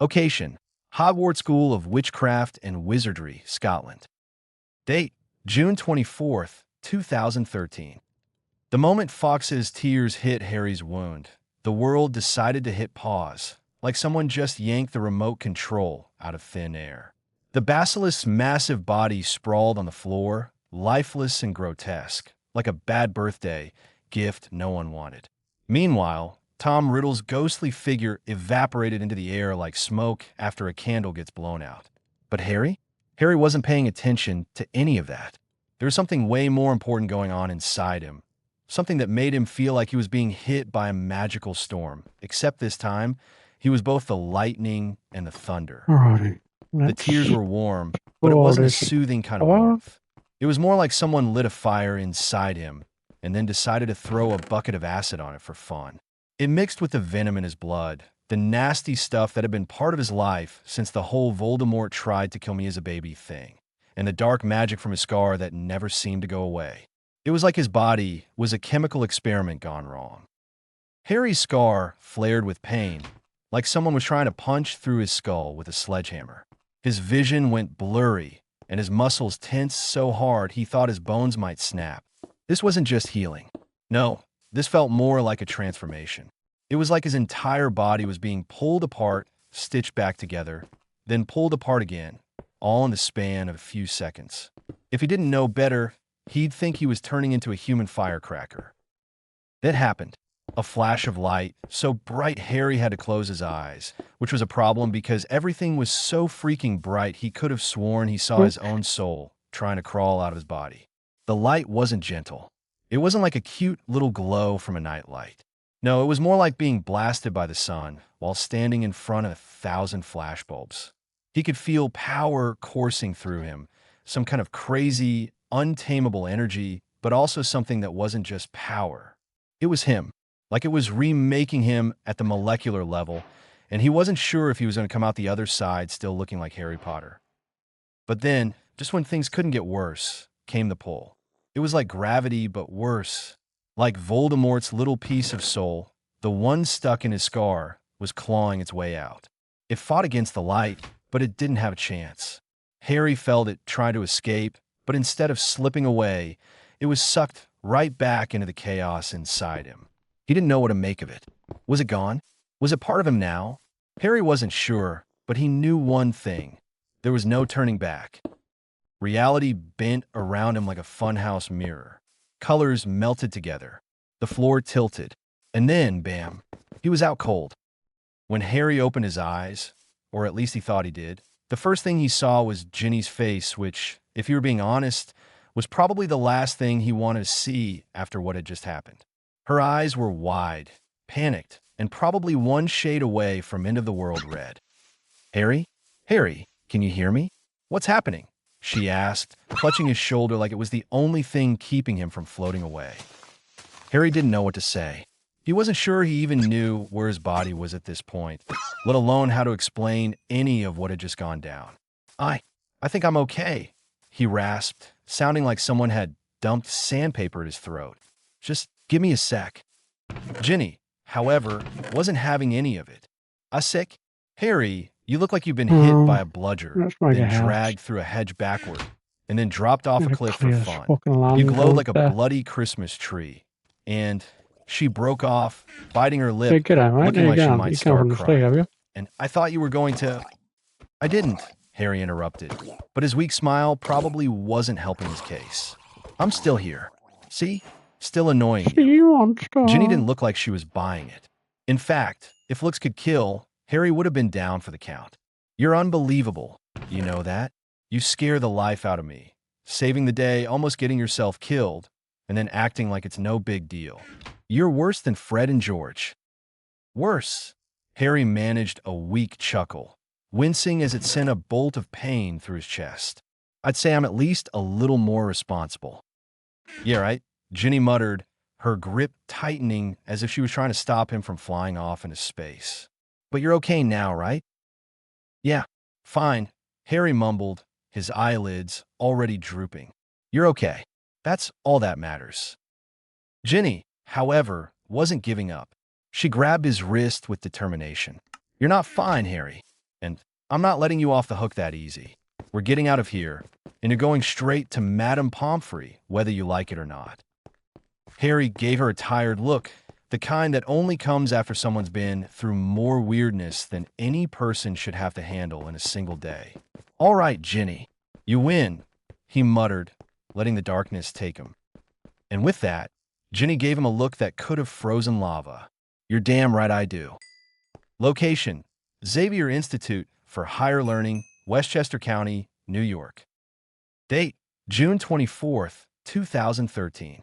Location: Hogwarts School of Witchcraft and Wizardry, Scotland. Date: June 24th, 2013. The moment Fox's tears hit Harry's wound, the world decided to hit pause, like someone just yanked the remote control out of thin air. The basilisk's massive body sprawled on the floor, lifeless and grotesque, like a bad birthday gift no one wanted. Meanwhile, Tom Riddle's ghostly figure evaporated into the air like smoke after a candle gets blown out. But Harry? Harry wasn't paying attention to any of that. There was something way more important going on inside him. Something that made him feel like he was being hit by a magical storm. Except this time, he was both the lightning and the thunder. Alrighty. The tears were warm, but it wasn't a soothing kind of warmth. It was more like someone lit a fire inside him and then decided to throw a bucket of acid on it for fun. It mixed with the venom in his blood, the nasty stuff that had been part of his life since the whole Voldemort tried to kill me as a baby thing, and the dark magic from his scar that never seemed to go away. It was like his body was a chemical experiment gone wrong. Harry's scar flared with pain, like someone was trying to punch through his skull with a sledgehammer. His vision went blurry, and his muscles tensed so hard he thought his bones might snap. This wasn't just healing. No, this felt more like a transformation. It was like his entire body was being pulled apart, stitched back together, then pulled apart again, all in the span of a few seconds. If he didn't know better, he'd think he was turning into a human firecracker. That happened. A flash of light, so bright Harry had to close his eyes, which was a problem because everything was so freaking bright he could have sworn he saw his own soul trying to crawl out of his body. The light wasn't gentle. It wasn't like a cute little glow from a nightlight. No, it was more like being blasted by the sun while standing in front of 1,000 flashbulbs. He could feel power coursing through him, some kind of crazy, untamable energy, but also something that wasn't just power. It was him, like it was remaking him at the molecular level, and he wasn't sure if he was going to come out the other side still looking like Harry Potter. But then, just when things couldn't get worse, came the pull. It was like gravity, but worse. Like Voldemort's little piece of soul, the one stuck in his scar was clawing its way out. It fought against the light, but it didn't have a chance. Harry felt it try to escape, but instead of slipping away, it was sucked right back into the chaos inside him. He didn't know what to make of it. Was it gone? Was it part of him now? Harry wasn't sure, but he knew one thing. There was no turning back. Reality bent around him like a funhouse mirror. Colors melted together. The floor tilted. And then, bam, he was out cold. When Harry opened his eyes, or at least he thought he did, the first thing he saw was Ginny's face, which, if you were being honest, was probably the last thing he wanted to see after what had just happened. Her eyes were wide, panicked, and probably one shade away from end-of-the-world red. Harry? Harry, can you hear me? What's happening? She asked, clutching his shoulder like it was the only thing keeping him from floating away. Harry didn't know what to say. He wasn't sure he even knew where his body was at this point, let alone how to explain any of what had just gone down. I think I'm okay, he rasped, sounding like someone had dumped sandpaper at his throat. Just give me a sec. Ginny, however, wasn't having any of it. A sec? Harry, you look like you've been hit by a bludger, then dragged through a hedge backward, and then dropped off a cliff for fun. You glowed like a bloody Christmas tree. And she broke off, biting her lip, looking like she might start crying. And I thought you were going to... I didn't, Harry interrupted, but his weak smile probably wasn't helping his case. I'm still here. See? Still annoying you. Ginny didn't look like she was buying it. In fact, if looks could kill, Harry would have been down for the count. You're unbelievable. You know that? You scare the life out of me. Saving the day, almost getting yourself killed, and then acting like it's no big deal. You're worse than Fred and George. Worse. Harry managed a weak chuckle, wincing as it sent a bolt of pain through his chest. I'd say I'm at least a little more responsible. Yeah, right? Ginny muttered, her grip tightening as if she was trying to stop him from flying off into space. But you're okay now, right? Yeah, fine, Harry mumbled, his eyelids already drooping. You're okay. That's all that matters. Ginny, however, wasn't giving up. She grabbed his wrist with determination. You're not fine, Harry. And I'm not letting you off the hook that easy. We're getting out of here, and you're going straight to Madame Pomfrey, whether you like it or not." Harry gave her a tired look, the kind that only comes after someone's been through more weirdness than any person should have to handle in a single day. "All right, Ginny, you win," he muttered, letting the darkness take him. And with that, Ginny gave him a look that could have frozen lava. "You're damn right I do." Location: Xavier Institute for Higher Learning, Westchester County, New York. Date: June 24th, 2013.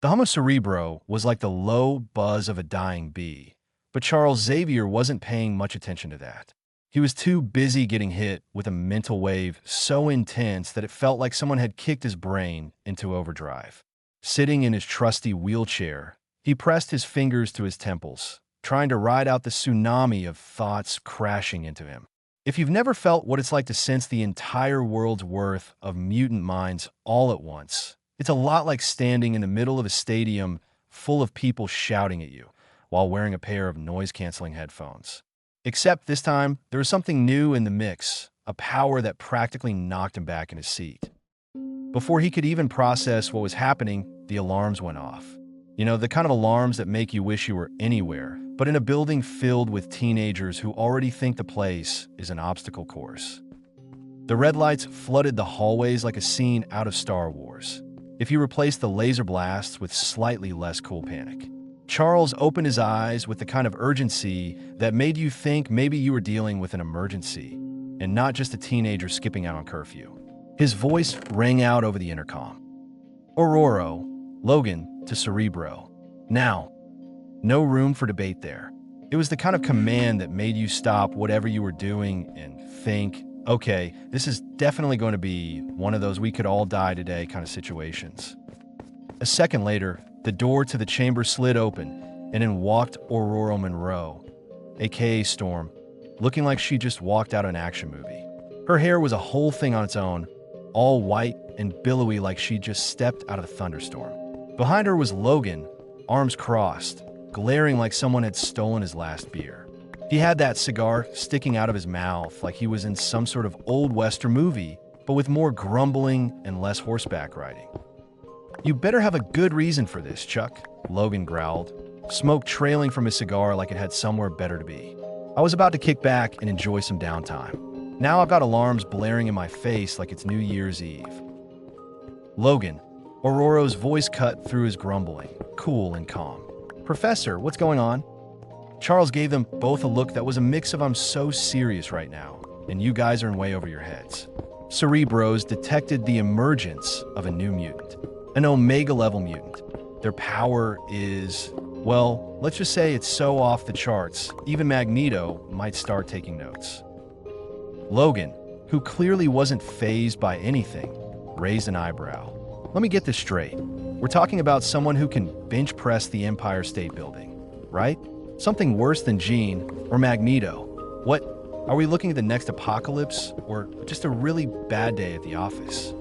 The Homo cerebro was like the low buzz of a dying bee, but Charles Xavier wasn't paying much attention to that. He was too busy getting hit with a mental wave so intense that it felt like someone had kicked his brain into overdrive. Sitting in his trusty wheelchair, he pressed his fingers to his temples, trying to ride out the tsunami of thoughts crashing into him. If you've never felt what it's like to sense the entire world's worth of mutant minds all at once, it's a lot like standing in the middle of a stadium full of people shouting at you while wearing a pair of noise-canceling headphones. Except this time, there was something new in the mix, a power that practically knocked him back in his seat. Before he could even process what was happening, the alarms went off. You know, the kind of alarms that make you wish you were anywhere, but in a building filled with teenagers who already think the place is an obstacle course. The red lights flooded the hallways like a scene out of Star Wars, if you replace the laser blasts with slightly less cool panic. Charles opened his eyes with the kind of urgency that made you think maybe you were dealing with an emergency, and not just a teenager skipping out on curfew. His voice rang out over the intercom. "Aurora, Logan to Cerebro. Now." No room for debate there. It was the kind of command that made you stop whatever you were doing and think, okay, this is definitely going to be one of those we could all die today kind of situations. A second later, the door to the chamber slid open, and in walked Aurora Monroe, aka Storm, looking like she just walked out of an action movie. Her hair was a whole thing on its own, all white and billowy like she just stepped out of a thunderstorm. Behind her was Logan, arms crossed, glaring like someone had stolen his last beer. He had that cigar sticking out of his mouth like he was in some sort of old Western movie, but with more grumbling and less horseback riding. "You better have a good reason for this, Chuck," Logan growled, smoke trailing from his cigar like it had somewhere better to be. "I was about to kick back and enjoy some downtime. Now I've got alarms blaring in my face like it's New Year's Eve." "Logan," Aurora's voice cut through his grumbling, cool and calm. "Professor, what's going on?" Charles gave them both a look that was a mix of "I'm so serious right now," and "you guys are in way over your heads." Cerebros detected the emergence of a new mutant, an Omega-level mutant. Their power is, well, let's just say it's so off the charts, even Magneto might start taking notes. Logan, who clearly wasn't fazed by anything, raised an eyebrow. "Let me get this straight. We're talking about someone who can bench press the Empire State Building, right? Something worse than Jean or Magneto. What, are we looking at the next apocalypse or just a really bad day at the office?"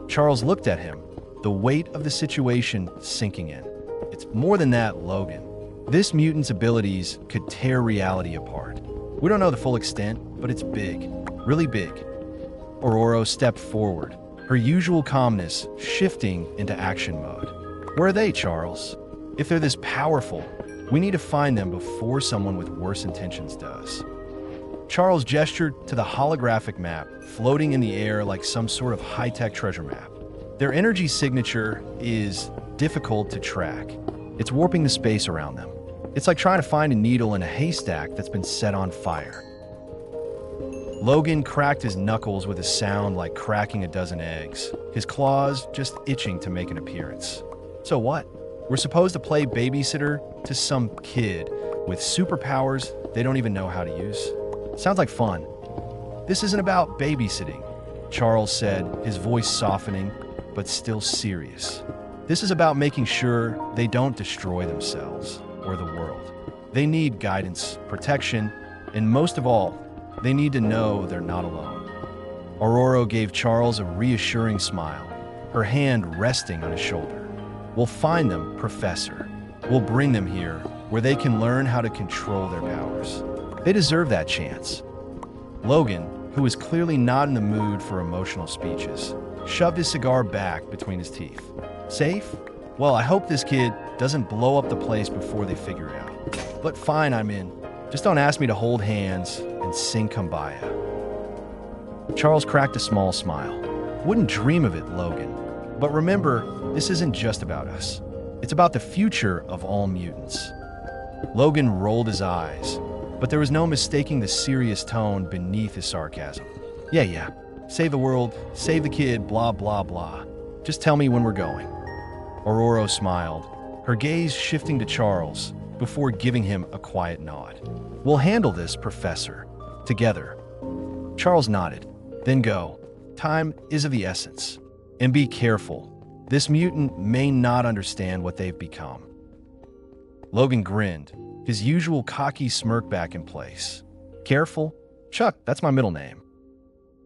Charles looked at him, the weight of the situation sinking in. "It's more than that, Logan. This mutant's abilities could tear reality apart. We don't know the full extent, but it's big, really big." Aurora stepped forward, her usual calmness shifting into action mode. "Where are they, Charles? If they're this powerful, we need to find them before someone with worse intentions does." Charles gestured to the holographic map floating in the air like some sort of high-tech treasure map. Their energy signature is difficult to track. It's warping the space around them. It's like trying to find a needle in a haystack that's been set on fire. Logan cracked his knuckles with a sound like cracking a dozen eggs, his claws just itching to make an appearance. "So what? We're supposed to play babysitter to some kid with superpowers they don't even know how to use? Sounds like fun." "This isn't about babysitting," Charles said, his voice softening, but still serious. "This is about making sure they don't destroy themselves or the world. They need guidance, protection, and most of all, they need to know they're not alone." Aurora gave Charles a reassuring smile, her hand resting on his shoulder. "We'll find them, Professor. We'll bring them here, where they can learn how to control their powers. They deserve that chance." Logan, who was clearly not in the mood for emotional speeches, shoved his cigar back between his teeth. Safe? Well, I hope this kid doesn't blow up the place before they figure it out. But fine, I'm in. Just don't ask me to hold hands and sing Kumbaya. Charles cracked a small smile. Wouldn't dream of it, Logan. But remember, this isn't just about us. It's about the future of all mutants. Logan rolled his eyes, but there was no mistaking the serious tone beneath his sarcasm. Yeah. Save the world, save the kid, blah, blah, blah. Just tell me when we're going. Aurora smiled, her gaze shifting to Charles before giving him a quiet nod. We'll handle this, Professor. Together. Charles nodded. Then go. Time is of the essence. And be careful. This mutant may not understand what they've become. Logan grinned, his usual cocky smirk back in place. Careful? Chuck, that's my middle name.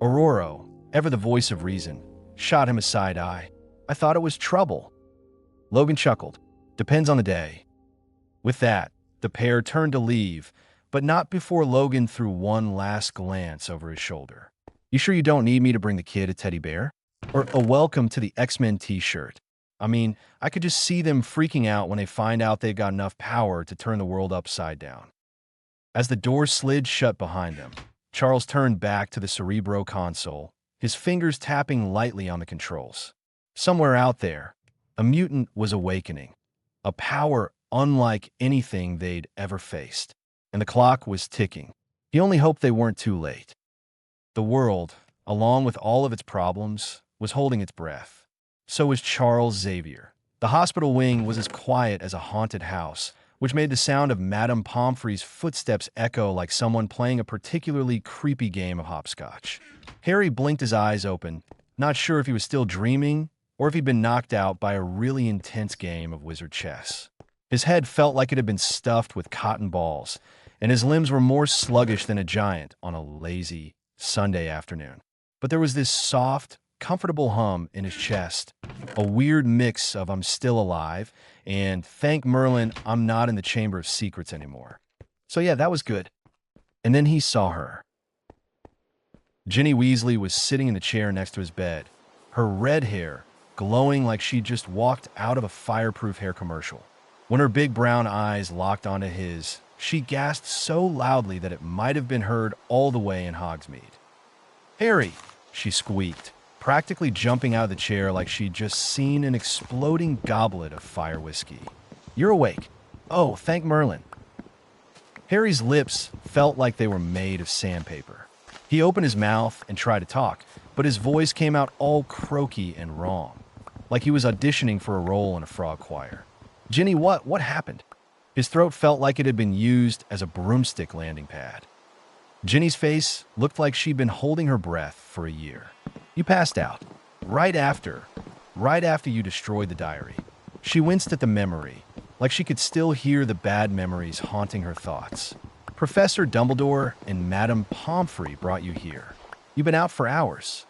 Aurora, ever the voice of reason, shot him a side eye. I thought it was trouble. Logan chuckled. Depends on the day. With that, the pair turned to leave, but not before Logan threw one last glance over his shoulder. You sure you don't need me to bring the kid a teddy bear? Or a welcome to the X-Men t-shirt? I mean, I could just see them freaking out when they find out they've got enough power to turn the world upside down. As the door slid shut behind them, Charles turned back to the Cerebro console, his fingers tapping lightly on the controls. Somewhere out there, a mutant was awakening, a power unlike anything they'd ever faced. And the clock was ticking. He only hoped they weren't too late. The world, along with all of its problems, was holding its breath. So was Charles Xavier. The hospital wing was as quiet as a haunted house, which made the sound of Madame Pomfrey's footsteps echo like someone playing a particularly creepy game of hopscotch. Harry blinked his eyes open, not sure if he was still dreaming or if he'd been knocked out by a really intense game of wizard chess. His head felt like it had been stuffed with cotton balls, and his limbs were more sluggish than a giant on a lazy Sunday afternoon. But there was this soft, comfortable hum in his chest, a weird mix of I'm still alive and thank Merlin I'm not in the Chamber of Secrets anymore. So yeah, that was good. And then he saw her. Ginny Weasley was sitting in the chair next to his bed, her red hair glowing like she'd just walked out of a fireproof hair commercial. When her big brown eyes locked onto his, she gasped so loudly that it might have been heard all the way in Hogsmeade. Harry, she squeaked, practically jumping out of the chair like she'd just seen an exploding goblet of fire whiskey. You're awake. Oh, thank Merlin. Harry's lips felt like they were made of sandpaper. He opened his mouth and tried to talk, but his voice came out all croaky and wrong, like he was auditioning for a role in a frog choir. Ginny, what happened? His throat felt like it had been used as a broomstick landing pad. Ginny's face looked like she'd been holding her breath for a year. You passed out. Right after you destroyed the diary. She winced at the memory, like she could still hear the bad memories haunting her thoughts. Professor Dumbledore and Madame Pomfrey brought you here. You've been out for hours.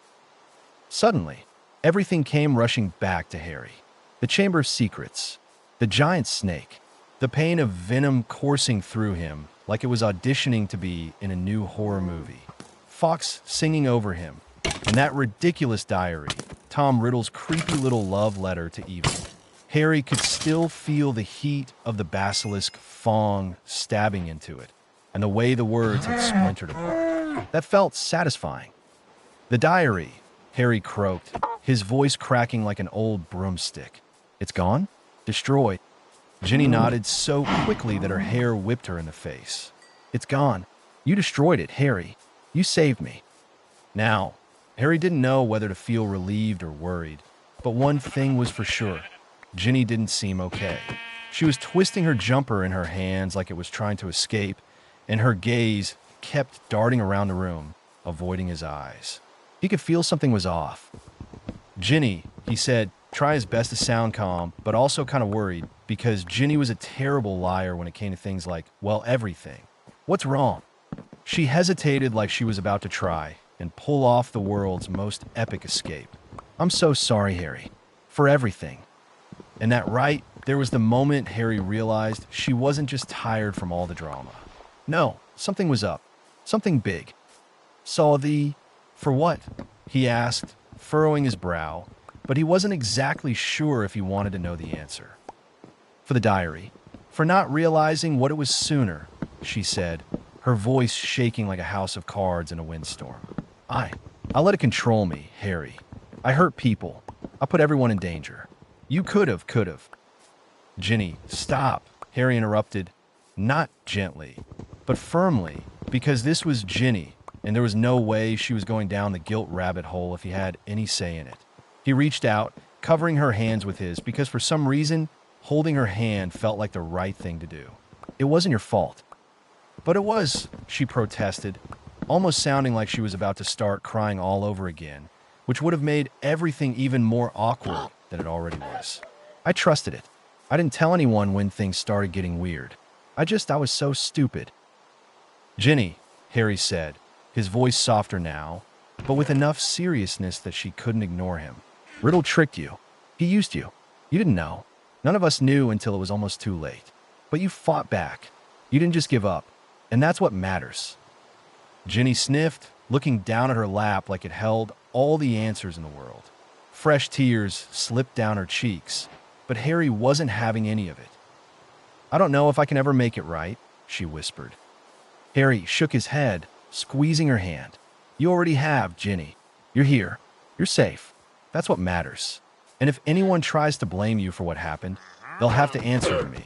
Suddenly, everything came rushing back to Harry. The Chamber of Secrets, the giant snake, the pain of venom coursing through him like it was auditioning to be in a new horror movie. Fox singing over him, and that ridiculous diary, Tom Riddle's creepy little love letter to evil. Harry could still feel the heat of the basilisk fong stabbing into it, and the way the words had splintered apart. That felt satisfying. The diary, Harry croaked, his voice cracking like an old broomstick. It's gone? Destroyed? Ginny nodded so quickly that her hair whipped her in the face. It's gone. You destroyed it, Harry. You saved me. Now, Harry didn't know whether to feel relieved or worried, but one thing was for sure. Ginny didn't seem okay. She was twisting her jumper in her hands like it was trying to escape, and her gaze kept darting around the room, avoiding his eyes. He could feel something was off. Ginny, he said, try his best to sound calm, but also kind of worried, because Ginny was a terrible liar when it came to things like, well, everything. What's wrong? She hesitated like she was about to try and pull off the world's most epic escape. I'm so sorry, Harry, for everything. And that right, there was the moment Harry realized she wasn't just tired from all the drama. No, something was up. Something big. Saw the... For what? He asked, furrowing his brow, but he wasn't exactly sure if he wanted to know the answer. For the diary. For not realizing what it was sooner, she said, her voice shaking like a house of cards in a windstorm. I'll let it control me, Harry. I hurt people. I put everyone in danger. You could've. Ginny, stop, Harry interrupted, not gently, but firmly, because this was Ginny, and there was no way she was going down the guilt rabbit hole if he had any say in it. He reached out, covering her hands with his, because for some reason, holding her hand felt like the right thing to do. It wasn't your fault. But it was, she protested, almost sounding like she was about to start crying all over again, which would have made everything even more awkward than it already was. I trusted it. I didn't tell anyone when things started getting weird. I was so stupid. Ginny, Harry said, his voice softer now, but with enough seriousness that she couldn't ignore him. Riddle tricked you. He used you. You didn't know. None of us knew until it was almost too late. But you fought back. You didn't just give up. And that's what matters. Ginny sniffed, looking down at her lap like it held all the answers in the world. Fresh tears slipped down her cheeks, but Harry wasn't having any of it. I don't know if I can ever make it right, she whispered. Harry shook his head, squeezing her hand. You already have, Ginny. You're here. You're safe. That's what matters. And if anyone tries to blame you for what happened, they'll have to answer to me.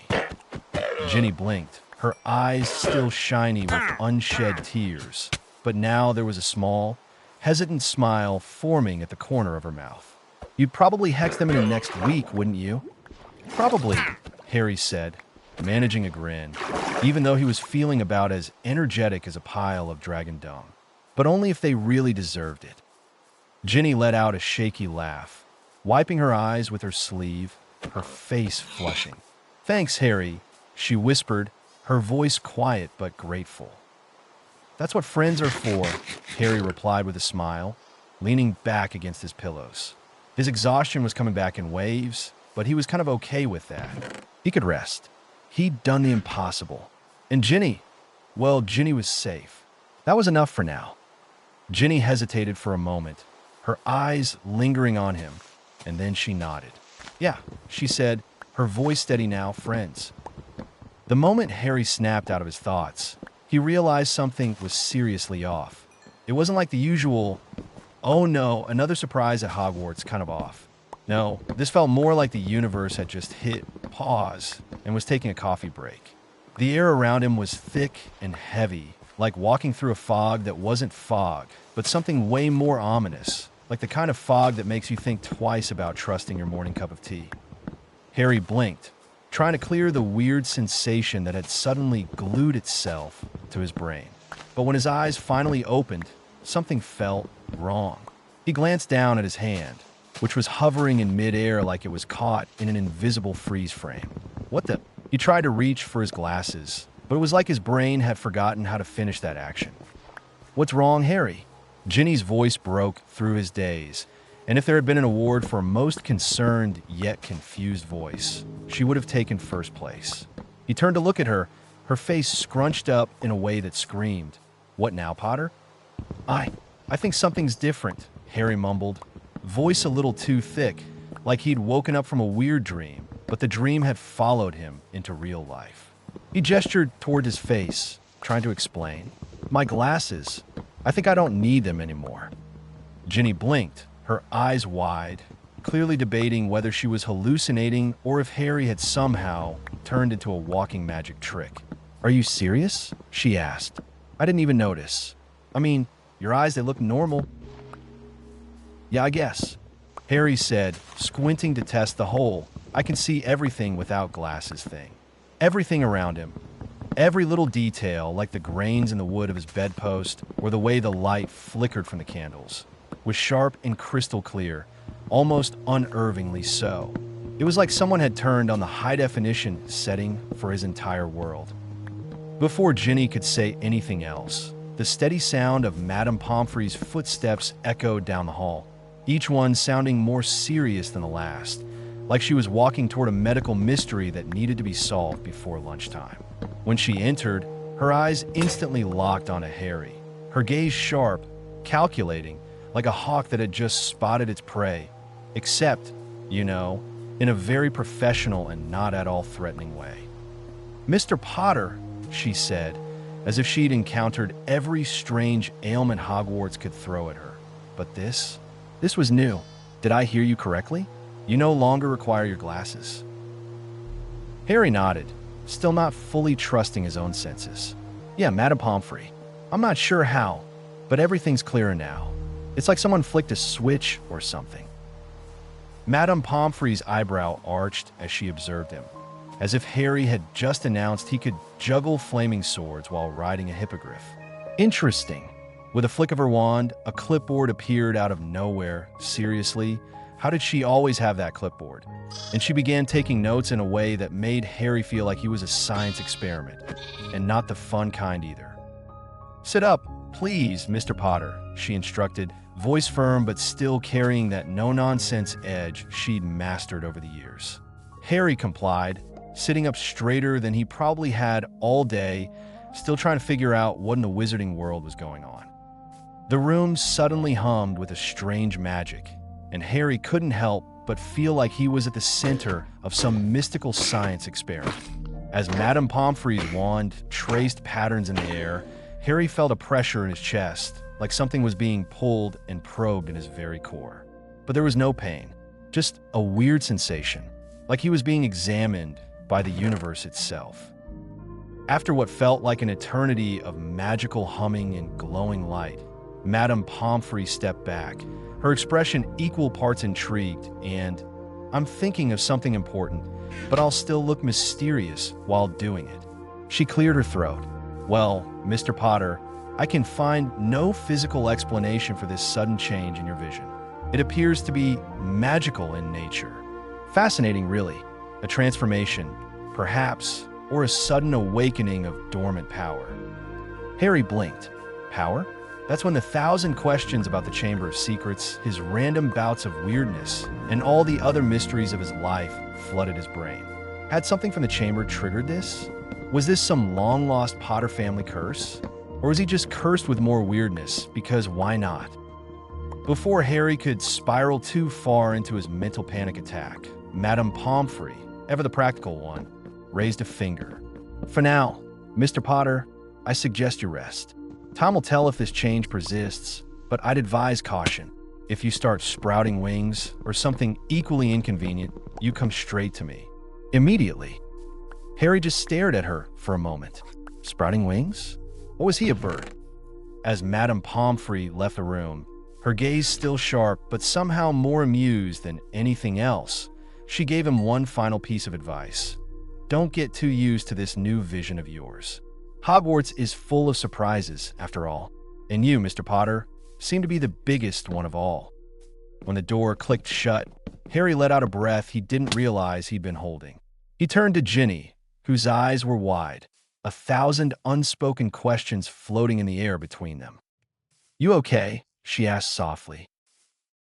Ginny blinked, her eyes still shiny with unshed tears, but now there was a small, hesitant smile forming at the corner of her mouth. You'd probably hex them in the next week, wouldn't you? Probably, Harry said, managing a grin, even though he was feeling about as energetic as a pile of dragon dung. But only if they really deserved it. Ginny let out a shaky laugh, wiping her eyes with her sleeve, her face flushing. Thanks, Harry, she whispered, her voice quiet but grateful. That's what friends are for, Harry replied with a smile, leaning back against his pillows. His exhaustion was coming back in waves, but he was kind of okay with that. He could rest. He'd done the impossible. And Ginny, well, Ginny was safe. That was enough for now. Ginny hesitated for a moment, her eyes lingering on him, and then she nodded. Yeah, she said, her voice steady now, friends. The moment Harry snapped out of his thoughts, he realized something was seriously off. It wasn't like the usual, oh no, another surprise at Hogwarts kind of off. No, this felt more like the universe had just hit pause and was taking a coffee break. The air around him was thick and heavy, like walking through a fog that wasn't fog, but something way more ominous, like the kind of fog that makes you think twice about trusting your morning cup of tea. Harry blinked, trying to clear the weird sensation that had suddenly glued itself to his brain. But when his eyes finally opened, something felt wrong. He glanced down at his hand, which was hovering in midair like it was caught in an invisible freeze frame. What the? He tried to reach for his glasses, but it was like his brain had forgotten how to finish that action. What's wrong, Harry? Ginny's voice broke through his daze, and if there had been an award for most concerned yet confused voice, she would have taken first place. He turned to look at her, her face scrunched up in a way that screamed, What now, Potter? I think something's different, Harry mumbled, voice a little too thick, like he'd woken up from a weird dream, but the dream had followed him into real life. He gestured toward his face, trying to explain. My glasses. I think I don't need them anymore. Ginny blinked, her eyes wide, clearly debating whether she was hallucinating or if Harry had somehow turned into a walking magic trick. Are you serious? She asked. I didn't even notice. I mean, your eyes, they look normal. Yeah, I guess. Harry said, squinting to test the whole, I can see everything without glasses thing. Everything around him. Every little detail, like the grains in the wood of his bedpost or the way the light flickered from the candles, was sharp and crystal clear, almost unnervingly so. It was like someone had turned on the high-definition setting for his entire world. Before Ginny could say anything else, the steady sound of Madame Pomfrey's footsteps echoed down the hall, each one sounding more serious than the last, like she was walking toward a medical mystery that needed to be solved before lunchtime. When she entered, her eyes instantly locked onto Harry, her gaze sharp, calculating, like a hawk that had just spotted its prey, except, in a very professional and not at all threatening way. "Mr. Potter," she said, as if she'd encountered every strange ailment Hogwarts could throw at her. "But this was new. Did I hear you correctly? You no longer require your glasses." Harry nodded, still not fully trusting his own senses. "Yeah, Madame Pomfrey. I'm not sure how, but everything's clearer now. It's like someone flicked a switch or something." Madame Pomfrey's eyebrow arched as she observed him, as if Harry had just announced he could juggle flaming swords while riding a hippogriff. "Interesting." With a flick of her wand, a clipboard appeared out of nowhere. Seriously, how did she always have that clipboard? And she began taking notes in a way that made Harry feel like he was a science experiment, and not the fun kind either. "Sit up, please, Mr. Potter," she instructed, voice firm but still carrying that no-nonsense edge she'd mastered over the years. Harry complied, sitting up straighter than he probably had all day, still trying to figure out what in the wizarding world was going on. The room suddenly hummed with a strange magic, and Harry couldn't help but feel like he was at the center of some mystical science experiment. As Madame Pomfrey's wand traced patterns in the air, Harry felt a pressure in his chest, like something was being pulled and probed in his very core. But there was no pain, just a weird sensation, like he was being examined by the universe itself. After what felt like an eternity of magical humming and glowing light, Madame Pomfrey stepped back, her expression equal parts intrigued and, "I'm thinking of something important, but I'll still look mysterious while doing it." She cleared her throat. "Well, Mr. Potter, I can find no physical explanation for this sudden change in your vision. It appears to be magical in nature. Fascinating, really. A transformation, perhaps, or a sudden awakening of dormant power." Harry blinked. Power? That's when the 1,000 questions about the Chamber of Secrets, his random bouts of weirdness, and all the other mysteries of his life flooded his brain. Had something from the chamber triggered this? Was this some long-lost Potter family curse? Or was he just cursed with more weirdness, because why not? Before Harry could spiral too far into his mental panic attack, Madame Pomfrey, ever the practical one, raised a finger. "For now, Mr. Potter, I suggest you rest. Time will tell if this change persists, but I'd advise caution. If you start sprouting wings or something equally inconvenient, you come straight to me. Immediately." Harry just stared at her for a moment. Sprouting wings? What was he, a bird? As Madame Pomfrey left the room, her gaze still sharp but somehow more amused than anything else, she gave him one final piece of advice. "Don't get too used to this new vision of yours. Hogwarts is full of surprises, after all, and you, Mr. Potter, seem to be the biggest one of all." When the door clicked shut, Harry let out a breath he didn't realize he'd been holding. He turned to Ginny, whose eyes were wide, 1,000 unspoken questions floating in the air between them. "You okay?" she asked softly.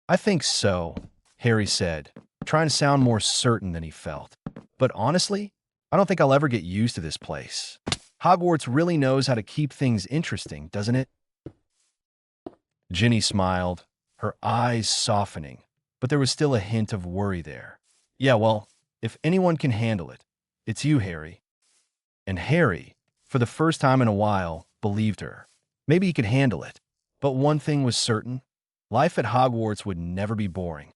"I think so," Harry said, trying to sound more certain than he felt. "But honestly, I don't think I'll ever get used to this place. Hogwarts really knows how to keep things interesting, doesn't it?" Ginny smiled, her eyes softening, but there was still a hint of worry there. "Yeah, well, if anyone can handle it, it's you, Harry." And Harry, for the first time in a while, believed her. Maybe he could handle it. But one thing was certain: life at Hogwarts would never be boring.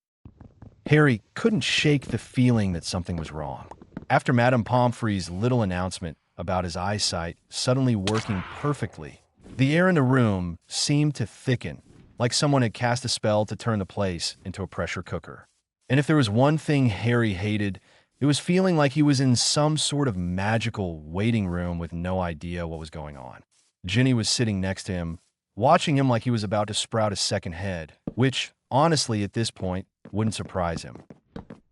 Harry couldn't shake the feeling that something was wrong. After Madame Pomfrey's little announcement about his eyesight suddenly working perfectly, the air in the room seemed to thicken, like someone had cast a spell to turn the place into a pressure cooker. And if there was one thing Harry hated, it was feeling like he was in some sort of magical waiting room with no idea what was going on. Ginny was sitting next to him, watching him like he was about to sprout a second head, which, honestly, at this point, wouldn't surprise him.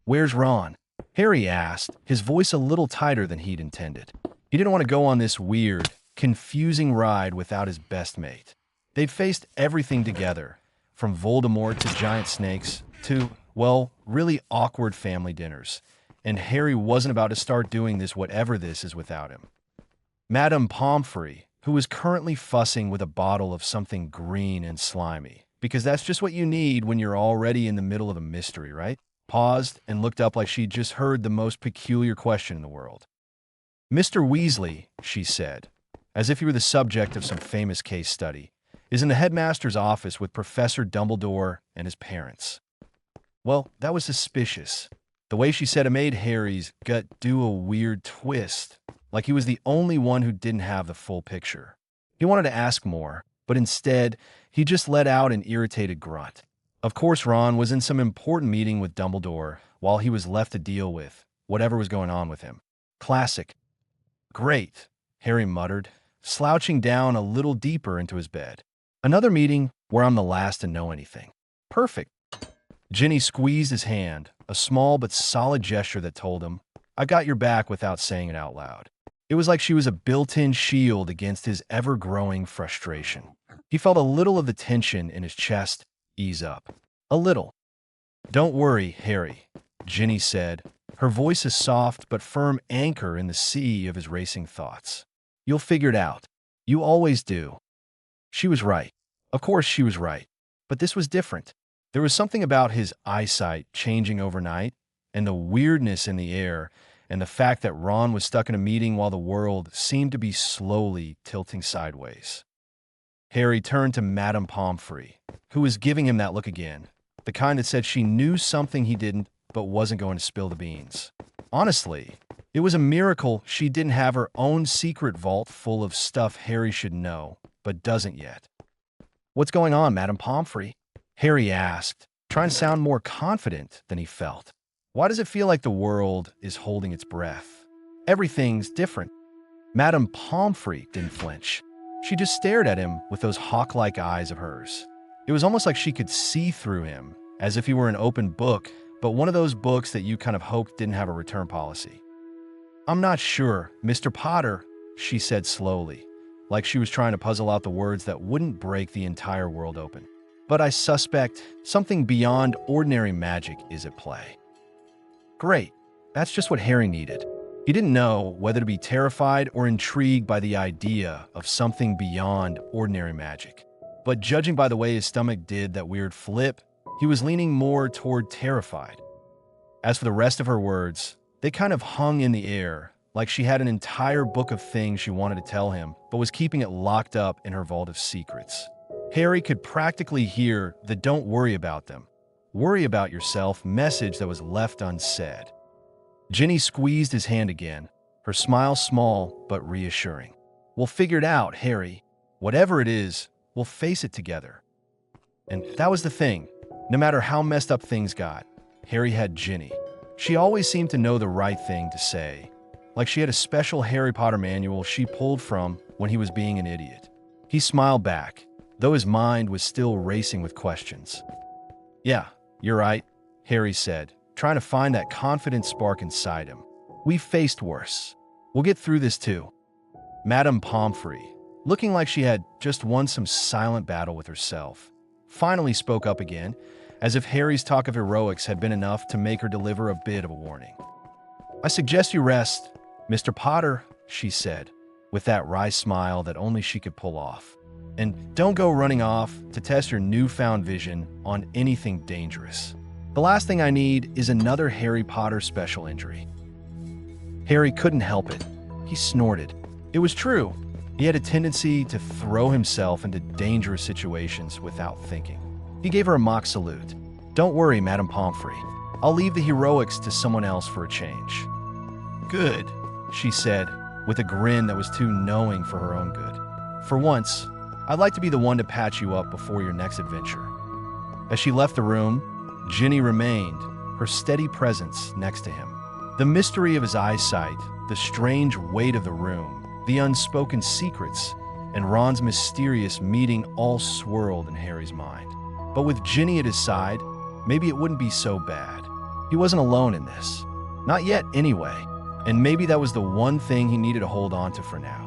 "Where's Ron?" Harry asked, his voice a little tighter than he'd intended. He didn't want to go on this weird, confusing ride without his best mate. They'd faced everything together, from Voldemort to giant snakes to, well, really awkward family dinners, and Harry wasn't about to start doing this whatever this is without him. Madame Pomfrey, who was currently fussing with a bottle of something green and slimy, because that's just what you need when you're already in the middle of a mystery, right? Paused and looked up like she'd just heard the most peculiar question in the world. "Mr. Weasley," she said, as if he were the subject of some famous case study, "is in the headmaster's office with Professor Dumbledore and his parents." Well, that was suspicious. The way she said it made Harry's gut do a weird twist, like he was the only one who didn't have the full picture. He wanted to ask more, but instead, he just let out an irritated grunt. Of course, Ron was in some important meeting with Dumbledore while he was left to deal with whatever was going on with him. Classic. "Great," Harry muttered, slouching down a little deeper into his bed. "Another meeting where I'm the last to know anything. Perfect." Ginny squeezed his hand, a small but solid gesture that told him, "I got your back," without saying it out loud. It was like she was a built-in shield against his ever-growing frustration. He felt a little of the tension in his chest ease up. A little. "Don't worry, Harry," Ginny said, her voice a soft but firm anchor in the sea of his racing thoughts. "You'll figure it out. You always do." She was right. Of course she was right. But this was different. There was something about his eyesight changing overnight, and the weirdness in the air, and the fact that Ron was stuck in a meeting while the world seemed to be slowly tilting sideways. Harry turned to Madame Pomfrey, who was giving him that look again, the kind that said she knew something he didn't, but wasn't going to spill the beans. Honestly, it was a miracle she didn't have her own secret vault full of stuff Harry should know, but doesn't yet. "What's going on, Madame Pomfrey?" Harry asked, trying to sound more confident than he felt. "Why does it feel like the world is holding its breath? Everything's different." Madame Pomfrey didn't flinch. She just stared at him with those hawk-like eyes of hers. It was almost like she could see through him, as if he were an open book, but one of those books that you kind of hoped didn't have a return policy. "I'm not sure, Mr. Potter," she said slowly, like she was trying to puzzle out the words that wouldn't break the entire world open. "But I suspect something beyond ordinary magic is at play." Great. That's just what Harry needed. He didn't know whether to be terrified or intrigued by the idea of something beyond ordinary magic. But judging by the way his stomach did that weird flip, he was leaning more toward terrified. As for the rest of her words, they kind of hung in the air, like she had an entire book of things she wanted to tell him, but was keeping it locked up in her vault of secrets. Harry could practically hear the "don't worry about them, worry about yourself" message that was left unsaid. Ginny squeezed his hand again, her smile small but reassuring. "We'll figure it out, Harry. Whatever it is, we'll face it together." And that was the thing. No matter how messed up things got, Harry had Ginny. She always seemed to know the right thing to say, like she had a special Harry Potter manual she pulled from when he was being an idiot. He smiled back, though his mind was still racing with questions. "Yeah, you're right," Harry said, trying to find that confident spark inside him. "We've faced worse. We'll get through this too." Madame Pomfrey, looking like she had just won some silent battle with herself, finally spoke up again, as if Harry's talk of heroics had been enough to make her deliver a bit of a warning. "I suggest you rest, Mr. Potter," she said, with that wry smile that only she could pull off. "And don't go running off to test your newfound vision on anything dangerous. The last thing I need is another Harry Potter special injury." Harry couldn't help it. He snorted. It was true. He had a tendency to throw himself into dangerous situations without thinking. He gave her a mock salute. "Don't worry, Madame Pomfrey. I'll leave the heroics to someone else for a change." "Good," she said, with a grin that was too knowing for her own good. "For once, I'd like to be the one to patch you up before your next adventure." As she left the room, Ginny remained, her steady presence next to him. The mystery of his eyesight, the strange weight of the room, the unspoken secrets, and Ron's mysterious meeting all swirled in Harry's mind. But with Ginny at his side, maybe it wouldn't be so bad. He wasn't alone in this. Not yet, anyway. And maybe that was the one thing he needed to hold on to for now.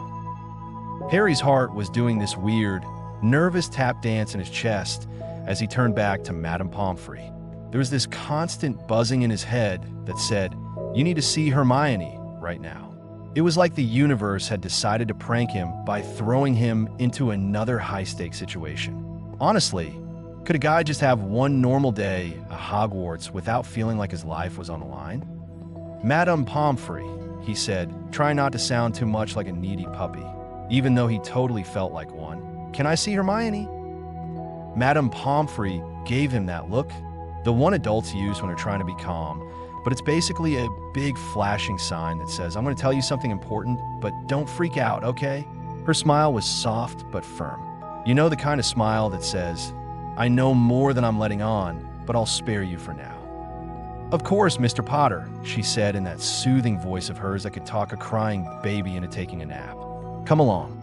Harry's heart was doing this weird, nervous tap dance in his chest as he turned back to Madame Pomfrey. There was this constant buzzing in his head that said, "You need to see Hermione right now." It was like the universe had decided to prank him by throwing him into another high-stakes situation. Honestly, could a guy just have one normal day at Hogwarts without feeling like his life was on the line? Madame Pomfrey, he said, trying not to sound too much like a needy puppy, even though he totally felt like one. Can I see Hermione? Madame Pomfrey gave him that look, the one adults use when they're trying to be calm, but it's basically a big flashing sign that says, I'm going to tell you something important, but don't freak out, okay? Her smile was soft but firm. You know, the kind of smile that says, I know more than I'm letting on, but I'll spare you for now. Of course, Mr. Potter, she said in that soothing voice of hers that could talk a crying baby into taking a nap. Come along.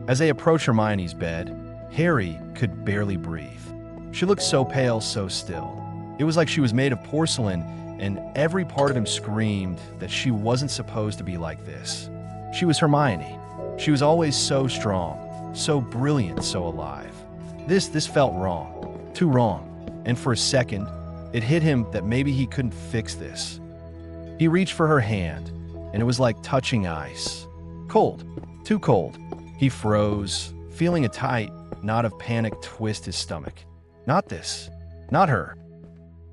As they approached Hermione's bed, Harry could barely breathe. She looked so pale, so still. It was like she was made of porcelain, and every part of him screamed that she wasn't supposed to be like this. She was Hermione. She was always so strong, so brilliant, so alive. This felt wrong. Too wrong. And for a second, it hit him that maybe he couldn't fix this. He reached for her hand, and it was like touching ice. Cold. Too cold. He froze, feeling a tight knot of panic twist his stomach. Not this. Not her.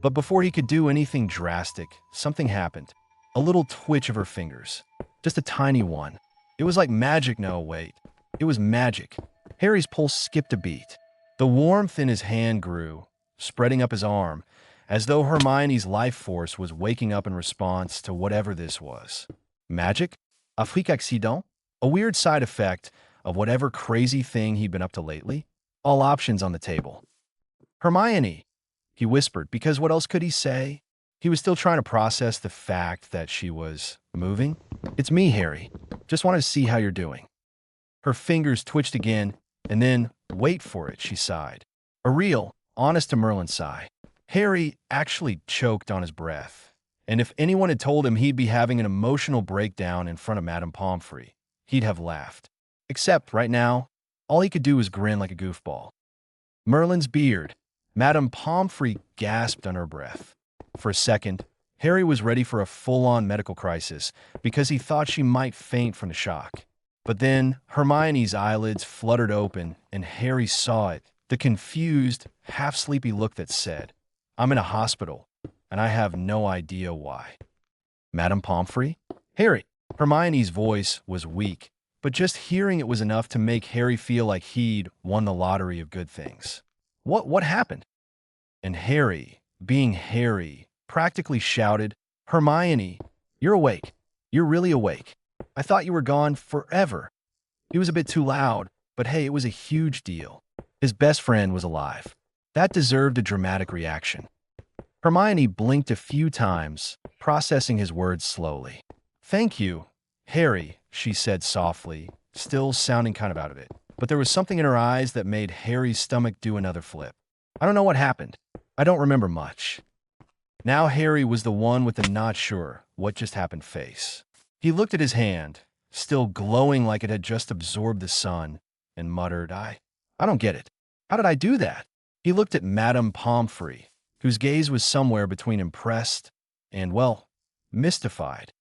But before he could do anything drastic, something happened. A little twitch of her fingers. Just a tiny one. It was like magic. No, wait. It was magic. Harry's pulse skipped a beat. The warmth in his hand grew, spreading up his arm, as though Hermione's life force was waking up in response to whatever this was. Magic? A freak accident? A weird side effect of whatever crazy thing he'd been up to lately? All options on the table. Hermione, he whispered, because what else could he say? He was still trying to process the fact that she was moving. It's me, Harry. Just wanted to see how you're doing. Her fingers twitched again, and then, wait for it, she sighed. A real, honest-to-Merlin sigh. Harry actually choked on his breath, and if anyone had told him he'd be having an emotional breakdown in front of Madame Pomfrey, he'd have laughed. Except, right now, all he could do was grin like a goofball. Merlin's beard. Madame Pomfrey gasped under her breath. For a second, Harry was ready for a full-on medical crisis because he thought she might faint from the shock. But then Hermione's eyelids fluttered open and Harry saw it, the confused, half-sleepy look that said, I'm in a hospital, and I have no idea why. Madame Pomfrey? Harry. Hermione's voice was weak, but just hearing it was enough to make Harry feel like he'd won the lottery of good things. What happened? And Harry, being Harry, practically shouted, Hermione, you're awake. You're really awake. I thought you were gone forever. He was a bit too loud, but hey, it was a huge deal. His best friend was alive. That deserved a dramatic reaction. Hermione blinked a few times, processing his words slowly. Thank you, Harry, she said softly, still sounding kind of out of it. But there was something in her eyes that made Harry's stomach do another flip. I don't know what happened. I don't remember much. Now Harry was the one with the not sure what just happened face. He looked at his hand, still glowing like it had just absorbed the sun, and muttered, I don't get it. How did I do that? He looked at Madame Pomfrey, whose gaze was somewhere between impressed and, well, mystified.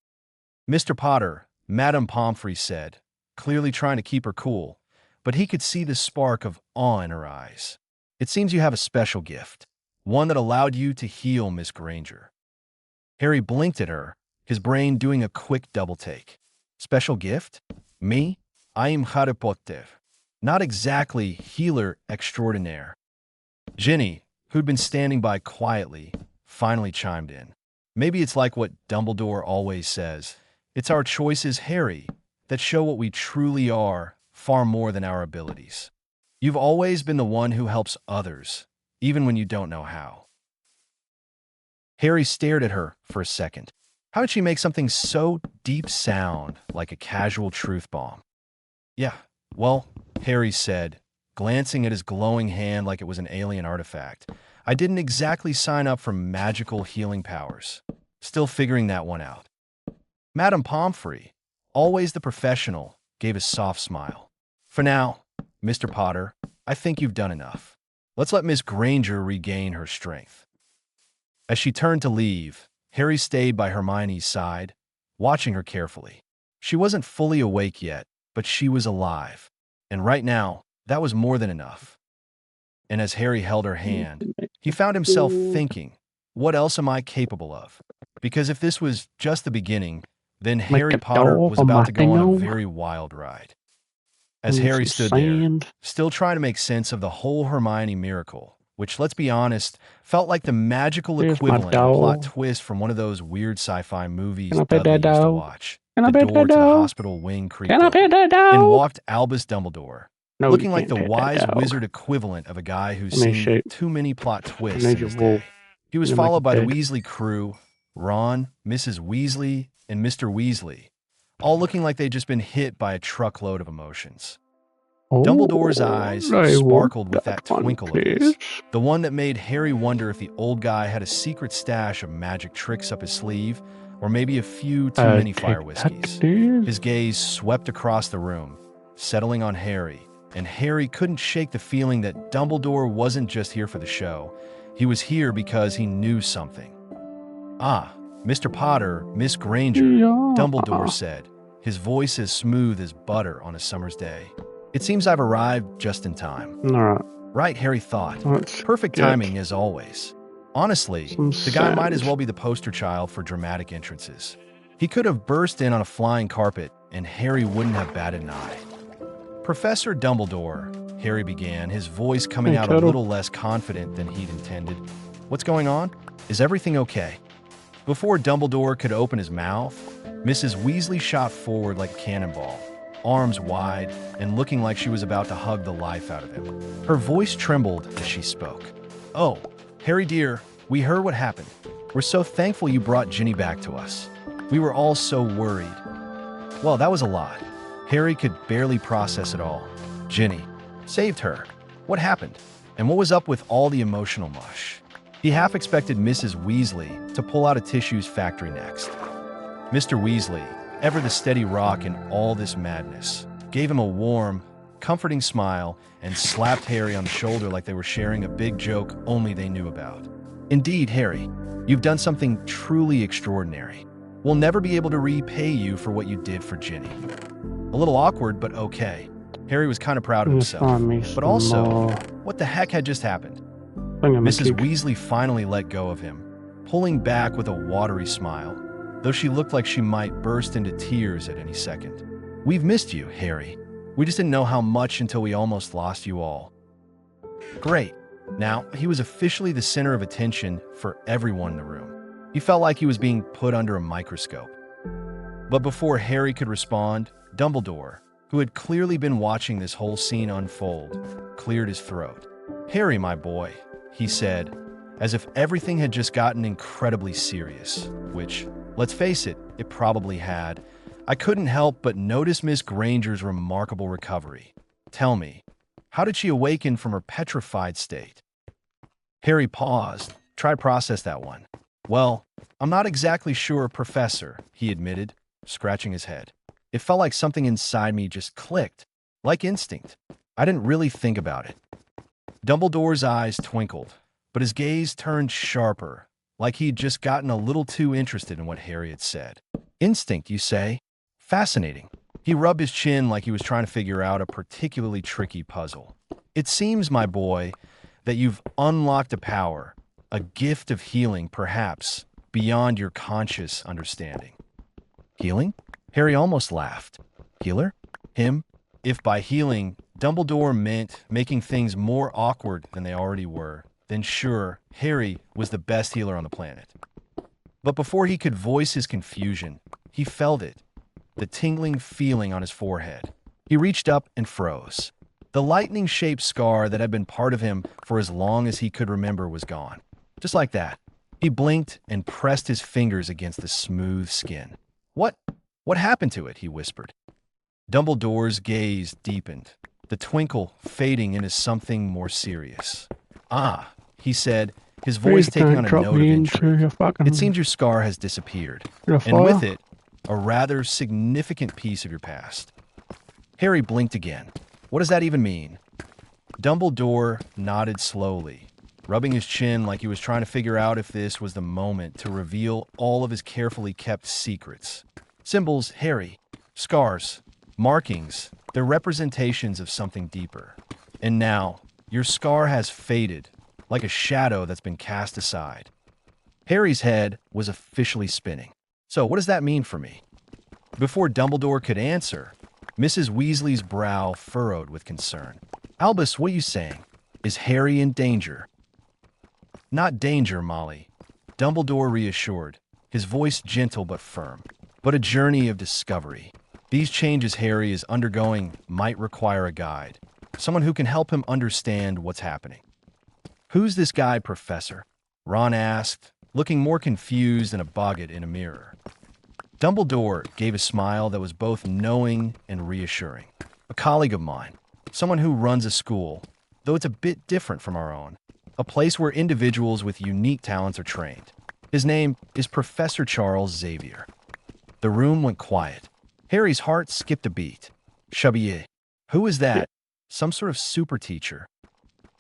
Mr. Potter, Madame Pomfrey said, clearly trying to keep her cool, but he could see the spark of awe in her eyes. It seems you have a special gift, one that allowed you to heal Miss Granger. Harry blinked at her, his brain doing a quick double take. Special gift? Me? I am Harry Potter. Not exactly healer extraordinaire. Ginny, who'd been standing by quietly, finally chimed in. Maybe it's like what Dumbledore always says. It's our choices, Harry, that show what we truly are far more than our abilities. You've always been the one who helps others, even when you don't know how. Harry stared at her for a second. How did she make something so deep sound like a casual truth bomb? Yeah, well, Harry said, glancing at his glowing hand like it was an alien artifact. I didn't exactly sign up for magical healing powers. Still figuring that one out. Madame Pomfrey, always the professional, gave a soft smile. For now, Mr. Potter, I think you've done enough. Let's let Miss Granger regain her strength. As she turned to leave, Harry stayed by Hermione's side, watching her carefully. She wasn't fully awake yet, but she was alive. And right now, that was more than enough. And as Harry held her hand, he found himself thinking, what else am I capable of? Because if this was just the beginning, then Harry Potter was about to go on a very wild ride. As Harry stood there, still trying to make sense of the whole Hermione miracle, which, let's be honest, felt like the magical equivalent of a plot twist from one of those weird sci-fi movies Dudley used to watch. The door to the hospital wing creaked open, and walked Albus Dumbledore, looking like the wise wizard equivalent of a guy who's seen too many plot twists in his day. He was followed by the Weasley crew, Ron, Mrs. Weasley, and Mr. Weasley, all looking like they'd just been hit by a truckload of emotions. Dumbledore's eyes sparkled with that twinkle of his, the one that made Harry wonder if the old guy had a secret stash of magic tricks up his sleeve, or maybe a few too many fire whiskeys. His gaze swept across the room, settling on Harry, and Harry couldn't shake the feeling that Dumbledore wasn't just here for the show. He was here because he knew something. "Ah, Mr. Potter, Miss Granger," Dumbledore said, his voice as smooth as butter on a summer's day. "It seems I've arrived just in time." Right, Harry thought. Perfect timing as always. Honestly, the guy might as well be the poster child for dramatic entrances. He could have burst in on a flying carpet, and Harry wouldn't have batted an eye. "Professor Dumbledore," Harry began, his voice coming out a little less confident than he'd intended. "What's going on? Is everything okay?" Before Dumbledore could open his mouth, Mrs. Weasley shot forward like a cannonball, arms wide and looking like she was about to hug the life out of him. Her voice trembled as she spoke. "Oh, Harry dear, we heard what happened. We're so thankful you brought Ginny back to us. We were all so worried." Well, that was a lot. Harry could barely process it all. Ginny. Saved her. What happened? And what was up with all the emotional mush? He half expected Mrs. Weasley to pull out a tissues factory next. Mr. Weasley, ever the steady rock in all this madness, gave him a warm, comforting smile and slapped Harry on the shoulder like they were sharing a big joke only they knew about. "Indeed, Harry, you've done something truly extraordinary. We'll never be able to repay you for what you did for Ginny." A little awkward, but okay. Harry was kind of proud of himself. But also, what the heck had just happened? Mrs. Weasley finally let go of him, pulling back with a watery smile, though she looked like she might burst into tears at any second. "We've missed you, Harry. We just didn't know how much until we almost lost you all." Great. Now, he was officially the center of attention for everyone in the room. He felt like he was being put under a microscope. But before Harry could respond, Dumbledore, who had clearly been watching this whole scene unfold, cleared his throat. "Harry, my boy," he said, as if everything had just gotten incredibly serious, which, let's face it, it probably had. "I couldn't help but notice Miss Granger's remarkable recovery. Tell me, how did she awaken from her petrified state?" Harry paused, tried to process that one. "Well, I'm not exactly sure, Professor," he admitted, scratching his head. "It felt like something inside me just clicked, like instinct. I didn't really think about it." Dumbledore's eyes twinkled, but his gaze turned sharper, like he'd just gotten a little too interested in what Harry had said. "Instinct, you say? Fascinating." He rubbed his chin like he was trying to figure out a particularly tricky puzzle. "It seems, my boy, that you've unlocked a power, a gift of healing, perhaps, beyond your conscious understanding." "Healing?" Harry almost laughed. "Healer? Him?" If by healing, Dumbledore meant making things more awkward than they already were, then sure, Harry was the best healer on the planet. But before he could voice his confusion, he felt it, the tingling feeling on his forehead. He reached up and froze. The lightning-shaped scar that had been part of him for as long as he could remember was gone. Just like that. He blinked and pressed his fingers against the smooth skin. What happened to it?" he whispered. Dumbledore's gaze deepened, the twinkle fading into something more serious. "Ah," he said, his voice taking on a note of intrigue. "It seems your scar has disappeared, and with it, a rather significant piece of your past." Harry blinked again. "What does that even mean?" Dumbledore nodded slowly, rubbing his chin like he was trying to figure out if this was the moment to reveal all of his carefully kept secrets. "Symbols, Harry. Scars, markings, they're representations of something deeper. And now, your scar has faded, like a shadow that's been cast aside. Harry's head was officially spinning. So, what does that mean for me? Before Dumbledore could answer, Mrs. Weasley's brow furrowed with concern. Albus, what are you saying? Is Harry in danger? Not danger, Molly. Dumbledore reassured, his voice gentle but firm. But a journey of discovery. These changes Harry is undergoing might require a guide. Someone who can help him understand what's happening. Who's this guy, Professor? Ron asked, looking more confused than a boggart in a mirror. Dumbledore gave a smile that was both knowing and reassuring. A colleague of mine. Someone who runs a school, though it's a bit different from our own. A place where individuals with unique talents are trained. His name is Professor Charles Xavier. The room went quiet. Harry's heart skipped a beat. Chevalier. Who is that? Some sort of super teacher.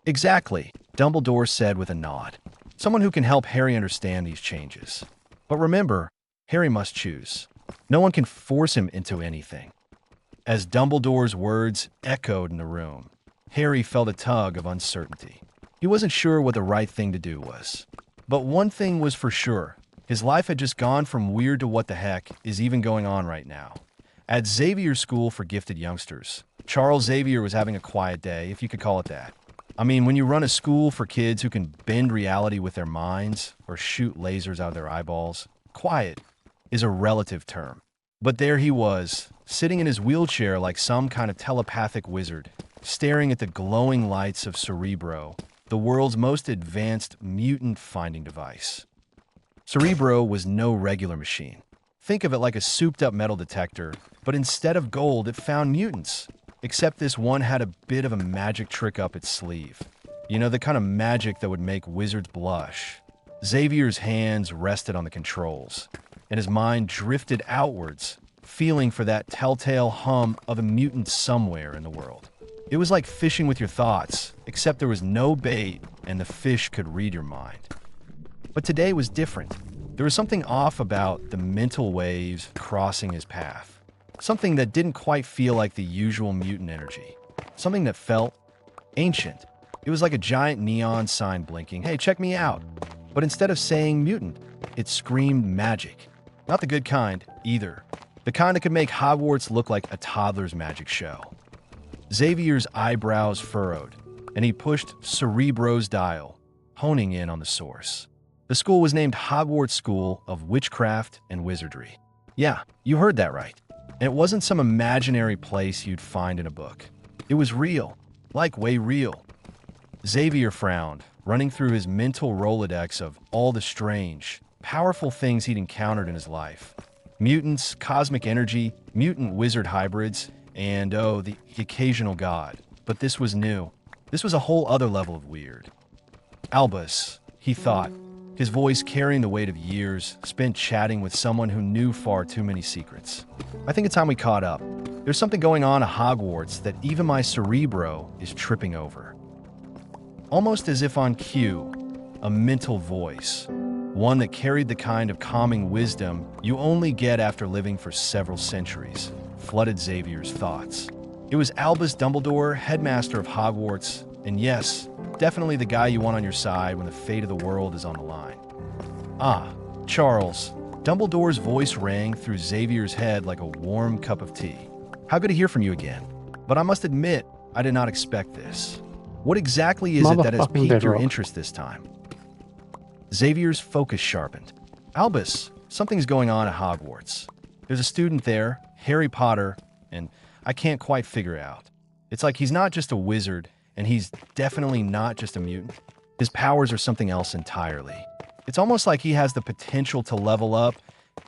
Exactly, Dumbledore said with a nod. Someone who can help Harry understand these changes. But remember, Harry must choose. No one can force him into anything. As Dumbledore's words echoed in the room, Harry felt a tug of uncertainty. He wasn't sure what the right thing to do was. But one thing was for sure. His life had just gone from weird to what the heck is even going on right now. At Xavier's School for Gifted Youngsters, Charles Xavier was having a quiet day, if you could call it that. I mean, when you run a school for kids who can bend reality with their minds or shoot lasers out of their eyeballs, quiet is a relative term. But there he was, sitting in his wheelchair like some kind of telepathic wizard, staring at the glowing lights of Cerebro, the world's most advanced mutant-finding device. Cerebro was no regular machine. Think of it like a souped-up metal detector, but instead of gold, it found mutants. Except this one had a bit of a magic trick up its sleeve. You know, the kind of magic that would make wizards blush. Xavier's hands rested on the controls, and his mind drifted outwards, feeling for that telltale hum of a mutant somewhere in the world. It was like fishing with your thoughts, except there was no bait, and the fish could read your mind. But today was different. There was something off about the mental waves crossing his path. Something that didn't quite feel like the usual mutant energy. Something that felt ancient. It was like a giant neon sign blinking, "Hey, check me out." But instead of saying mutant, it screamed magic. Not the good kind, either. The kind that could make Hogwarts look like a toddler's magic show. Xavier's eyebrows furrowed, and he pushed Cerebro's dial, honing in on the source. The school was named Hogwarts School of Witchcraft and Wizardry. Yeah, you heard that right. And it wasn't some imaginary place you'd find in a book. It was real, like way real. Xavier frowned, running through his mental Rolodex of all the strange, powerful things he'd encountered in his life. Mutants, cosmic energy, mutant wizard hybrids, and the occasional god. But this was new. This was a whole other level of weird. Albus, he thought, his voice carrying the weight of years spent chatting with someone who knew far too many secrets. I think it's time we caught up. There's something going on at Hogwarts that even my Cerebro is tripping over. Almost as if on cue, a mental voice, one that carried the kind of calming wisdom you only get after living for several centuries, flooded Xavier's thoughts. It was Albus Dumbledore, headmaster of Hogwarts, and yes, definitely the guy you want on your side when the fate of the world is on the line. Ah, Charles. Dumbledore's voice rang through Xavier's head like a warm cup of tea. How good to hear from you again. But I must admit, I did not expect this. What exactly is it that has piqued your interest this time? Xavier's focus sharpened. Albus, something's going on at Hogwarts. There's a student there, Harry Potter, and I can't quite figure it out. It's like he's not just a wizard, and he's definitely not just a mutant. His powers are something else entirely. It's almost like he has the potential to level up,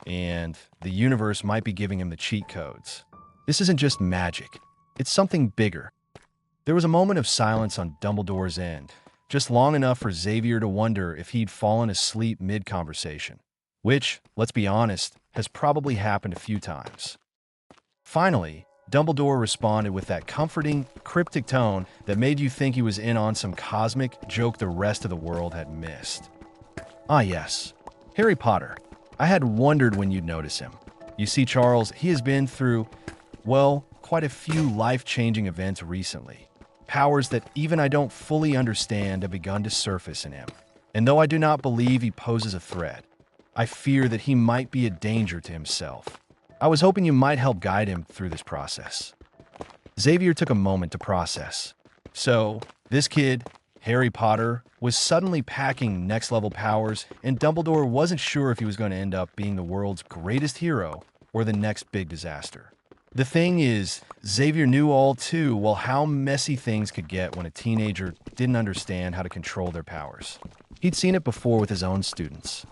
and the universe might be giving him the cheat codes. This isn't just magic. It's something bigger. There was a moment of silence on Dumbledore's end, just long enough for Xavier to wonder if he'd fallen asleep mid-conversation, which, let's be honest, has probably happened a few times. Finally, Dumbledore responded with that comforting, cryptic tone that made you think he was in on some cosmic joke the rest of the world had missed. Ah yes, Harry Potter. I had wondered when you'd notice him. You see, Charles, he has been through, well, quite a few life-changing events recently. Powers that even I don't fully understand have begun to surface in him. And though I do not believe he poses a threat, I fear that he might be a danger to himself. I was hoping you might help guide him through this process. Xavier took a moment to process. So, this kid, Harry Potter, was suddenly packing next-level powers, and Dumbledore wasn't sure if he was going to end up being the world's greatest hero or the next big disaster. The thing is, Xavier knew all too well how messy things could get when a teenager didn't understand how to control their powers. He'd seen it before with his own students.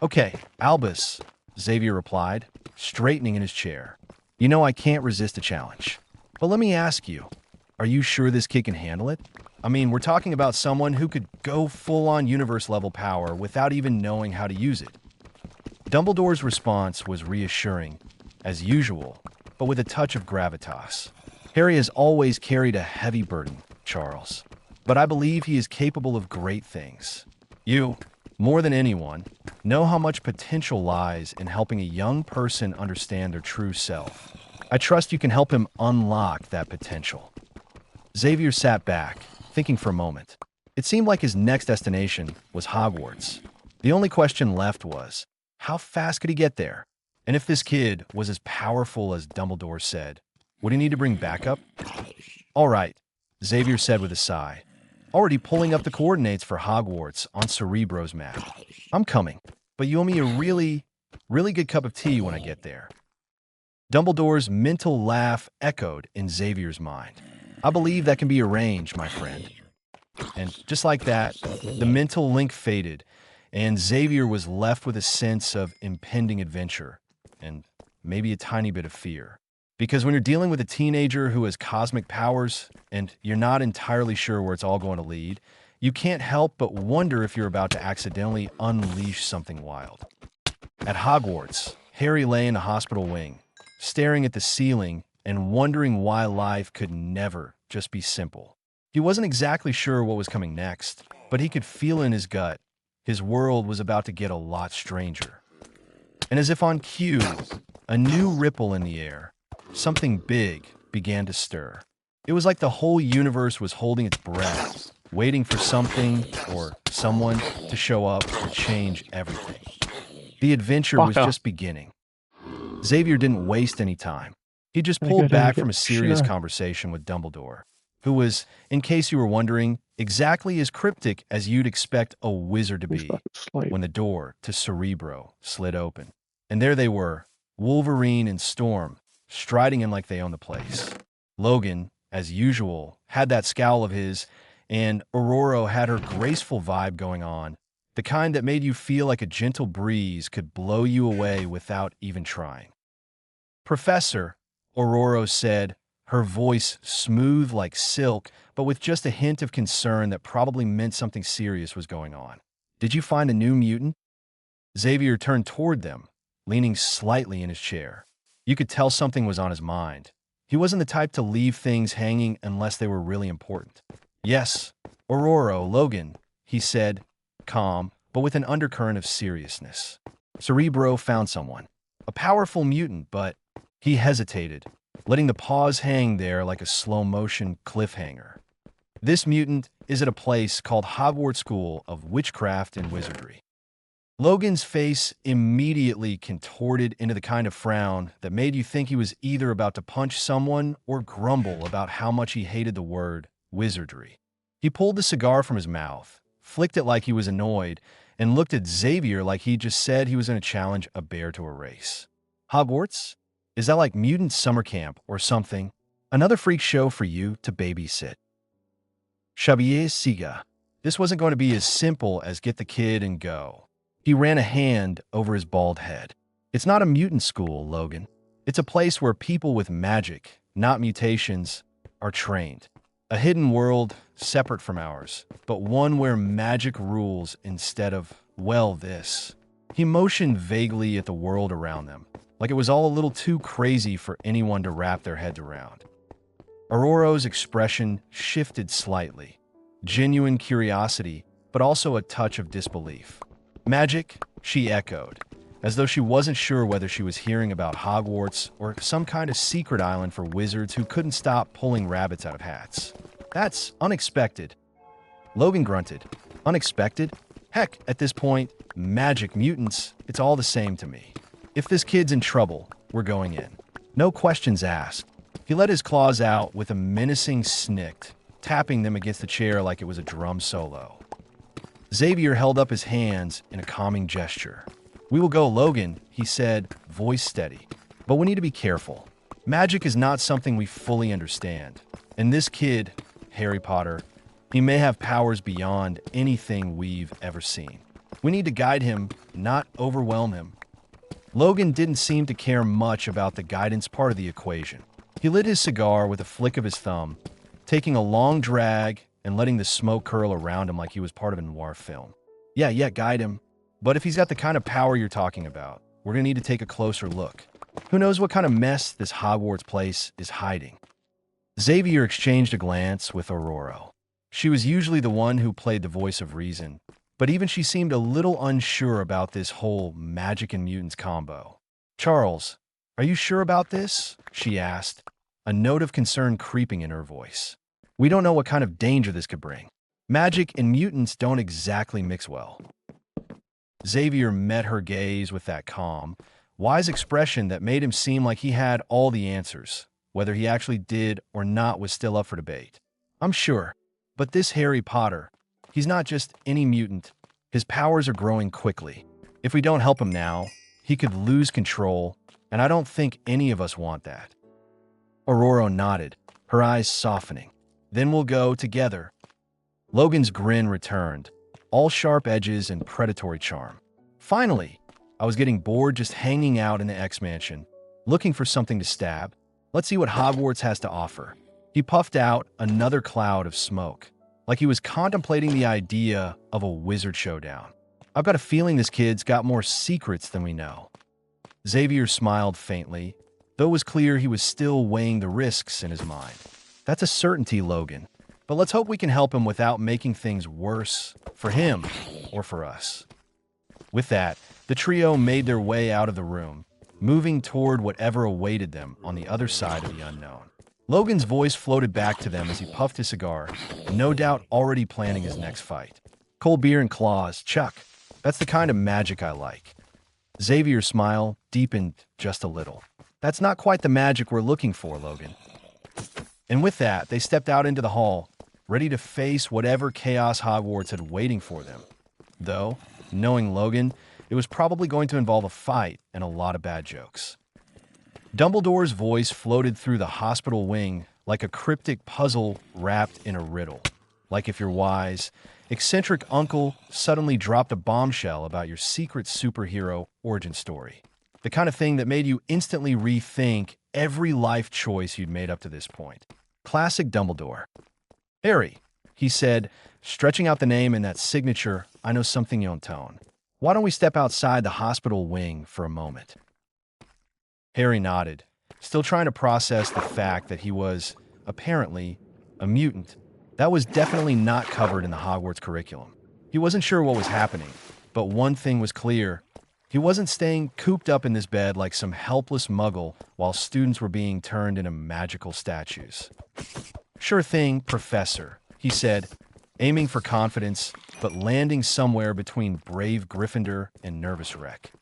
"Okay, Albus," Xavier replied, straightening in his chair. "You know I can't resist a challenge. But let me ask you, are you sure this kid can handle it? I mean, we're talking about someone who could go full-on universe-level power without even knowing how to use it." Dumbledore's response was reassuring, as usual, but with a touch of gravitas. "Harry has always carried a heavy burden, Charles, but I believe he is capable of great things. You, more than anyone, know how much potential lies in helping a young person understand their true self. I trust you can help him unlock that potential." Xavier sat back, thinking for a moment. It seemed like his next destination was Hogwarts. The only question left was, how fast could he get there? And if this kid was as powerful as Dumbledore said, would he need to bring backup? "All right," Xavier said with a sigh, already pulling up the coordinates for Hogwarts on Cerebro's map. "I'm coming, but you owe me a really good cup of tea when I get there." Dumbledore's mental laugh echoed in Xavier's mind. "I believe that can be arranged, my friend." And just like that, the mental link faded, and Xavier was left with a sense of impending adventure, and maybe a tiny bit of fear. Because when you're dealing with a teenager who has cosmic powers, and you're not entirely sure where it's all going to lead, you can't help but wonder if you're about to accidentally unleash something wild. At Hogwarts, Harry lay in a hospital wing, staring at the ceiling and wondering why life could never just be simple. He wasn't exactly sure what was coming next, but he could feel in his gut his world was about to get a lot stranger. And as if on cue, a new ripple in the air, something big began to stir. It was like the whole universe was holding its breath, waiting for something or someone to show up and change everything. The adventure was just beginning. Xavier didn't waste any time. He just pulled back from a serious conversation with Dumbledore, who was, in case you were wondering, exactly as cryptic as you'd expect a wizard to be when the door to Cerebro slid open. And there they were, Wolverine and Storm, striding in like they owned the place. Logan, as usual, had that scowl of his, and Aurora had her graceful vibe going on, the kind that made you feel like a gentle breeze could blow you away without even trying. "Professor," Aurora said, her voice smooth like silk, but with just a hint of concern that probably meant something serious was going on. "Did you find a new mutant?" Xavier turned toward them, leaning slightly in his chair. You could tell something was on his mind. He wasn't the type to leave things hanging unless they were really important. "Yes, Aurora, Logan," he said, calm, but with an undercurrent of seriousness. "Cerebro found someone. A powerful mutant, but..." He hesitated, letting the pause hang there like a slow-motion cliffhanger. "This mutant is at a place called Hogwarts School of Witchcraft and Wizardry." Logan's face immediately contorted into the kind of frown that made you think he was either about to punch someone or grumble about how much he hated the word wizardry. He pulled the cigar from his mouth, flicked it like he was annoyed, and looked at Xavier like he just said he was going to challenge a bear to a race. "Hogwarts? Is that like mutant summer camp or something? Another freak show for you to babysit?" Xavier Siga. This wasn't going to be as simple as get the kid and go. He ran a hand over his bald head. "It's not a mutant school, Logan. It's a place where people with magic, not mutations, are trained. A hidden world separate from ours, but one where magic rules instead of, well, this." He motioned vaguely at the world around them, like it was all a little too crazy for anyone to wrap their heads around. Aurora's expression shifted slightly. Genuine curiosity, but also a touch of disbelief. "Magic?" she echoed. as though she wasn't sure whether she was hearing about Hogwarts or some kind of secret island for wizards who couldn't stop pulling rabbits out of hats. That's unexpected. Logan grunted. Unexpected? Heck, at this point, magic, mutants, it's all the same to me. If this kid's in trouble, we're going in. No questions asked. He let his claws out with a menacing snick, tapping them against the chair like it was a drum solo. Xavier held up his hands in a calming gesture. "We will go, Logan," he said, voice steady. "But we need to be careful. Magic is not something we fully understand. And this kid, Harry Potter, he may have powers beyond anything we've ever seen. We need to guide him, not overwhelm him." Logan didn't seem to care much about the guidance part of the equation. He lit his cigar with a flick of his thumb, taking a long drag and letting the smoke curl around him like he was part of a noir film. Yeah, guide him. But if he's got the kind of power you're talking about, we're going to need to take a closer look. Who knows what kind of mess this Hogwarts place is hiding? Xavier exchanged a glance with Aurora. She was usually the one who played the voice of reason, but even she seemed a little unsure about this whole magic and mutants combo. "Charles, are you sure about this?" she asked, a note of concern creeping in her voice. "We don't know what kind of danger this could bring. Magic and mutants don't exactly mix well." Xavier met her gaze with that calm, wise expression that made him seem like he had all the answers. Whether he actually did or not was still up for debate. "I'm sure, but this Harry Potter, he's not just any mutant. His powers are growing quickly. If we don't help him now, he could lose control, and I don't think any of us want that." Aurora nodded, her eyes softening. "Then we'll go together." Logan's grin returned, all sharp edges and predatory charm. "Finally! I was getting bored just hanging out in the X-Mansion, looking for something to stab. Let's see what Hogwarts has to offer." He puffed out another cloud of smoke, like he was contemplating the idea of a wizard showdown. "I've got a feeling this kid's got more secrets than we know." Xavier smiled faintly, though it was clear he was still weighing the risks in his mind. "That's a certainty, Logan. But let's hope we can help him without making things worse for him or for us." With that, the trio made their way out of the room, moving toward whatever awaited them on the other side of the unknown. Logan's voice floated back to them as he puffed his cigar, no doubt already planning his next fight. "Cold beer and claws, Chuck. That's the kind of magic I like." Xavier's smile deepened just a little. "That's not quite the magic we're looking for, Logan." And with that, they stepped out into the hall, ready to face whatever chaos Hogwarts had waiting for them. Though, knowing Logan, it was probably going to involve a fight and a lot of bad jokes. Dumbledore's voice floated through the hospital wing like a cryptic puzzle wrapped in a riddle. Like if your wise, eccentric uncle suddenly dropped a bombshell about your secret superhero origin story. The kind of thing that made you instantly rethink every life choice you'd made up to this point. Classic Dumbledore. "Harry," he said, stretching out the name in that signature "I know something you" tone. "Why don't we step outside the hospital wing for a moment?" Harry nodded, still trying to process the fact that he was, apparently, a mutant. That was definitely not covered in the Hogwarts curriculum. He wasn't sure what was happening, but one thing was clear. He wasn't staying cooped up in this bed like some helpless muggle while students were being turned into magical statues. "Sure thing, Professor," he said, aiming for confidence, but landing somewhere between brave Gryffindor and nervous wreck.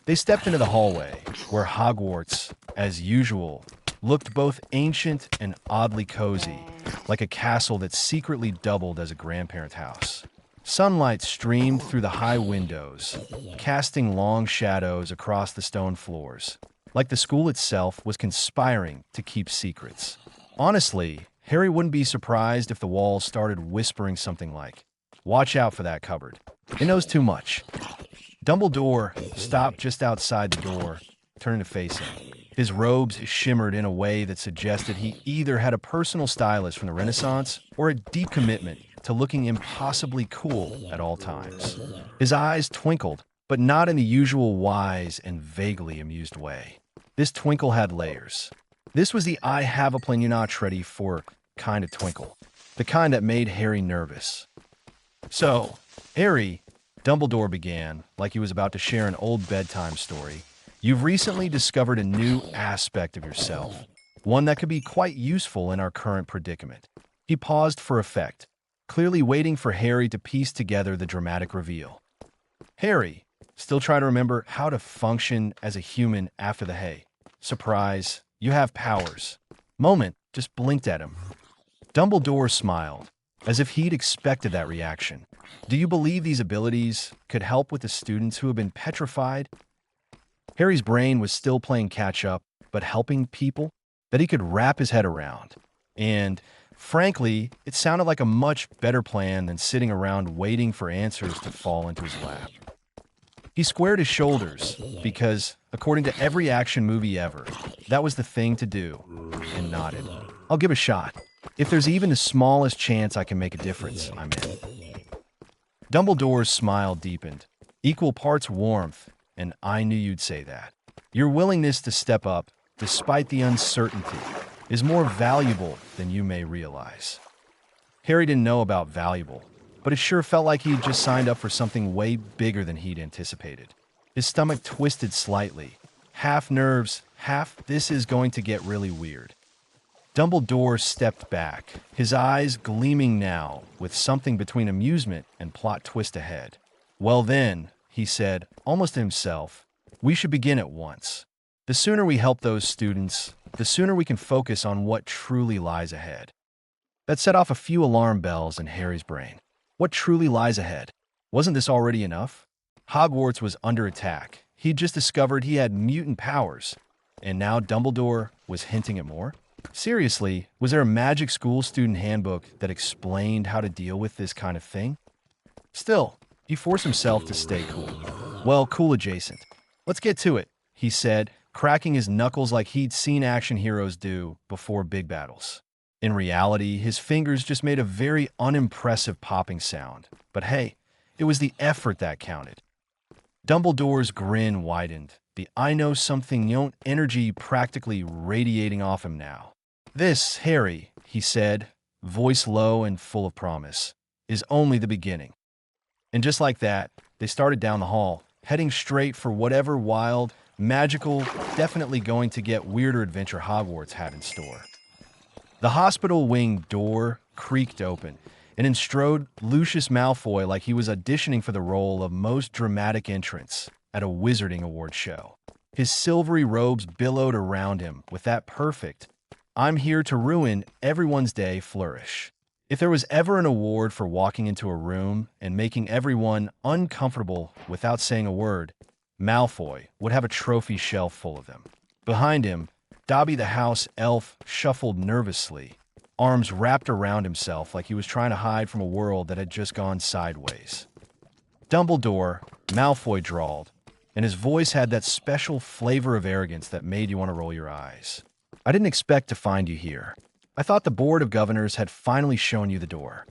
They stepped into the hallway, where Hogwarts, as usual, looked both ancient and oddly cozy, like a castle that secretly doubled as a grandparent house. Sunlight streamed through the high windows, casting long shadows across the stone floors, like the school itself was conspiring to keep secrets. Honestly, Harry wouldn't be surprised if the walls started whispering something like, "Watch out for that cupboard. It knows too much." Dumbledore stopped just outside the door, turning to face him. His robes shimmered in a way that suggested he either had a personal stylist from the Renaissance or a deep commitment to looking impossibly cool at all times. His eyes twinkled, but not in the usual wise and vaguely amused way. This twinkle had layers. This was the "I have a plan you're not ready for" kind of twinkle, the kind that made Harry nervous. "So, Harry," Dumbledore began, like he was about to share an old bedtime story. You've recently discovered a new aspect of yourself, one that could be quite useful in our current predicament. He paused for effect, clearly waiting for Harry to piece together the dramatic reveal. Harry, still trying to remember how to function as a human after the hay. Surprise, you have powers. Moment just blinked at him. Dumbledore smiled, as if he'd expected that reaction. Do you believe these abilities could help with the students who have been petrified? Harry's brain was still playing catch-up, but helping people that he could wrap his head around. And, frankly, it sounded like a much better plan than sitting around waiting for answers to fall into his lap. He squared his shoulders, because, according to every action movie ever, that was the thing to do, and nodded. I'll give a shot. If there's even the smallest chance I can make a difference, I'm in. Dumbledore's smile deepened, equal parts warmth, and I knew you'd say that. Your willingness to step up, despite the uncertainty, is more valuable than you may realize. Harry didn't know about valuable, but it sure felt like he'd just signed up for something way bigger than he'd anticipated. His stomach twisted slightly, half nerves, half this is going to get really weird. Dumbledore stepped back, his eyes gleaming now with something between amusement and plot twist ahead. Well then, he said, almost to himself, we should begin at once. The sooner we help those students, the sooner we can focus on what truly lies ahead. That set off a few alarm bells in Harry's brain. What truly lies ahead? Wasn't this already enough? Hogwarts was under attack. He'd just discovered he had mutant powers. And now Dumbledore was hinting at more? Seriously, was there a magic school student handbook that explained how to deal with this kind of thing? Still, he forced himself to stay cool. Well, cool adjacent. Let's get to it, he said, cracking his knuckles like he'd seen action heroes do before big battles. In reality, his fingers just made a very unimpressive popping sound. But hey, it was the effort that counted. Dumbledore's grin widened, the I know something yon't energy practically radiating off him now. This, Harry, he said, voice low and full of promise, is only the beginning. And just like that, they started down the hall, heading straight for whatever wild, magical, definitely going to get weirder adventure Hogwarts had in store. The hospital wing door creaked open, and in strode Lucius Malfoy like he was auditioning for the role of most dramatic entrance at a wizarding award show. His silvery robes billowed around him with that perfect, I'm here to ruin everyone's day flourish. If there was ever an award for walking into a room and making everyone uncomfortable without saying a word, Malfoy would have a trophy shelf full of them. Behind him, Dobby the house elf shuffled nervously, arms wrapped around himself like he was trying to hide from a world that had just gone sideways. Dumbledore, Malfoy drawled, and his voice had that special flavor of arrogance that made you want to roll your eyes. I didn't expect to find you here. I thought the Board of Governors had finally shown you the door.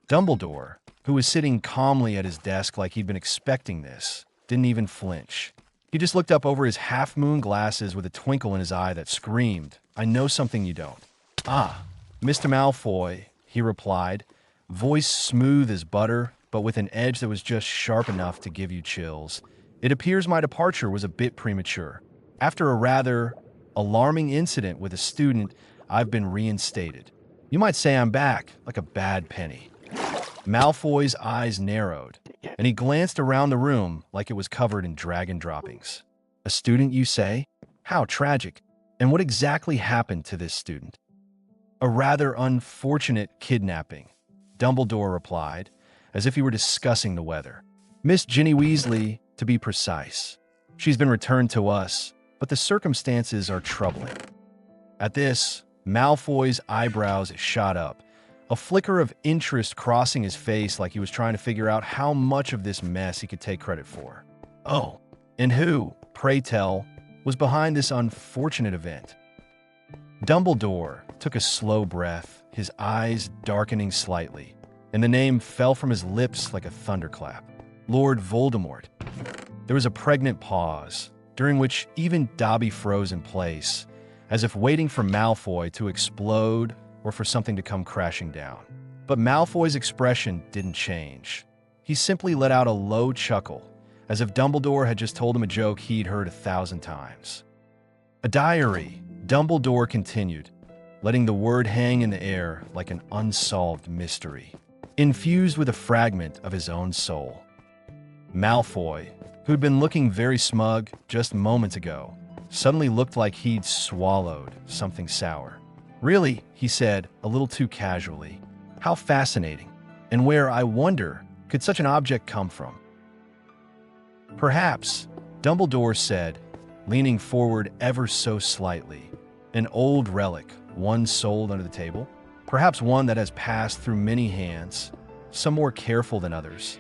Dumbledore, who was sitting calmly at his desk like he'd been expecting this, didn't even flinch. He just looked up over his half-moon glasses with a twinkle in his eye that screamed, I know something you don't. Ah, Mr. Malfoy, he replied, voice smooth as butter, but with an edge that was just sharp enough to give you chills. It appears my departure was a bit premature. After a rather alarming incident with a student, I've been reinstated. You might say I'm back, like a bad penny. Malfoy's eyes narrowed, and he glanced around the room like it was covered in dragon droppings. A student, you say? How tragic. And what exactly happened to this student? A rather unfortunate kidnapping, Dumbledore replied, as if he were discussing the weather. Miss Ginny Weasley, to be precise. She's been returned to us, but the circumstances are troubling. At this, Malfoy's eyebrows shot up, a flicker of interest crossing his face like he was trying to figure out how much of this mess he could take credit for. Oh, and who, pray tell, was behind this unfortunate event? Dumbledore took a slow breath, his eyes darkening slightly, and the name fell from his lips like a thunderclap. Lord Voldemort. There was a pregnant pause, during which even Dobby froze in place, as if waiting for Malfoy to explode or for something to come crashing down. But Malfoy's expression didn't change. he simply let out a low chuckle, as if Dumbledore had just told him a joke he'd heard 1,000 times. A diary, Dumbledore continued, letting the word hang in the air like an unsolved mystery, infused with a fragment of his own soul. Malfoy, who'd been looking very smug just moments ago, suddenly looked like he'd swallowed something sour. "Really," he said, a little too casually. "How fascinating. And where, I wonder, could such an object come from?" "Perhaps," Dumbledore said, leaning forward ever so slightly, "an old relic, one sold under the table? Perhaps one that has passed through many hands, some more careful than others."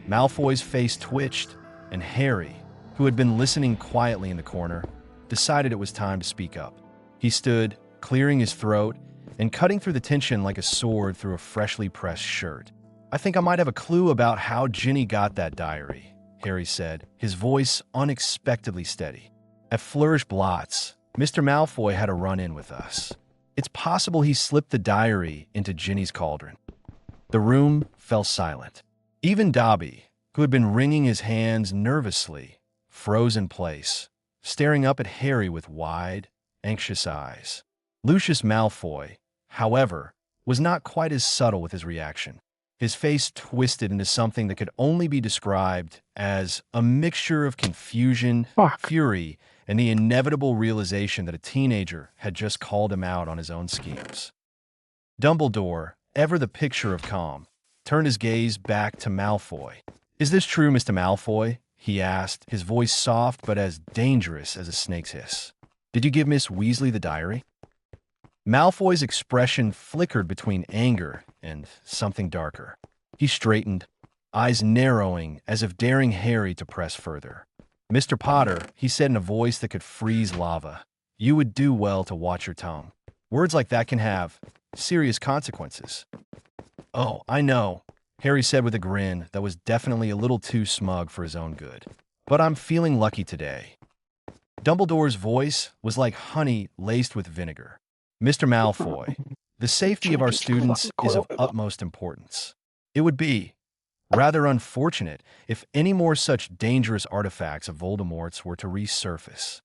Malfoy's face twitched, and Harry, who had been listening quietly in the corner, decided it was time to speak up. He stood, clearing his throat and cutting through the tension like a sword through a freshly pressed shirt. "I think I might have a clue about how Ginny got that diary," Harry said, his voice unexpectedly steady. "At Flourish Blotts, Mr. Malfoy had a run-in with us. It's possible he slipped the diary into Ginny's cauldron." The room fell silent. Even Dobby, who had been wringing his hands nervously, froze in place, staring up at Harry with wide, anxious eyes. Lucius Malfoy, however, was not quite as subtle with his reaction. His face twisted into something that could only be described as a mixture of confusion, fury, and the inevitable realization that a teenager had just called him out on his own schemes. Dumbledore, ever the picture of calm, turned his gaze back to Malfoy. "Is this true, Mr. Malfoy?" he asked, his voice soft but as dangerous as a snake's hiss. "Did you give Miss Weasley the diary?" Malfoy's expression flickered between anger and something darker. He straightened, eyes narrowing as if daring Harry to press further. "Mr. Potter," he said in a voice that could freeze lava, "you would do well to watch your tongue. Words like that can have serious consequences." "Oh, I know," Harry said with a grin that was definitely a little too smug for his own good. "But I'm feeling lucky today." Dumbledore's voice was like honey laced with vinegar. "Mr. Malfoy, the safety of our students is of utmost importance. It would be rather unfortunate if any more such dangerous artifacts of Voldemort's were to resurface."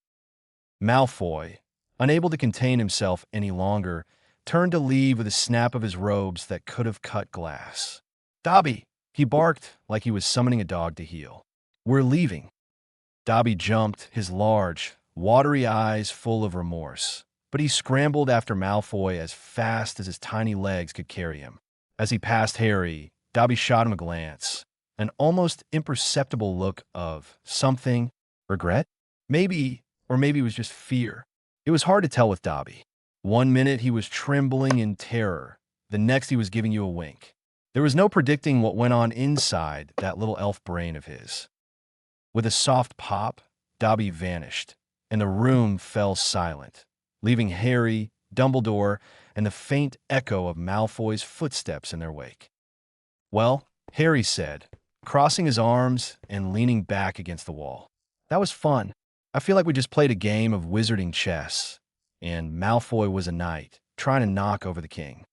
Malfoy, unable to contain himself any longer, turned to leave with a snap of his robes that could have cut glass. "Dobby!" he barked like he was summoning a dog to heel. "We're leaving." Dobby jumped, his large, watery eyes full of remorse, but he scrambled after Malfoy as fast as his tiny legs could carry him. As he passed Harry, Dobby shot him a glance, an almost imperceptible look of something, regret? Maybe, or maybe it was just fear. It was hard to tell with Dobby. One minute he was trembling in terror, the next he was giving you a wink. There was no predicting what went on inside that little elf brain of his. With a soft pop, Dobby vanished, and the room fell silent, leaving Harry, Dumbledore, and the faint echo of Malfoy's footsteps in their wake. "Well," Harry said, crossing his arms and leaning back against the wall. "That was fun. I feel like we just played a game of wizarding chess, and Malfoy was a knight, trying to knock over the king."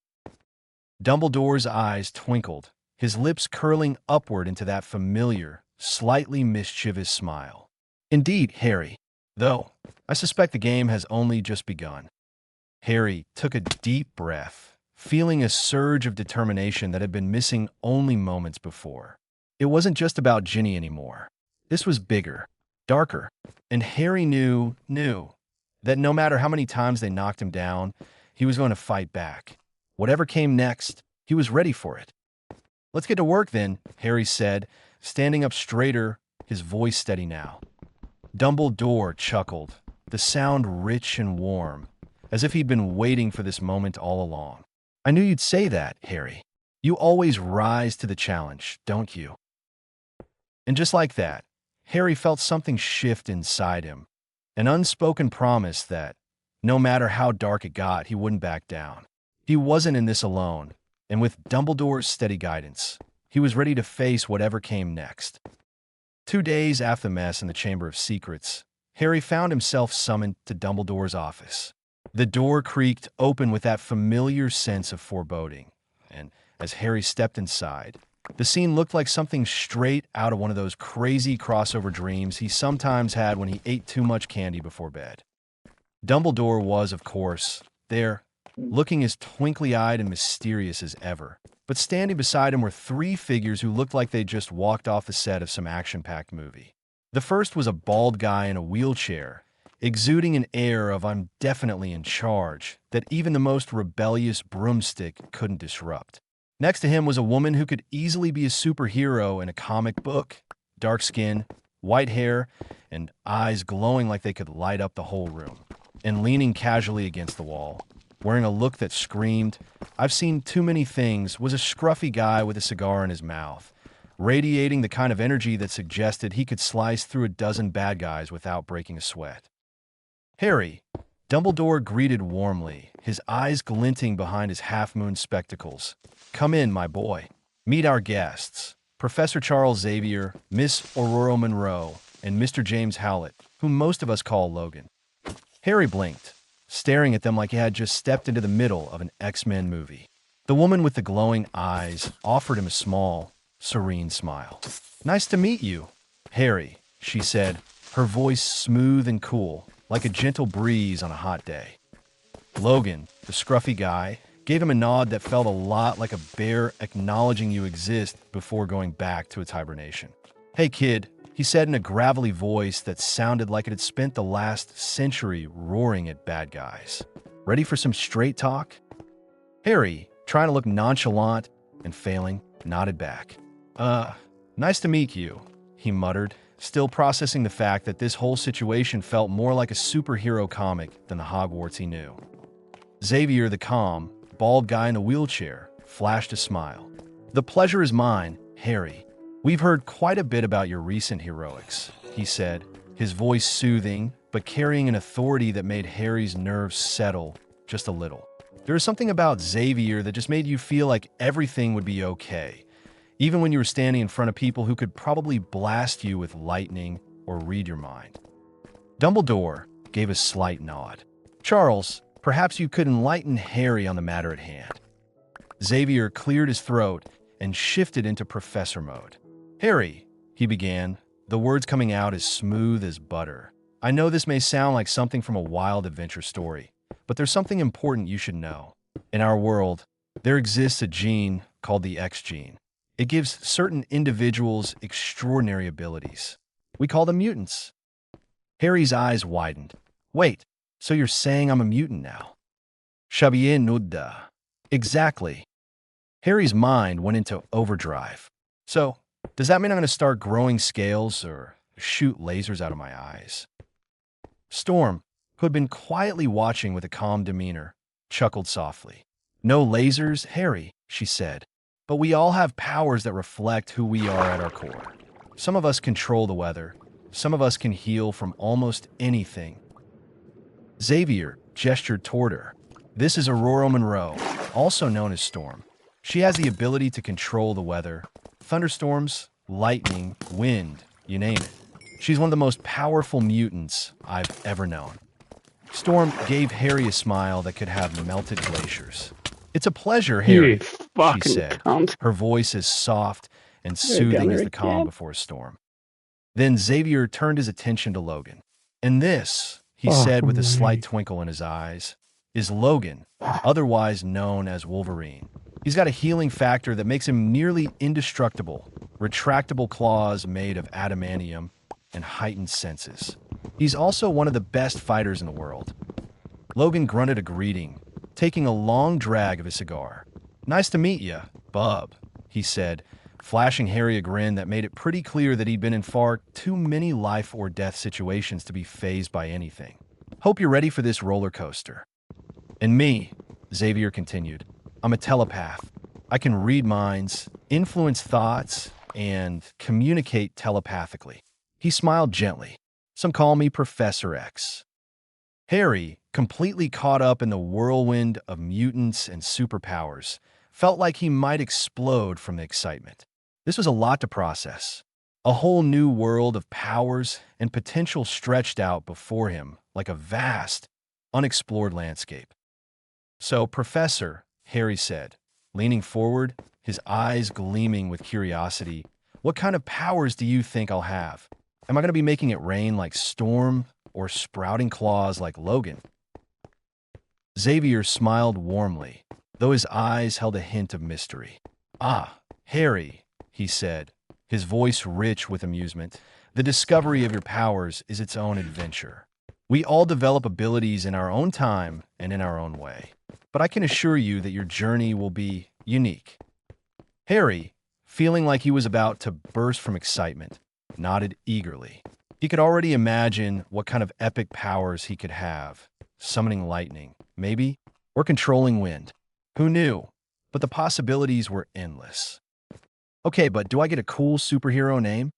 Dumbledore's eyes twinkled, his lips curling upward into that familiar, slightly mischievous smile. "Indeed, Harry. Though, I suspect the game has only just begun." Harry took a deep breath, feeling a surge of determination that had been missing only moments before. It wasn't just about Ginny anymore. This was bigger, darker, and Harry knew that no matter how many times they knocked him down, he was going to fight back. Whatever came next, he was ready for it. "Let's get to work then," Harry said, standing up straighter, his voice steady now. Dumbledore chuckled, the sound rich and warm, as if he'd been waiting for this moment all along. "I knew you'd say that, Harry. You always rise to the challenge, don't you?" And just like that, Harry felt something shift inside him, an unspoken promise that, no matter how dark it got, he wouldn't back down. He wasn't in this alone, and with Dumbledore's steady guidance, he was ready to face whatever came next. 2 days after the mess in the Chamber of Secrets, Harry found himself summoned to Dumbledore's office. The door creaked open with that familiar sense of foreboding, and as Harry stepped inside, The scene looked like something straight out of one of those crazy crossover dreams he sometimes had when he ate too much candy before bed. Dumbledore was, of course, there, looking as twinkly-eyed and mysterious as ever. But standing beside him were three figures who looked like they'd just walked off the set of some action-packed movie. The first was a bald guy in a wheelchair, exuding an air of "I'm definitely in charge" that even the most rebellious broomstick couldn't disrupt. Next to him was a woman who could easily be a superhero in a comic book, dark skin, white hair, and eyes glowing like they could light up the whole room. And leaning casually against the wall, wearing a look that screamed, "I've seen too many things," was a scruffy guy with a cigar in his mouth, radiating the kind of energy that suggested he could slice through a dozen bad guys without breaking a sweat. "Harry," Dumbledore greeted warmly, his eyes glinting behind his half-moon spectacles. "Come in, my boy. Meet our guests, Professor Charles Xavier, Miss Aurora Monroe, and Mr. James Howlett, whom most of us call Logan." Harry blinked, staring at them like he had just stepped into the middle of an X-Men movie. The woman with the glowing eyes offered him a small, serene smile. "Nice to meet you, Harry," she said, her voice smooth and cool, like a gentle breeze on a hot day. Logan, the scruffy guy, gave him a nod that felt a lot like a bear acknowledging you exist before going back to its hibernation. "Hey, kid," he said in a gravelly voice that sounded like it had spent the last century roaring at bad guys. "Ready for some straight talk?" Harry, trying to look nonchalant and failing, nodded back. Nice to meet you," he muttered, still processing the fact that this whole situation felt more like a superhero comic than the Hogwarts he knew. Xavier, the calm, bald guy in a wheelchair, flashed a smile. "The pleasure is mine, Harry. We've heard quite a bit about your recent heroics," he said, his voice soothing, but carrying an authority that made Harry's nerves settle just a little. There was something about Xavier that just made you feel like everything would be okay, even when you were standing in front of people who could probably blast you with lightning or read your mind. Dumbledore gave a slight nod. "Charles, perhaps you could enlighten Harry on the matter at hand." Xavier cleared his throat and shifted into professor mode. "Harry," he began, the words coming out as smooth as butter. "I know this may sound like something from a wild adventure story, but there's something important you should know. In our world, there exists a gene called the X gene. It gives certain individuals extraordinary abilities. We call them mutants." Harry's eyes widened. "Wait, so you're saying I'm a mutant now?" "Xavier Nudda." "Exactly." Harry's mind went into overdrive. "So, does that mean I'm going to start growing scales or shoot lasers out of my eyes?" Storm, who had been quietly watching with a calm demeanor, chuckled softly. "No lasers, Harry," she said. "But we all have powers that reflect who we are at our core. Some of us control the weather. Some of us can heal from almost anything." Xavier gestured toward her. "This is Aurora Monroe, also known as Storm. She has the ability to control the weather. Thunderstorms, lightning, wind, you name it. She's one of the most powerful mutants I've ever known." Storm gave Harry a smile that could have melted glaciers. "It's a pleasure, Harry," she said, her voice as soft and soothing as the calm before a storm. Then Xavier turned his attention to Logan. "And this," he said with a slight twinkle in his eyes, "is Logan, otherwise known as Wolverine. He's got a healing factor that makes him nearly indestructible, retractable claws made of adamantium, and heightened senses. He's also one of the best fighters in the world." Logan grunted a greeting, taking a long drag of his cigar. "Nice to meet ya, bub," he said, flashing Harry a grin that made it pretty clear that he'd been in far too many life or death situations to be fazed by anything. "Hope you're ready for this roller coaster." "And me," Xavier continued, "I'm a telepath. I can read minds, influence thoughts, and communicate telepathically." He smiled gently. "Some call me Professor X." Harry, completely caught up in the whirlwind of mutants and superpowers, felt like he might explode from the excitement. This was a lot to process. A whole new world of powers and potential stretched out before him like a vast, unexplored landscape. "So, Professor," Harry said, leaning forward, his eyes gleaming with curiosity. What kind of powers do you think I'll have? Am I going to be making it rain like Storm or sprouting claws like Logan? Xavier smiled warmly, though his eyes held a hint of mystery. Ah, Harry, he said, his voice rich with amusement. The discovery of your powers is its own adventure. We all develop abilities in our own time and in our own way, but I can assure you that your journey will be unique. Harry, feeling like he was about to burst from excitement, nodded eagerly. He could already imagine what kind of epic powers he could have. Summoning lightning, maybe, or controlling wind. Who knew? But the possibilities were endless. Okay, but do I get a cool superhero name?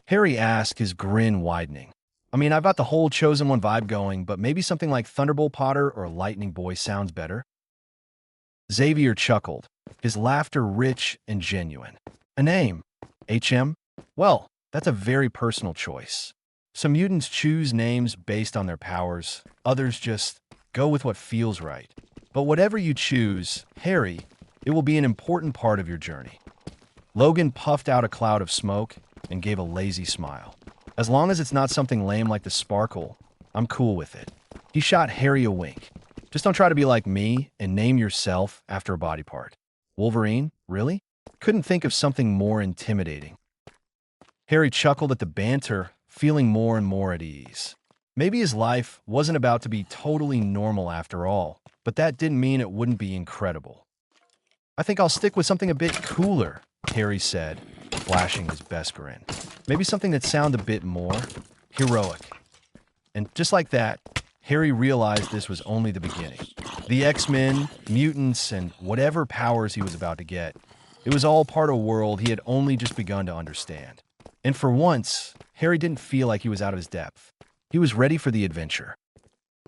Harry asked, his grin widening. I mean, I've got the whole Chosen One vibe going, but maybe something like Thunderbolt Potter or Lightning Boy sounds better. Xavier chuckled, his laughter rich and genuine. A name? HM? Well, that's a very personal choice. Some mutants choose names based on their powers, others just go with what feels right. But whatever you choose, Harry, it will be an important part of your journey. Logan puffed out a cloud of smoke and gave a lazy smile. As long as it's not something lame like the sparkle, I'm cool with it. He shot Harry a wink. Just don't try to be like me and name yourself after a body part. Wolverine? Really? Couldn't think of something more intimidating. Harry chuckled at the banter, feeling more and more at ease. Maybe his life wasn't about to be totally normal after all, but that didn't mean it wouldn't be incredible. I think I'll stick with something a bit cooler, Harry said, flashing his best grin. Maybe something that sounded a bit more heroic. And just like that, Harry realized this was only the beginning. The X-Men, mutants, and whatever powers he was about to get, it was all part of a world he had only just begun to understand. And for once, Harry didn't feel like he was out of his depth. He was ready for the adventure.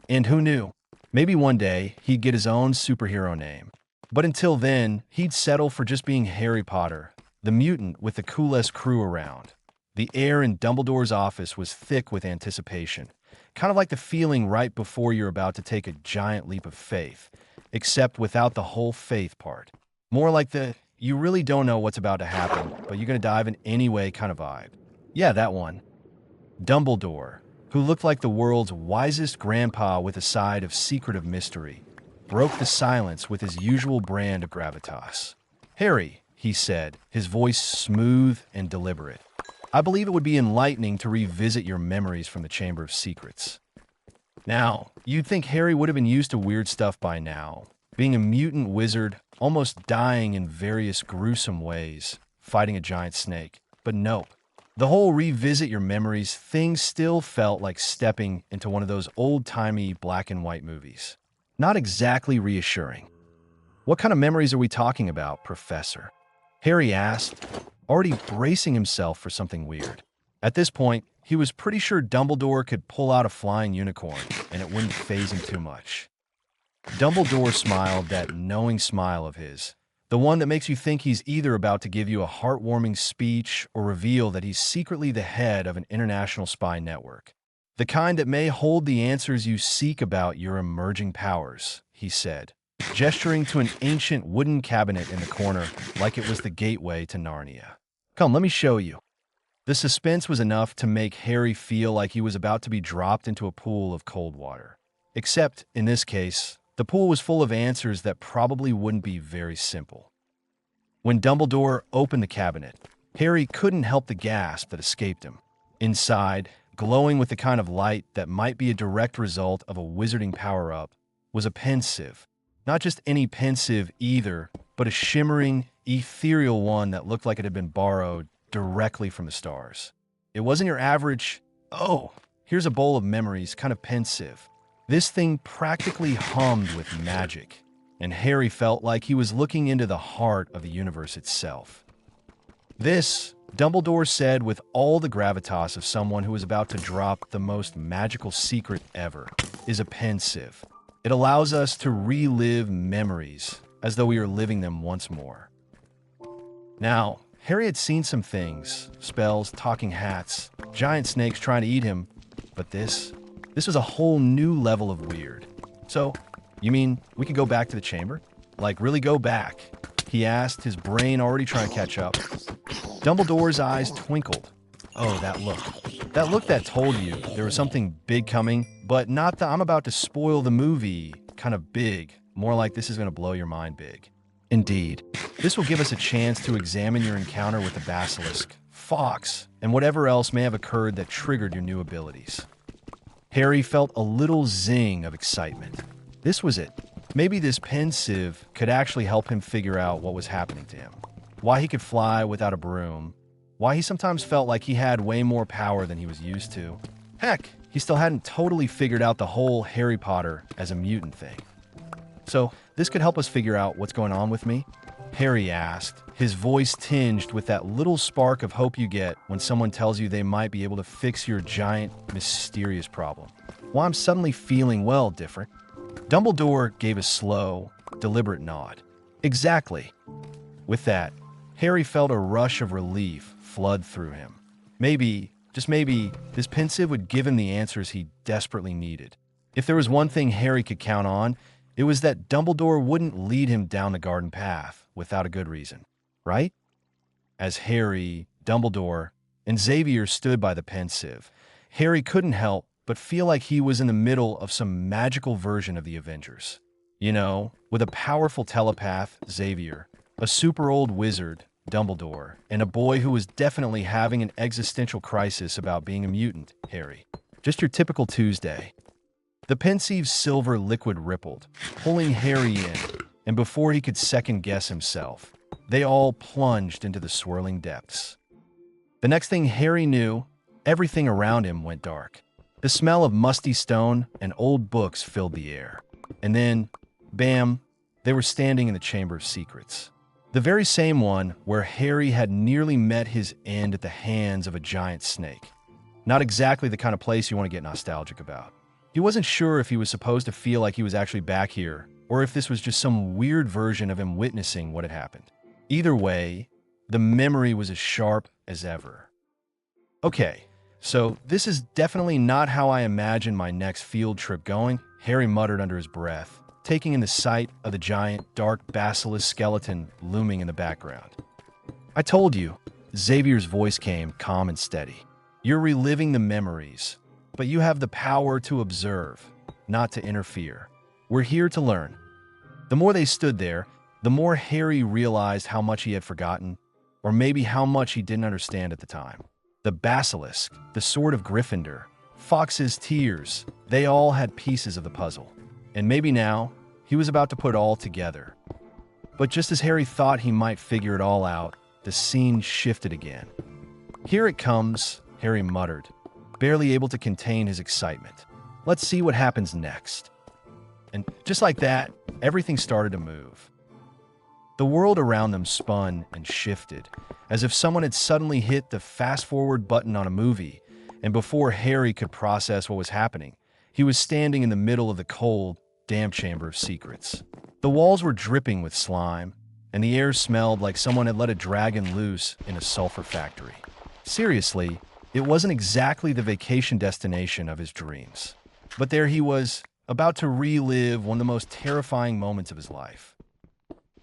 And who knew? Maybe one day he'd get his own superhero name. But until then, he'd settle for just being Harry Potter, the mutant with the coolest crew around. The air in Dumbledore's office was thick with anticipation, kind of like the feeling right before you're about to take a giant leap of faith, except without the whole faith part. More like the, you really don't know what's about to happen, but you're going to dive in anyway kind of vibe. Yeah, that one. Dumbledore, who looked like the world's wisest grandpa with a side of secretive mystery, broke the silence with his usual brand of gravitas. Harry, he said, his voice smooth and deliberate. I believe it would be enlightening to revisit your memories from the Chamber of Secrets. Now, you'd think Harry would have been used to weird stuff by now, being a mutant wizard, almost dying in various gruesome ways, fighting a giant snake. But nope. The whole revisit your memories thing still felt like stepping into one of those old-timey black and white movies. Not exactly reassuring. What kind of memories are we talking about, Professor? Harry asked, already bracing himself for something weird. At this point, he was pretty sure Dumbledore could pull out a flying unicorn, and it wouldn't faze him too much. Dumbledore smiled that knowing smile of his, the one that makes you think he's either about to give you a heartwarming speech or reveal that he's secretly the head of an international spy network. The kind that may hold the answers you seek about your emerging powers, he said, gesturing to an ancient wooden cabinet in the corner like it was the gateway to Narnia. Come, let me show you. The suspense was enough to make Harry feel like he was about to be dropped into a pool of cold water. Except, in this case, the pool was full of answers that probably wouldn't be very simple. When Dumbledore opened the cabinet, Harry couldn't help the gasp that escaped him. Inside, glowing with the kind of light that might be a direct result of a wizarding power-up, was a pensieve. Not just any pensieve either, but a shimmering, ethereal one that looked like it had been borrowed directly from the stars. It wasn't your average, oh, here's a bowl of memories kind of pensieve. This thing practically hummed with magic, and Harry felt like he was looking into the heart of the universe itself. This, Dumbledore said with all the gravitas of someone who was about to drop the most magical secret ever, is a pensieve. It allows us to relive memories as though we are living them once more. Now, Harry had seen some things, spells, talking hats, giant snakes trying to eat him, but this was a whole new level of weird. So, you mean we could go back to the chamber? Like, really go back? he asked, his brain already trying to catch up. Dumbledore's eyes twinkled. Oh, that look. That look that told you there was something big coming, but not the I'm about to spoil the movie kind of big. More like this is going to blow your mind big. Indeed. This will give us a chance to examine your encounter with the basilisk, Fawkes, and whatever else may have occurred that triggered your new abilities. Harry felt a little zing of excitement. This was it. Maybe this pensive could actually help him figure out what was happening to him. Why he could fly without a broom. Why he sometimes felt like he had way more power than he was used to. Heck, he still hadn't totally figured out the whole Harry Potter as a mutant thing. So, this could help us figure out what's going on with me? Harry asked, his voice tinged with that little spark of hope you get when someone tells you they might be able to fix your giant, mysterious problem. Well, I'm suddenly feeling, well, different. Dumbledore gave a slow, deliberate nod. Exactly. With that, Harry felt a rush of relief flood through him. Maybe, just maybe, this pensive would give him the answers he desperately needed. If there was one thing Harry could count on, it was that Dumbledore wouldn't lead him down the garden path without a good reason, right? As Harry, Dumbledore, and Xavier stood by the pensive, Harry couldn't help but feel like he was in the middle of some magical version of the Avengers. You know, with a powerful telepath, Xavier, a super old wizard, Dumbledore, and a boy who was definitely having an existential crisis about being a mutant, Harry. Just your typical Tuesday. The pensive silver liquid rippled, pulling Harry in, and before he could second-guess himself, they all plunged into the swirling depths. The next thing Harry knew, everything around him went dark. The smell of musty stone and old books filled the air. And then, bam, they were standing in the Chamber of Secrets. The very same one where Harry had nearly met his end at the hands of a giant snake. Not exactly the kind of place you want to get nostalgic about. He wasn't sure if he was supposed to feel like he was actually back here, or if this was just some weird version of him witnessing what had happened. Either way, the memory was as sharp as ever. Okay, so this is definitely not how I imagined my next field trip going, Harry muttered under his breath, taking in the sight of the giant, dark basilisk skeleton looming in the background. I told you, Xavier's voice came calm and steady. You're reliving the memories, but you have the power to observe, not to interfere. We're here to learn. The more they stood there, the more Harry realized how much he had forgotten, or maybe how much he didn't understand at the time. The basilisk, the sword of Gryffindor, Fawkes's tears, they all had pieces of the puzzle. And maybe now, he was about to put it all together. But just as Harry thought he might figure it all out, the scene shifted again. Here it comes, Harry muttered, barely able to contain his excitement. Let's see what happens next. And just like that, everything started to move. The world around them spun and shifted, as if someone had suddenly hit the fast-forward button on a movie, and before Harry could process what was happening, he was standing in the middle of the cold, damp Chamber of Secrets. The walls were dripping with slime, and the air smelled like someone had let a dragon loose in a sulfur factory. Seriously, it wasn't exactly the vacation destination of his dreams. But there he was, about to relive one of the most terrifying moments of his life.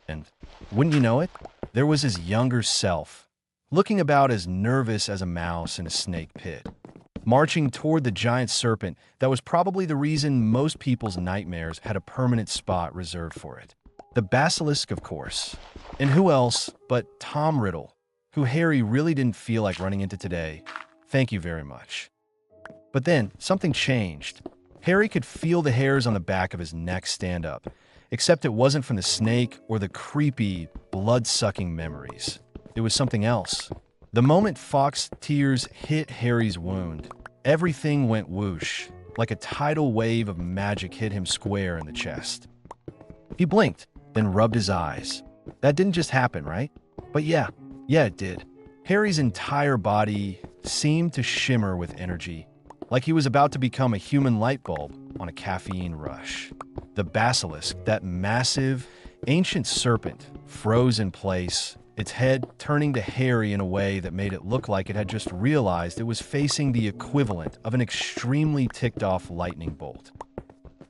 And, wouldn't you know it, there was his younger self, looking about as nervous as a mouse in a snake pit, marching toward the giant serpent that was probably the reason most people's nightmares had a permanent spot reserved for it. The basilisk, of course. And who else but Tom Riddle, who Harry really didn't feel like running into today. Thank you very much. But then, something changed. Harry could feel the hairs on the back of his neck stand up, except it wasn't from the snake or the creepy, blood-sucking memories. It was something else. The moment Fawkes' tears hit Harry's wound, everything went whoosh, like a tidal wave of magic hit him square in the chest. He blinked, then rubbed his eyes. That didn't just happen, right? But yeah, it did. Harry's entire body seemed to shimmer with energy, like he was about to become a human light bulb on a caffeine rush. The basilisk, that massive, ancient serpent, froze in place, its head turning to Harry in a way that made it look like it had just realized it was facing the equivalent of an extremely ticked-off lightning bolt.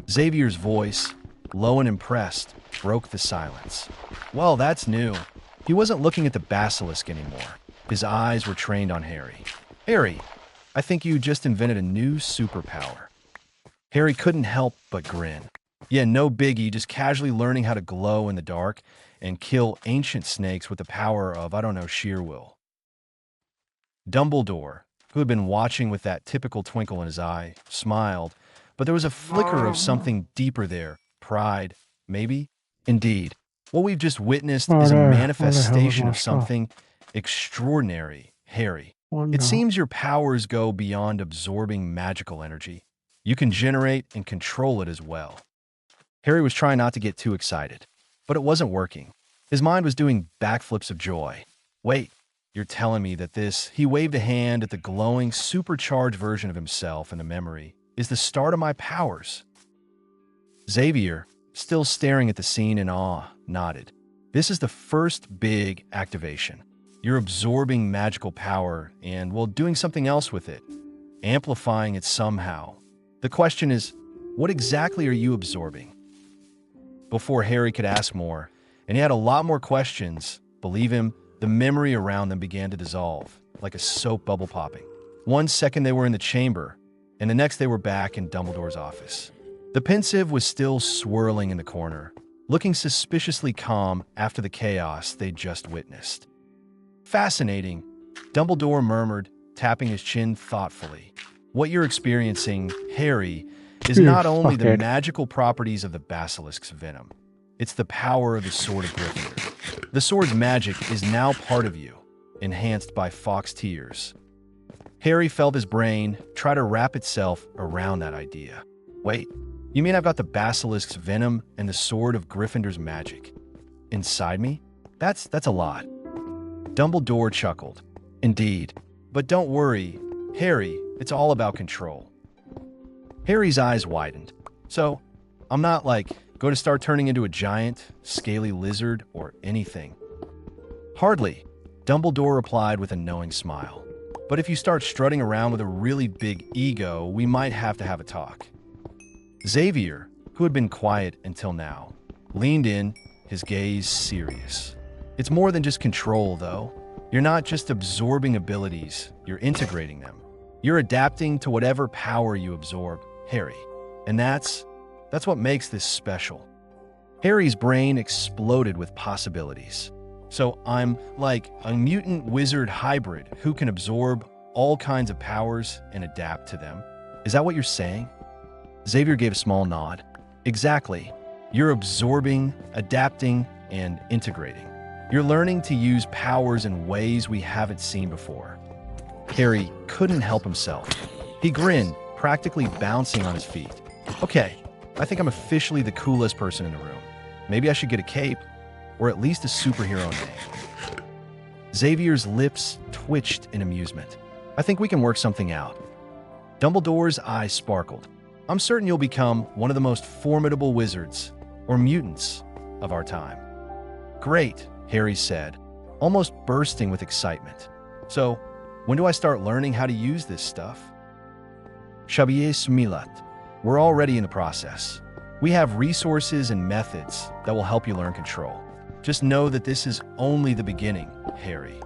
Xavier's voice, low and impressed, broke the silence. Well, that's new. He wasn't looking at the basilisk anymore. His eyes were trained on Harry. Harry, I think you just invented a new superpower. Harry couldn't help but grin. Yeah, no biggie, just casually learning how to glow in the dark and kill ancient snakes with the power of, I don't know, sheer will. Dumbledore, who had been watching with that typical twinkle in his eye, smiled, but there was a flicker of something deeper there. Pride, maybe? Indeed. What we've just witnessed is a manifestation of something extraordinary, Harry. It seems your powers go beyond absorbing magical energy. You can generate and control it as well. Harry was trying not to get too excited, but it wasn't working. His mind was doing backflips of joy. Wait, you're telling me that this, he waved a hand at the glowing, supercharged version of himself in the memory, is the start of my powers? Xavier, still staring at the scene in awe, nodded. This is the first big activation. You're absorbing magical power and, well, doing something else with it, amplifying it somehow. The question is, what exactly are you absorbing? Before Harry could ask more, and he had a lot more questions, believe him, the memory around them began to dissolve, like a soap bubble popping. 1 second they were in the chamber, and the next they were back in Dumbledore's office. The pensive was still swirling in the corner, looking suspiciously calm after the chaos they'd just witnessed. Fascinating, Dumbledore murmured, tapping his chin thoughtfully. What you're experiencing, Harry, is not only the magical properties of the basilisk's venom. It's the power of the Sword of Gryffindor. The sword's magic is now part of you, enhanced by Fox tears. Harry felt his brain try to wrap itself around that idea. Wait, you mean I've got the basilisk's venom and the Sword of Gryffindor's magic inside me? That's a lot. Dumbledore chuckled. Indeed. But don't worry, Harry, it's all about control. Harry's eyes widened. So, I'm not going to start turning into a giant, scaly lizard or anything. Hardly, Dumbledore replied with a knowing smile. But if you start strutting around with a really big ego, we might have to have a talk. Xavier, who had been quiet until now, leaned in, his gaze serious. It's more than just control, though. You're not just absorbing abilities, you're integrating them. You're adapting to whatever power you absorb, Harry. And that's what makes this special. Harry's brain exploded with possibilities. So I'm like a mutant wizard hybrid who can absorb all kinds of powers and adapt to them. Is that what you're saying? Xavier gave a small nod. Exactly. You're absorbing, adapting, and integrating. You're learning to use powers in ways we haven't seen before. Harry couldn't help himself. He grinned, practically bouncing on his feet. Okay, I think I'm officially the coolest person in the room. Maybe I should get a cape, or at least a superhero name. Xavier's lips twitched in amusement. I think we can work something out. Dumbledore's eyes sparkled. I'm certain you'll become one of the most formidable wizards, or mutants, of our time. Great, Harry said, almost bursting with excitement. So, when do I start learning how to use this stuff? Xavier Smilat. We're already in the process. We have resources and methods that will help you learn control. Just know that this is only the beginning, Harry.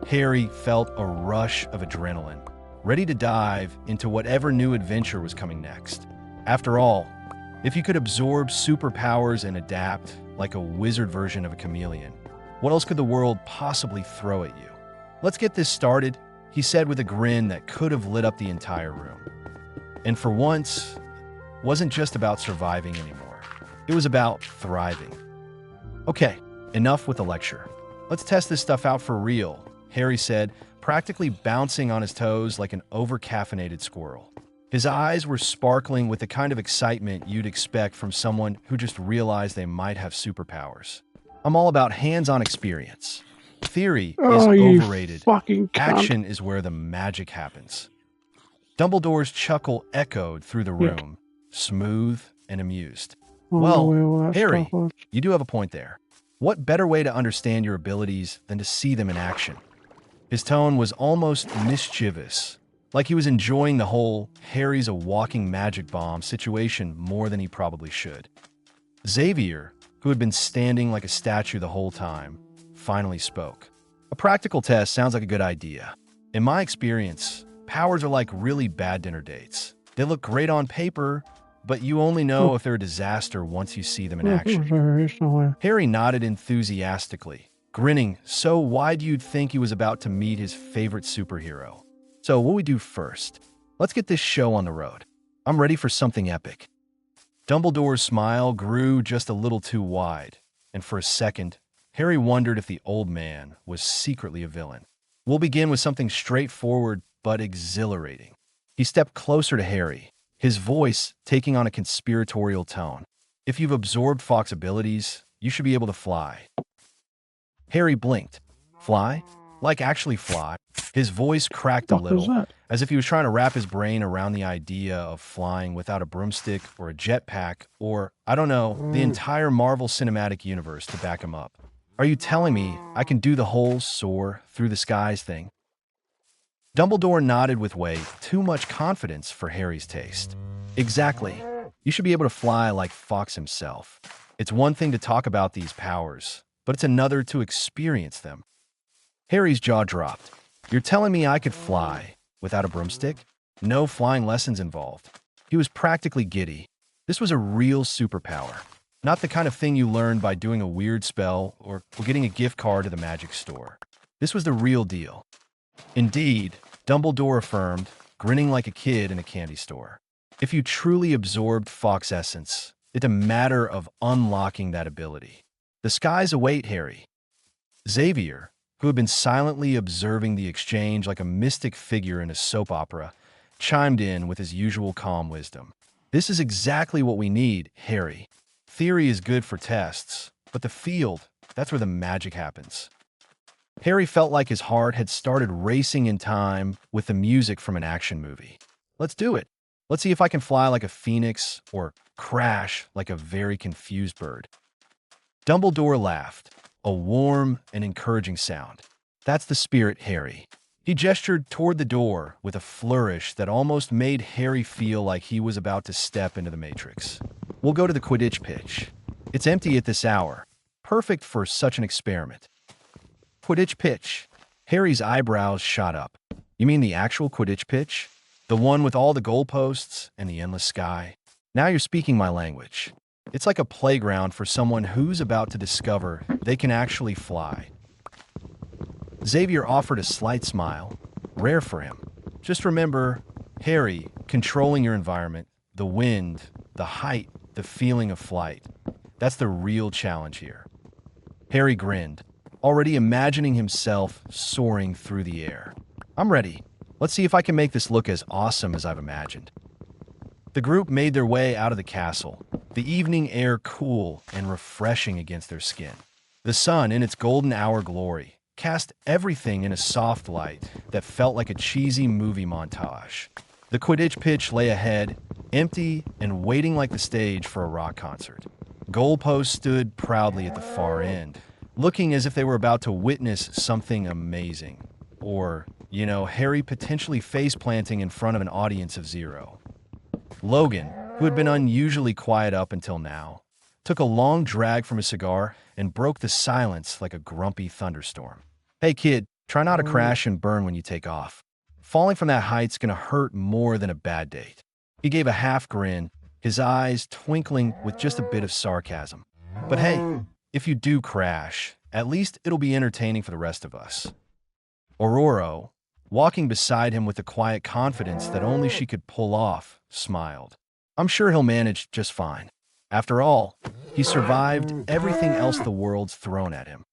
Harry felt a rush of adrenaline, ready to dive into whatever new adventure was coming next. After all, if you could absorb superpowers and adapt like a wizard version of a chameleon, what else could the world possibly throw at you? Let's get this started, he said with a grin that could have lit up the entire room. And for once, it wasn't just about surviving anymore. It was about thriving. Okay, enough with the lecture. Let's test this stuff out for real, Harry said, practically bouncing on his toes like an over-caffeinated squirrel. His eyes were sparkling with the kind of excitement you'd expect from someone who just realized they might have superpowers. I'm all about hands-on experience. Theory is overrated. Action is where the magic happens. Dumbledore's chuckle echoed through the room, smooth and amused. Well, Harry, you do have a point there. What better way to understand your abilities than to see them in action? His tone was almost mischievous, like he was enjoying the whole Harry's a walking magic bomb situation more than he probably should. Xavier, who had been standing like a statue the whole time, finally spoke. A practical test sounds like a good idea. In my experience, powers are like really bad dinner dates. They look great on paper, but you only know if they're a disaster once you see them in action. Harry nodded enthusiastically, grinning so wide you'd think he was about to meet his favorite superhero. So what we do first? Let's get this show on the road. I'm ready for something epic. Dumbledore's smile grew just a little too wide, and for a second, Harry wondered if the old man was secretly a villain. We'll begin with something straightforward but exhilarating. He stepped closer to Harry, his voice taking on a conspiratorial tone. If you've absorbed Fawkes' abilities, you should be able to fly. Harry blinked. Fly? Like actually fly? His voice cracked a little, as if he was trying to wrap his brain around the idea of flying without a broomstick or a jetpack or, I don't know, the entire Marvel Cinematic Universe to back him up. Are you telling me I can do the whole soar through the skies thing? Dumbledore nodded with way too much confidence for Harry's taste. Exactly. You should be able to fly like Fawkes himself. It's one thing to talk about these powers, but it's another to experience them. Harry's jaw dropped. You're telling me I could fly without a broomstick? No flying lessons involved. He was practically giddy. This was a real superpower. Not the kind of thing you learn by doing a weird spell or getting a gift card to the magic store. This was the real deal. Indeed, Dumbledore affirmed, grinning like a kid in a candy store. If you truly absorbed Fawkes' essence, it's a matter of unlocking that ability. The skies await Harry. Xavier, who had been silently observing the exchange like a mystic figure in a soap opera, chimed in with his usual calm wisdom. This is exactly what we need, Harry. Theory is good for tests, but the field, that's where the magic happens. Harry felt like his heart had started racing in time with the music from an action movie. Let's do it. Let's see if I can fly like a phoenix or crash like a very confused bird. Dumbledore laughed, a warm and encouraging sound. That's the spirit, Harry. He gestured toward the door with a flourish that almost made Harry feel like he was about to step into the Matrix. We'll go to the Quidditch pitch. It's empty at this hour. Perfect for such an experiment. Quidditch pitch. Harry's eyebrows shot up. You mean the actual Quidditch pitch? The one with all the goalposts and the endless sky? Now you're speaking my language. It's like a playground for someone who's about to discover they can actually fly. Xavier offered a slight smile, rare for him. Just remember, Harry, controlling your environment, the wind, the height, the feeling of flight. That's the real challenge here. Harry grinned, already imagining himself soaring through the air. I'm ready. Let's see if I can make this look as awesome as I've imagined. The group made their way out of the castle, the evening air cool and refreshing against their skin. The sun, in its golden hour glory, cast everything in a soft light that felt like a cheesy movie montage. The Quidditch pitch lay ahead, empty and waiting like the stage for a rock concert. Goalposts stood proudly at the far end, looking as if they were about to witness something amazing. Or, Harry potentially face-planting in front of an audience of 0. Logan, who had been unusually quiet up until now, took a long drag from his cigar and broke the silence like a grumpy thunderstorm. Hey kid, try not to crash and burn when you take off. Falling from that height's gonna hurt more than a bad date. He gave a half grin, his eyes twinkling with just a bit of sarcasm. But hey, if you do crash, at least it'll be entertaining for the rest of us. Aurora, walking beside him with the quiet confidence that only she could pull off, smiled. I'm sure he'll manage just fine. After all, he survived everything else the world's thrown at him.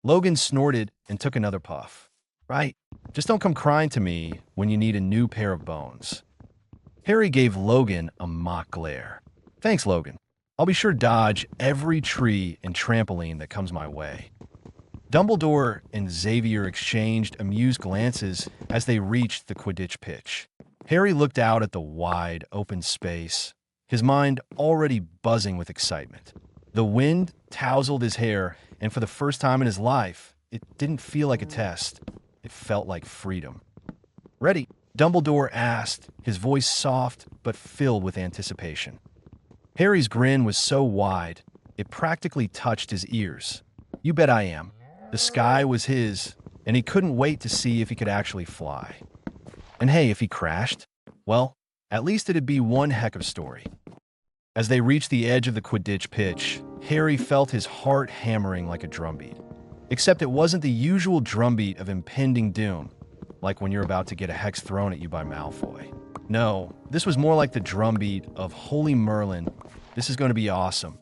Logan snorted and took another puff. Right, just don't come crying to me when you need a new pair of bones. Harry gave Logan a mock glare. Thanks, Logan. I'll be sure to dodge every tree and trampoline that comes my way. Dumbledore and Xavier exchanged amused glances as they reached the Quidditch pitch. Harry looked out at the wide, open space, his mind already buzzing with excitement. The wind tousled his hair, and for the first time in his life, it didn't feel like a test. It felt like freedom. Ready? Dumbledore asked, his voice soft but filled with anticipation. Harry's grin was so wide, It practically touched his ears. You bet I am. The sky was his, and he couldn't wait to see if he could actually fly. And hey, if he crashed, well, at least it'd be one heck of a story. As they reached the edge of the Quidditch pitch, Harry felt his heart hammering like a drumbeat. Except it wasn't the usual drumbeat of impending doom, like when you're about to get a hex thrown at you by Malfoy. No, this was more like the drumbeat of Holy Merlin. This is going to be awesome.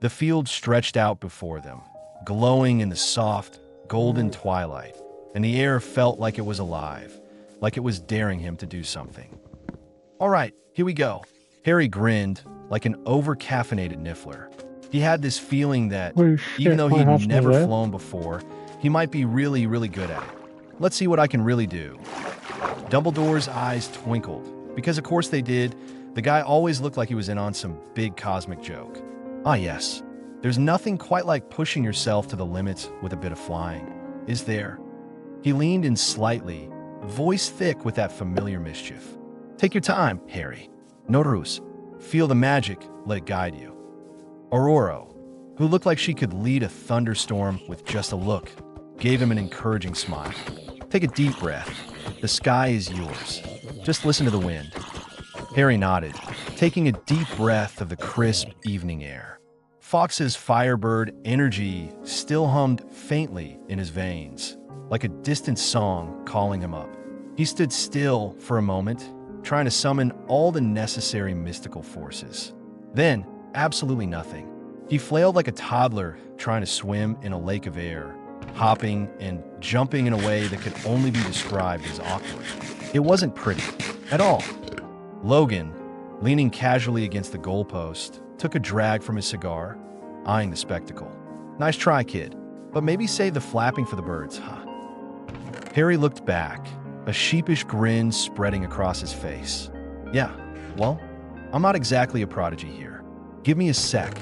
The field stretched out before them, glowing in the soft, golden twilight, and the air felt like it was alive, like it was daring him to do something. All right, here we go. Harry grinned like an over-caffeinated niffler. He had this feeling that, even though he'd never flown before, he might be really, really good at it. Let's see what I can really do. Dumbledore's eyes twinkled, because of course they did. The guy always looked like he was in on some big cosmic joke. Ah yes, there's nothing quite like pushing yourself to the limits with a bit of flying, is there? He leaned in slightly, voice thick with that familiar mischief. Take your time, Harry. No ruse. Feel the magic, let it guide you. Aurora, who looked like she could lead a thunderstorm with just a look, gave him an encouraging smile. Take a deep breath. The sky is yours. Just listen to the wind. Harry nodded, taking a deep breath of the crisp evening air. Fawkes's Firebird energy still hummed faintly in his veins, like a distant song calling him up. He stood still for a moment, trying to summon all the necessary mystical forces. Then, absolutely nothing. He flailed like a toddler trying to swim in a lake of air, hopping and jumping in a way that could only be described as awkward. It wasn't pretty at all. Logan, leaning casually against the goalpost, took a drag from his cigar, eyeing the spectacle. Nice try, kid, but maybe save the flapping for the birds, huh? Harry looked back, a sheepish grin spreading across his face. Yeah, well, I'm not exactly a prodigy here. Give me a sec.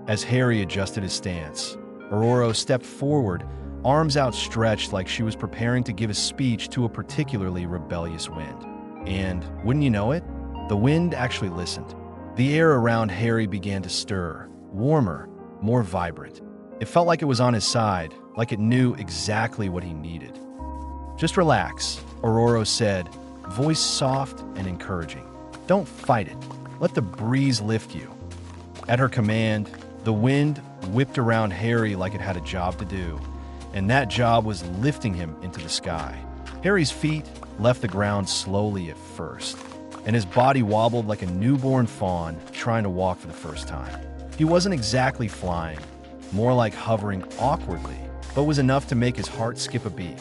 As Harry adjusted his stance, Aurora stepped forward, arms outstretched like she was preparing to give a speech to a particularly rebellious wind. And, wouldn't you know it, the wind actually listened. The air around Harry began to stir, warmer, more vibrant. It felt like it was on his side, like it knew exactly what he needed. Just relax, Aurora said, voice soft and encouraging. Don't fight it. Let the breeze lift you. At her command, the wind whipped around Harry like it had a job to do, and that job was lifting him into the sky. Harry's feet left the ground slowly at first, and his body wobbled like a newborn fawn trying to walk for the first time. He wasn't exactly flying, more like hovering awkwardly, but was enough to make his heart skip a beat.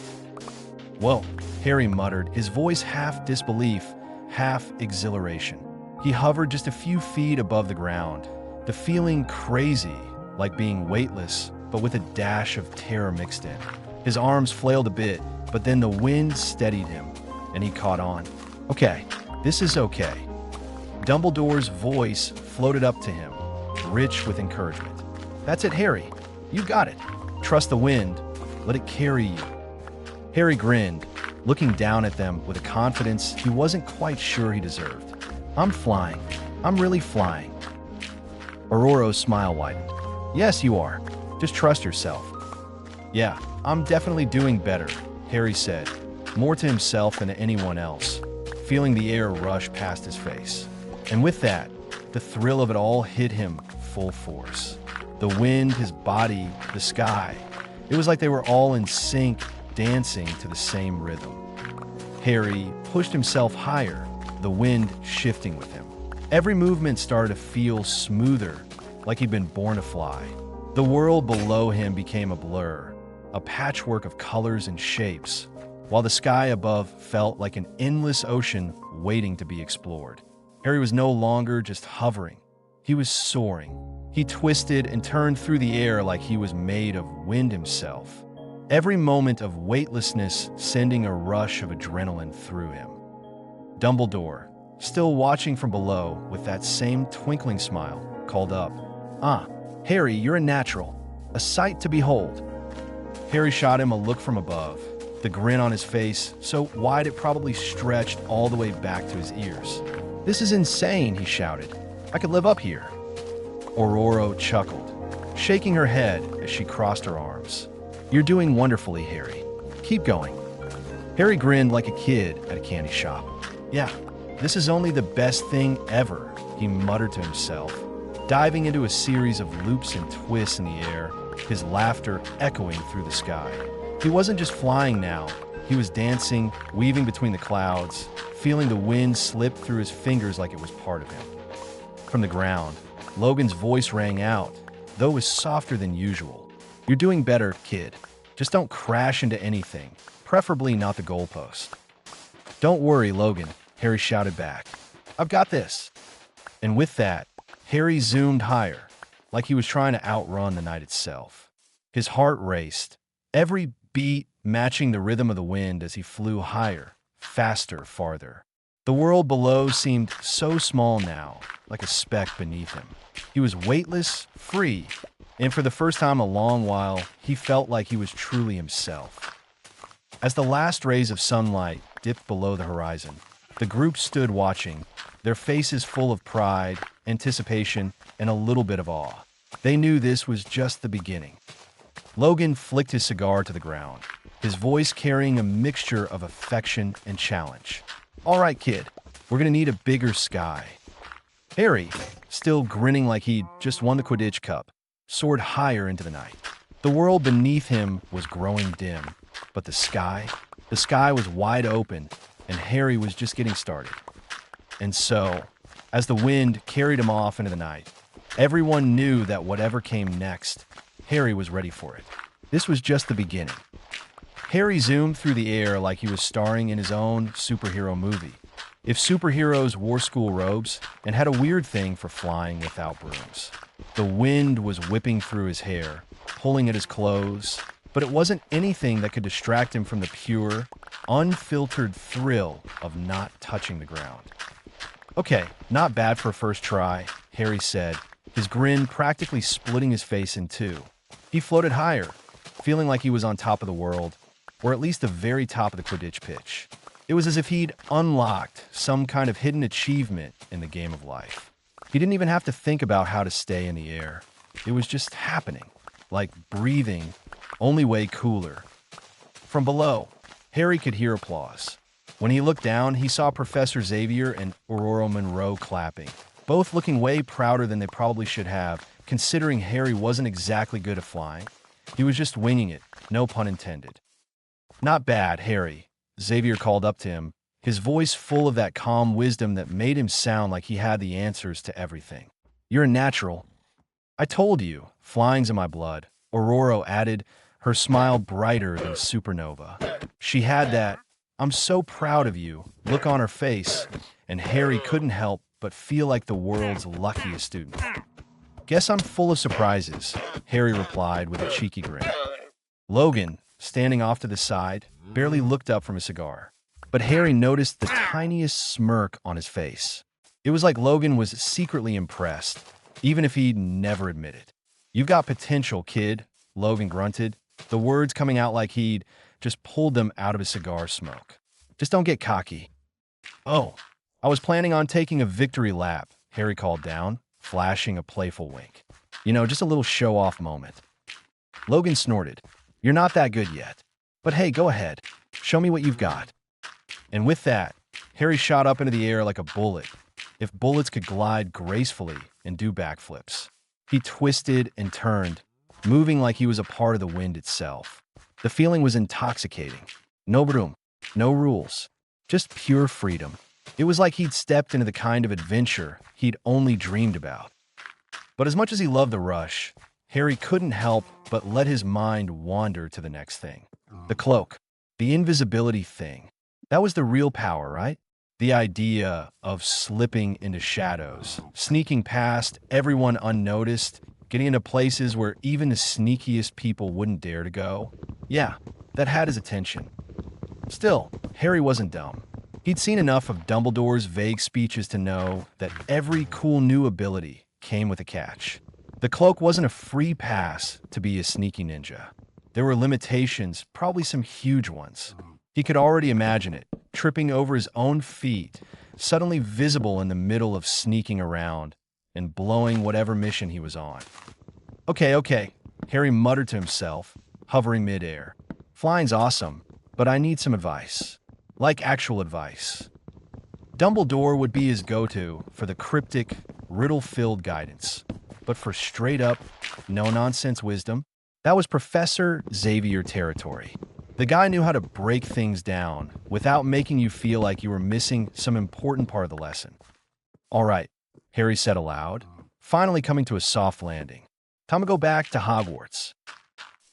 Whoa, Harry muttered, his voice half disbelief, half exhilaration. He hovered just a few feet above the ground, the feeling crazy, like being weightless, but with a dash of terror mixed in. His arms flailed a bit, but then the wind steadied him, and he caught on. Okay, this is okay. Dumbledore's voice floated up to him, rich with encouragement. That's it, Harry. You got it. Trust the wind. Let it carry you. Harry grinned, looking down at them with a confidence he wasn't quite sure he deserved. I'm flying. I'm really flying. Aurora's smile widened. Yes, you are. Just trust yourself. Yeah, I'm definitely doing better, Harry said, more to himself than to anyone else, feeling the air rush past his face. And with that, the thrill of it all hit him full force. The wind, his body, the sky. It was like they were all in sync, dancing to the same rhythm. Harry pushed himself higher, the wind shifting with him. Every movement started to feel smoother, like he'd been born to fly. The world below him became a blur, a patchwork of colors and shapes, while the sky above felt like an endless ocean waiting to be explored. Harry was no longer just hovering. He was soaring. He twisted and turned through the air like he was made of wind himself. Every moment of weightlessness sending a rush of adrenaline through him. Dumbledore, still watching from below with that same twinkling smile, called up, "Ah, Harry, you're a natural. A sight to behold." Harry shot him a look from above, the grin on his face so wide it probably stretched all the way back to his ears. "This is insane," he shouted. "I could live up here." Aurora chuckled. shaking her head as she crossed her arms. "You're doing wonderfully, Harry. Keep going." Harry grinned like a kid at a candy shop. "Yeah, this is only the best thing ever," he muttered to himself, diving into a series of loops and twists in the air, his laughter echoing through the sky. He wasn't just flying now. He was dancing, weaving between the clouds, feeling the wind slip through his fingers like it was part of him. From the ground, Logan's voice rang out, though it was softer than usual. "You're doing better, kid. Just don't crash into anything, preferably not the goalpost." "Don't worry, Logan," Harry shouted back. "I've got this." And with that, Harry zoomed higher, like he was trying to outrun the night itself. His heart raced, every beat matching the rhythm of the wind as he flew higher, faster, farther. The world below seemed so small now, like a speck beneath him. He was weightless, free, and for the first time in a long while, he felt like he was truly himself. As the last rays of sunlight dipped below the horizon, the group stood watching, their faces full of pride, anticipation, and a little bit of awe. They knew this was just the beginning. Logan flicked his cigar to the ground, his voice carrying a mixture of affection and challenge. "All right, kid, we're gonna need a bigger sky." Harry, still grinning like he'd just won the Quidditch Cup, soared higher into the night. The world beneath him was growing dim, but the sky was wide open, and Harry was just getting started. And so, as the wind carried him off into the night, everyone knew that whatever came next, Harry was ready for it. This was just the beginning. Harry zoomed through the air like he was starring in his own superhero movie. If superheroes wore school robes and had a weird thing for flying without brooms. The wind was whipping through his hair, pulling at his clothes, but it wasn't anything that could distract him from the pure, unfiltered thrill of not touching the ground. "Okay, not bad for a first try," Harry said, his grin practically splitting his face in two. He floated higher, feeling like he was on top of the world, or at least the very top of the Quidditch pitch. It was as if he'd unlocked some kind of hidden achievement in the game of life. He didn't even have to think about how to stay in the air. It was just happening, like breathing, only way cooler. From below, Harry could hear applause. When he looked down, he saw Professor Xavier and Aurora Monroe clapping, both looking way prouder than they probably should have, considering Harry wasn't exactly good at flying. He was just winging it, no pun intended. "Not bad, Harry," Xavier called up to him, his voice full of that calm wisdom that made him sound like he had the answers to everything. "You're a natural." "I told you, flying's in my blood," Aurora added, her smile brighter than a supernova. She had that, "I'm so proud of you" look on her face, and Harry couldn't help but feel like the world's luckiest student. "Guess I'm full of surprises," Harry replied with a cheeky grin. Logan, standing off to the side, barely looked up from his cigar, but Harry noticed the tiniest smirk on his face. It was like Logan was secretly impressed, even if he'd never admit it. "You've got potential, kid," Logan grunted, the words coming out like he'd just pulled them out of his cigar smoke. "Just don't get cocky." "Oh, I was planning on taking a victory lap," Harry called down, flashing a playful wink. "You know, just a little show-off moment." Logan snorted. "You're not that good yet. But hey, go ahead. Show me what you've got." And with that, Harry shot up into the air like a bullet, if bullets could glide gracefully and do backflips. He twisted and turned, moving like he was a part of the wind itself. The feeling was intoxicating. No broom, no rules, just pure freedom. It was like he'd stepped into the kind of adventure he'd only dreamed about. But as much as he loved the rush, Harry couldn't help but let his mind wander to the next thing. The cloak, the invisibility thing. That was the real power, right? The idea of slipping into shadows, sneaking past everyone unnoticed, getting into places where even the sneakiest people wouldn't dare to go. Yeah, that had his attention. Still, Harry wasn't dumb. He'd seen enough of Dumbledore's vague speeches to know that every cool new ability came with a catch. The cloak wasn't a free pass to be a sneaky ninja. There were limitations, probably some huge ones. He could already imagine it, tripping over his own feet, suddenly visible in the middle of sneaking around and blowing whatever mission he was on. Okay. Harry muttered to himself, hovering midair. Flying's awesome, but I need some advice. Like actual advice. Dumbledore would be his go-to for the cryptic, riddle-filled guidance. But for straight-up, no-nonsense wisdom, that was Professor Xavier territory. The guy knew how to break things down without making you feel like you were missing some important part of the lesson. All right, Harry said aloud, finally coming to a soft landing. Time to go back to Hogwarts.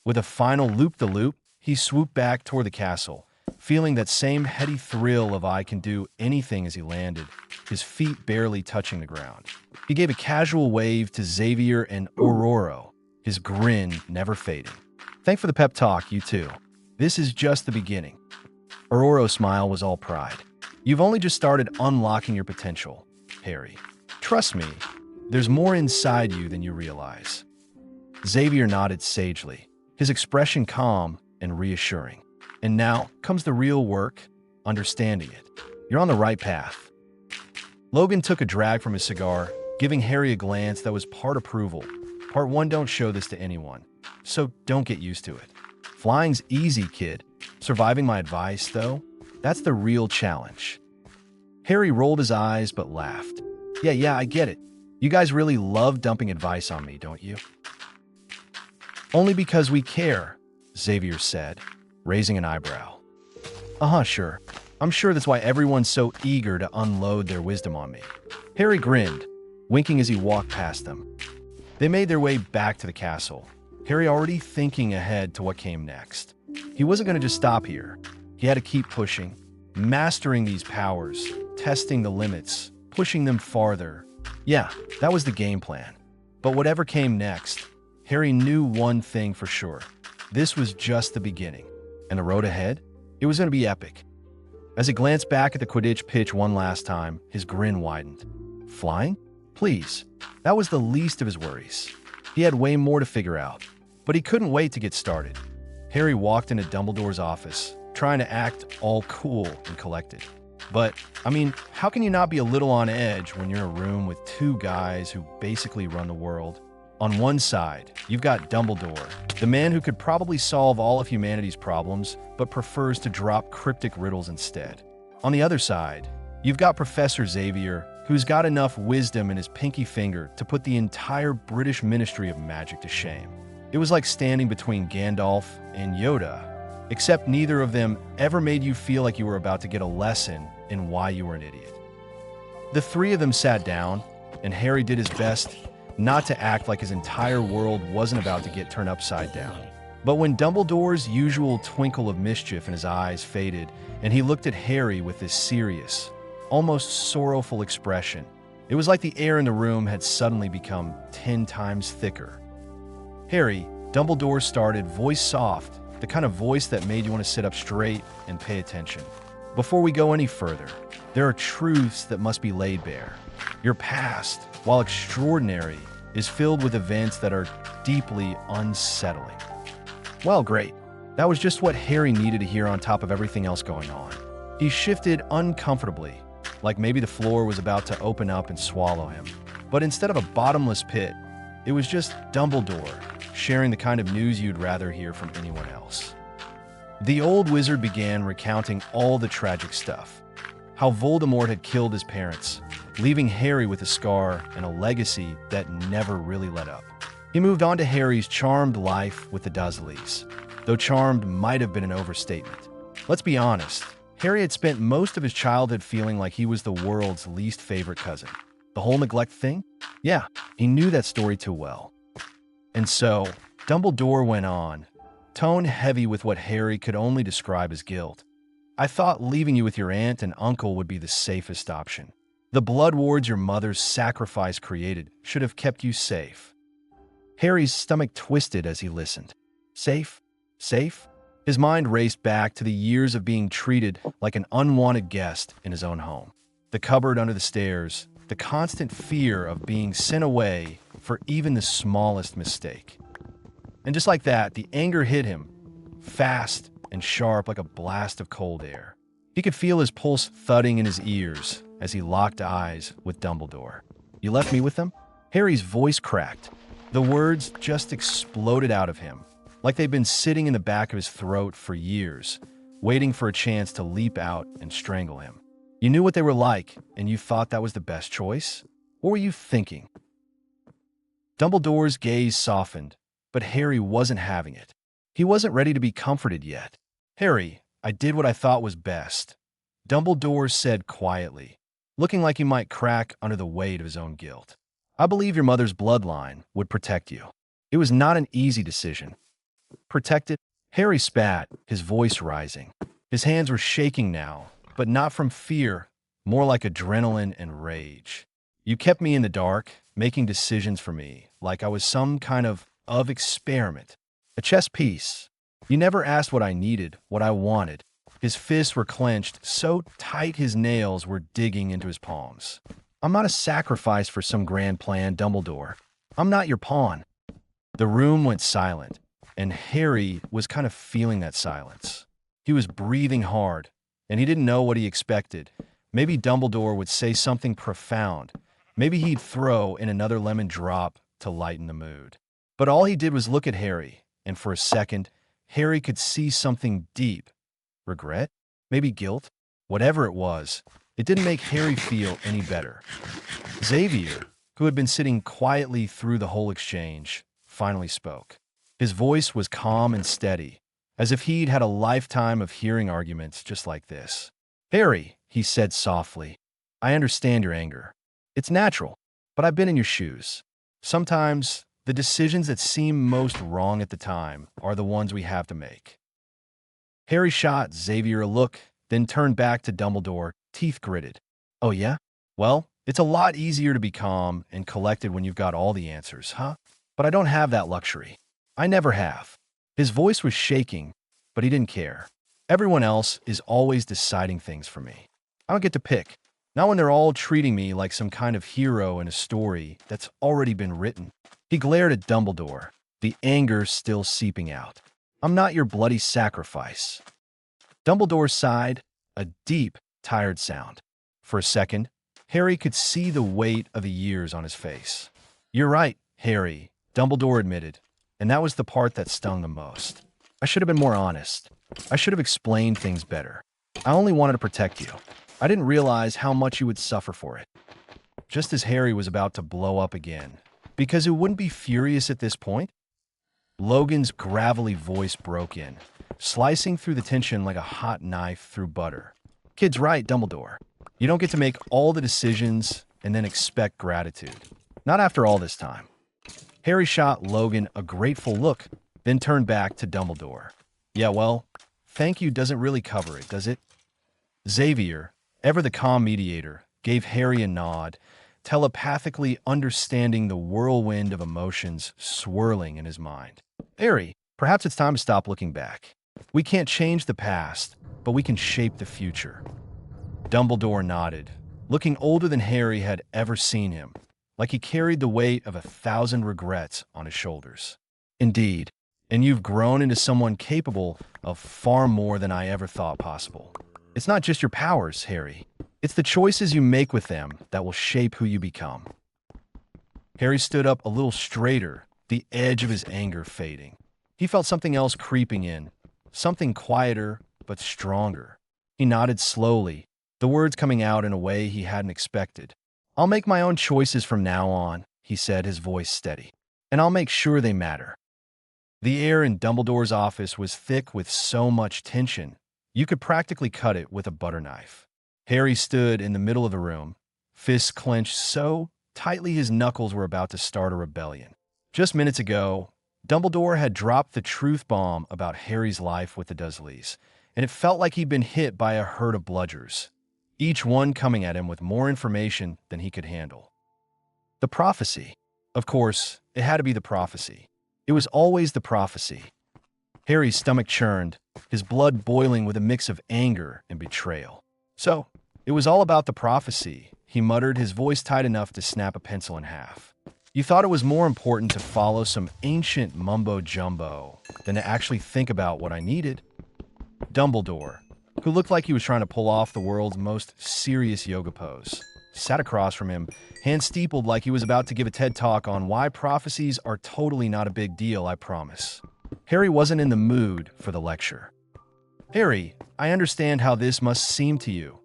With a final loop-the-loop, he swooped back toward the castle, feeling that same heady thrill of I can do anything as he landed, his feet barely touching the ground. He gave a casual wave to Xavier and Aurora, his grin never fading. Thanks for the pep talk, you two. This is just the beginning. Aurora's smile was all pride. You've only just started unlocking your potential, Harry. Trust me, there's more inside you than you realize. Xavier nodded sagely, his expression calm and reassuring. And now comes the real work, understanding it. You're on the right path. Logan took a drag from his cigar, giving Harry a glance that was part approval. Part 1, don't show this to anyone, so don't get used to it. Flying's easy, kid. Surviving my advice, though, that's the real challenge. Harry rolled his eyes but laughed. Yeah, I get it. You guys really love dumping advice on me, don't you? Only because we care, Xavier said, raising an eyebrow. Sure. I'm sure that's why everyone's so eager to unload their wisdom on me. Harry grinned, winking as he walked past them. They made their way back to the castle, Harry already thinking ahead to what came next. He wasn't going to just stop here. He had to keep pushing, mastering these powers, testing the limits, pushing them farther. Yeah, that was the game plan. But whatever came next, Harry knew one thing for sure. This was just the beginning. And the road ahead? It was going to be epic. As he glanced back at the Quidditch pitch one last time, his grin widened. Flying? Please. That was the least of his worries. He had way more to figure out, but he couldn't wait to get started. Harry walked into Dumbledore's office, trying to act all cool and collected. But, how can you not be a little on edge when you're in a room with two guys who basically run the world? On one side, you've got Dumbledore, the man who could probably solve all of humanity's problems, but prefers to drop cryptic riddles instead. On the other side, you've got Professor Xavier, who's got enough wisdom in his pinky finger to put the entire British Ministry of Magic to shame. It was like standing between Gandalf and Yoda, except neither of them ever made you feel like you were about to get a lesson in why you were an idiot. The three of them sat down, and Harry did his best not to act like his entire world wasn't about to get turned upside down. But when Dumbledore's usual twinkle of mischief in his eyes faded, and he looked at Harry with this serious, almost sorrowful expression, it was like the air in the room had suddenly become 10 times thicker. Harry, Dumbledore started, voice soft, the kind of voice that made you want to sit up straight and pay attention. Before we go any further, there are truths that must be laid bare. Your past, while extraordinary, is filled with events that are deeply unsettling. Well, great. That was just what Harry needed to hear on top of everything else going on. He shifted uncomfortably, like maybe the floor was about to open up and swallow him. But instead of a bottomless pit, it was just Dumbledore sharing the kind of news you'd rather hear from anyone else. The old wizard began recounting all the tragic stuff. How Voldemort had killed his parents, leaving Harry with a scar and a legacy that never really let up. He moved on to Harry's charmed life with the Dursleys, though charmed might have been an overstatement. Let's be honest, Harry had spent most of his childhood feeling like he was the world's least favorite cousin. The whole neglect thing? Yeah, he knew that story too well. And so, Dumbledore went on, tone heavy with what Harry could only describe as guilt. I thought leaving you with your aunt and uncle would be the safest option. The blood wards your mother's sacrifice created should have kept you safe. Harry's stomach twisted as he listened. Safe? Safe? His mind raced back to the years of being treated like an unwanted guest in his own home. The cupboard under the stairs, the constant fear of being sent away for even the smallest mistake. And just like that, the anger hit him, fast and sharp like a blast of cold air. He could feel his pulse thudding in his ears as he locked eyes with Dumbledore. You left me with them? Harry's voice cracked. The words just exploded out of him, like they'd been sitting in the back of his throat for years, waiting for a chance to leap out and strangle him. You knew what they were like, and you thought that was the best choice? What were you thinking? Dumbledore's gaze softened, but Harry wasn't having it. He wasn't ready to be comforted yet. "Harry, I did what I thought was best," Dumbledore said quietly, looking like he might crack under the weight of his own guilt. "I believe your mother's bloodline would protect you. It was not an easy decision." "Protected?" Harry spat, his voice rising. His hands were shaking now, but not from fear, more like adrenaline and rage. "You kept me in the dark, making decisions for me, like I was some kind of experiment. A chess piece. You never asked what I needed, what I wanted." His fists were clenched so tight his nails were digging into his palms. "I'm not a sacrifice for some grand plan, Dumbledore. I'm not your pawn." The room went silent, and Harry was kind of feeling that silence. He was breathing hard, and he didn't know what he expected. Maybe Dumbledore would say something profound. Maybe he'd throw in another lemon drop to lighten the mood. But all he did was look at Harry, and for a second, Harry could see something deep. Regret? Maybe guilt? Whatever it was, it didn't make Harry feel any better. Xavier, who had been sitting quietly through the whole exchange, finally spoke. His voice was calm and steady, as if he'd had a lifetime of hearing arguments just like this. "Harry," he said softly, "I understand your anger. It's natural, but I've been in your shoes. Sometimes, the decisions that seem most wrong at the time are the ones we have to make." Harry shot Xavier a look, then turned back to Dumbledore, teeth gritted. "Oh yeah? Well, it's a lot easier to be calm and collected when you've got all the answers, huh? But I don't have that luxury. I never have." His voice was shaking, but he didn't care. "Everyone else is always deciding things for me. I don't get to pick. Not when they're all treating me like some kind of hero in a story that's already been written." He glared at Dumbledore, the anger still seeping out. "I'm not your bloody sacrifice." Dumbledore sighed, a deep, tired sound. For a second, Harry could see the weight of the years on his face. "You're right, Harry," Dumbledore admitted, and that was the part that stung the most. "I should have been more honest. I should have explained things better. I only wanted to protect you. I didn't realize how much you would suffer for it." Just as Harry was about to blow up again, because it wouldn't be furious at this point, Logan's gravelly voice broke in, slicing through the tension like a hot knife through butter. "Kid's right, Dumbledore. You don't get to make all the decisions and then expect gratitude. Not after all this time." Harry shot Logan a grateful look, then turned back to Dumbledore. "Yeah, well, thank you doesn't really cover it, does it?" Xavier, ever the calm mediator, gave Harry a nod, telepathically understanding the whirlwind of emotions swirling in his mind. "Harry, perhaps it's time to stop looking back. We can't change the past, but we can shape the future." Dumbledore nodded, looking older than Harry had ever seen him, like he carried the weight of 1,000 regrets on his shoulders. "Indeed, and you've grown into someone capable of far more than I ever thought possible. It's not just your powers, Harry. It's the choices you make with them that will shape who you become." Harry stood up a little straighter, the edge of his anger fading. He felt something else creeping in, something quieter but stronger. He nodded slowly, the words coming out in a way he hadn't expected. "I'll make my own choices from now on," he said, his voice steady. "And I'll make sure they matter." The air in Dumbledore's office was thick with so much tension, you could practically cut it with a butter knife. Harry stood in the middle of the room, fists clenched so tightly his knuckles were about to start a rebellion. Just minutes ago, Dumbledore had dropped the truth bomb about Harry's life with the Dursleys, and it felt like he'd been hit by a herd of bludgers, each one coming at him with more information than he could handle. The prophecy. Of course, it had to be the prophecy. It was always the prophecy. Harry's stomach churned, his blood boiling with a mix of anger and betrayal. "So, it was all about the prophecy," he muttered, his voice tight enough to snap a pencil in half. "You thought it was more important to follow some ancient mumbo-jumbo than to actually think about what I needed?" Dumbledore, who looked like he was trying to pull off the world's most serious yoga pose, sat across from him, hands steepled like he was about to give a TED Talk on why prophecies are totally not a big deal, I promise. Harry wasn't in the mood for the lecture. "Harry, I understand how this must seem to you,"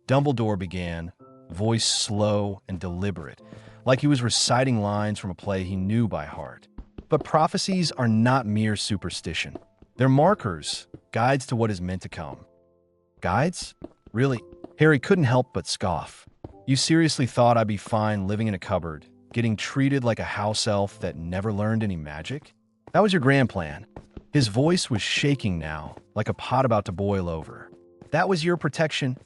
Dumbledore began, voice slow and deliberate, like he was reciting lines from a play he knew by heart. "But prophecies are not mere superstition. They're markers, guides to what is meant to come." "Guides? Really?" Harry couldn't help but scoff. "You seriously thought I'd be fine living in a cupboard, getting treated like a house elf that never learned any magic? That was your grand plan." His voice was shaking now, like a pot about to boil over. "That was your protection?"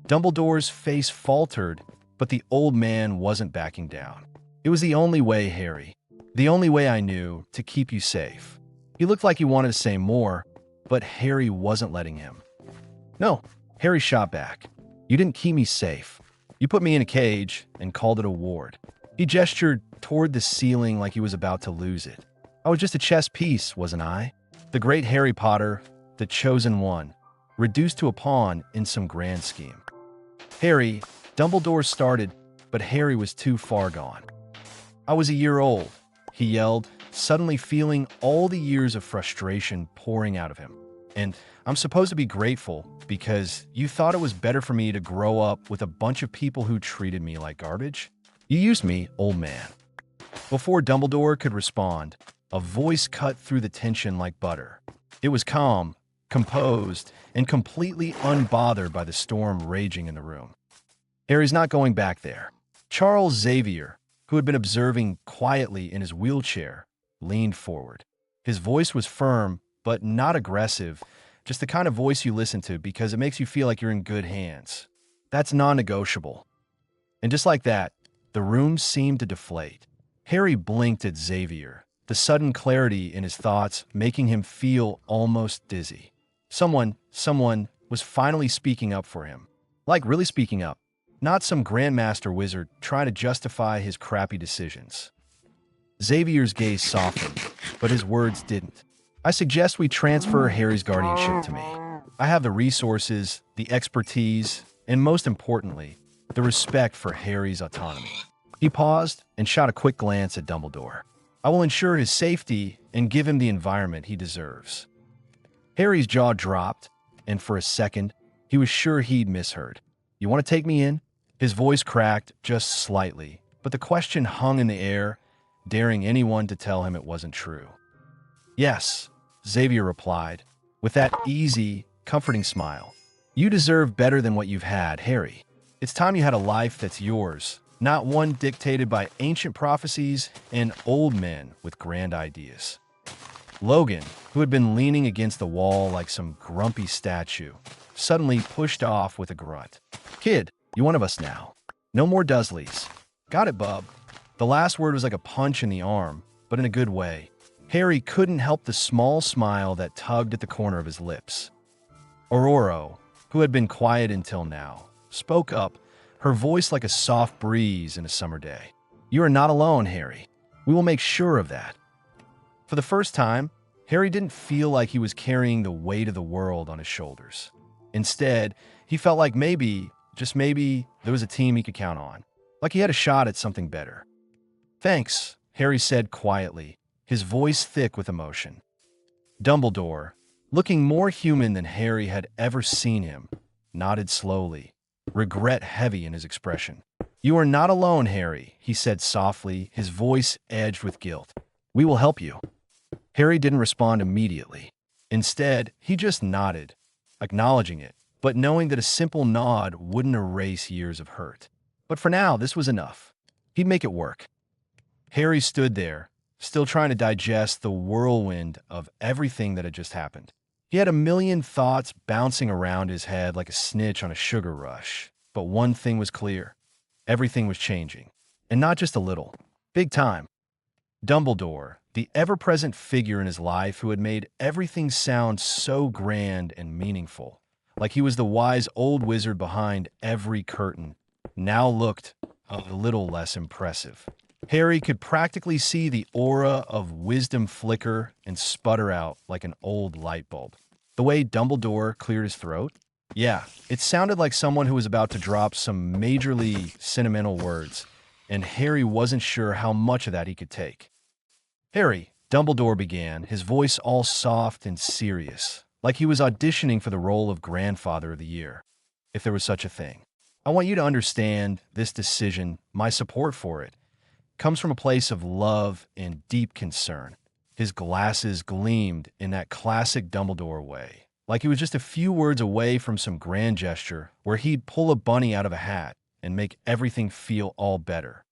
Dumbledore's face faltered, but the old man wasn't backing down. "It was the only way, Harry. The only way I knew to keep you safe." He looked like he wanted to say more, but Harry wasn't letting him. "No," Harry shot back. "You didn't keep me safe. You put me in a cage and called it a ward." He gestured toward the ceiling like he was about to lose it. "I was just a chess piece, wasn't I? The great Harry Potter, the chosen one, reduced to a pawn in some grand scheme." "Harry," Dumbledore started, but Harry was too far gone. "I was a year old," he yelled, suddenly feeling all the years of frustration pouring out of him. "And I'm supposed to be grateful because you thought it was better for me to grow up with a bunch of people who treated me like garbage? You used me, old man." Before Dumbledore could respond, a voice cut through the tension like butter. It was calm, composed, and completely unbothered by the storm raging in the room. "Harry's not going back there." Charles Xavier, who had been observing quietly in his wheelchair, leaned forward. His voice was firm, but not aggressive, just the kind of voice you listen to because it makes you feel like you're in good hands. "That's non-negotiable." And just like that, the room seemed to deflate. Harry blinked at Xavier, the sudden clarity in his thoughts making him feel almost dizzy. Someone was finally speaking up for him. Like really speaking up. Not some grandmaster wizard trying to justify his crappy decisions. Xavier's gaze softened, but his words didn't. "I suggest we transfer Harry's guardianship to me. I have the resources, the expertise, and most importantly, the respect for Harry's autonomy." He paused and shot a quick glance at Dumbledore. "I will ensure his safety and give him the environment he deserves." Harry's jaw dropped, and for a second, he was sure he'd misheard. "You want to take me in?" His voice cracked just slightly, but the question hung in the air, daring anyone to tell him it wasn't true. "Yes," Xavier replied, with that easy, comforting smile. "You deserve better than what you've had, Harry. It's time you had a life that's yours, not one dictated by ancient prophecies and old men with grand ideas." Logan, who had been leaning against the wall like some grumpy statue, suddenly pushed off with a grunt. "Kid, you're one of us now. No more Dursleys." "Got it, bub." The last word was like a punch in the arm, but in a good way. Harry couldn't help the small smile that tugged at the corner of his lips. Aurora, who had been quiet until now, spoke up, her voice like a soft breeze in a summer day. "You are not alone, Harry. We will make sure of that." For the first time, Harry didn't feel like he was carrying the weight of the world on his shoulders. Instead, he felt like maybe, just maybe, there was a team he could count on. Like he had a shot at something better. "Thanks," Harry said quietly, his voice thick with emotion. Dumbledore, looking more human than Harry had ever seen him, nodded slowly, regret heavy in his expression. "You are not alone, Harry," he said softly, his voice edged with guilt. "We will help you." Harry didn't respond immediately. Instead, he just nodded, acknowledging it, but knowing that a simple nod wouldn't erase years of hurt. But for now, this was enough. He'd make it work. Harry stood there, still trying to digest the whirlwind of everything that had just happened. He had a million thoughts bouncing around his head like a snitch on a sugar rush. But one thing was clear. Everything was changing. And not just a little. Big time. Dumbledore, the ever-present figure in his life who had made everything sound so grand and meaningful, like he was the wise old wizard behind every curtain, now looked a little less impressive. Harry could practically see the aura of wisdom flicker and sputter out like an old light bulb. The way Dumbledore cleared his throat, Yeah, it sounded like someone who was about to drop some majorly sentimental words, and Harry wasn't sure how much of that he could take. Harry, Dumbledore began, his voice all soft and serious, like he was auditioning for the role of Grandfather of the Year, if there was such a thing. I want you to understand this decision, my support for it, comes from a place of love and deep concern. His glasses gleamed in that classic Dumbledore way, like he was just a few words away from some grand gesture where he'd pull a bunny out of a hat and make everything feel all better.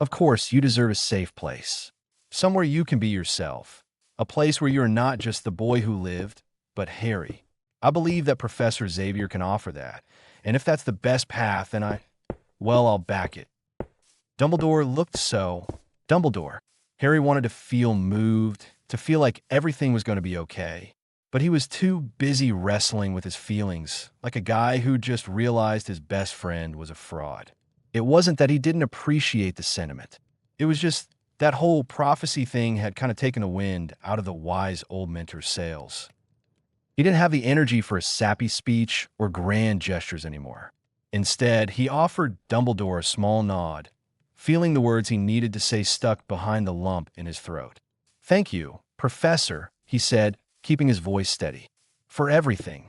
Of course, you deserve a safe place. Somewhere you can be yourself. A place where you're not just the boy who lived, but Harry. I believe that Professor Xavier can offer that. And if that's the best path, then I'll back it. Dumbledore looked so. Dumbledore. Harry wanted to feel moved, to feel like everything was going to be okay. But he was too busy wrestling with his feelings, like a guy who just realized his best friend was a fraud. It wasn't that he didn't appreciate the sentiment. It was just that whole prophecy thing had kind of taken the wind out of the wise old mentor's sails. He didn't have the energy for a sappy speech or grand gestures anymore. Instead, he offered Dumbledore a small nod, feeling the words he needed to say stuck behind the lump in his throat. "Thank you, Professor," he said, keeping his voice steady, "for everything."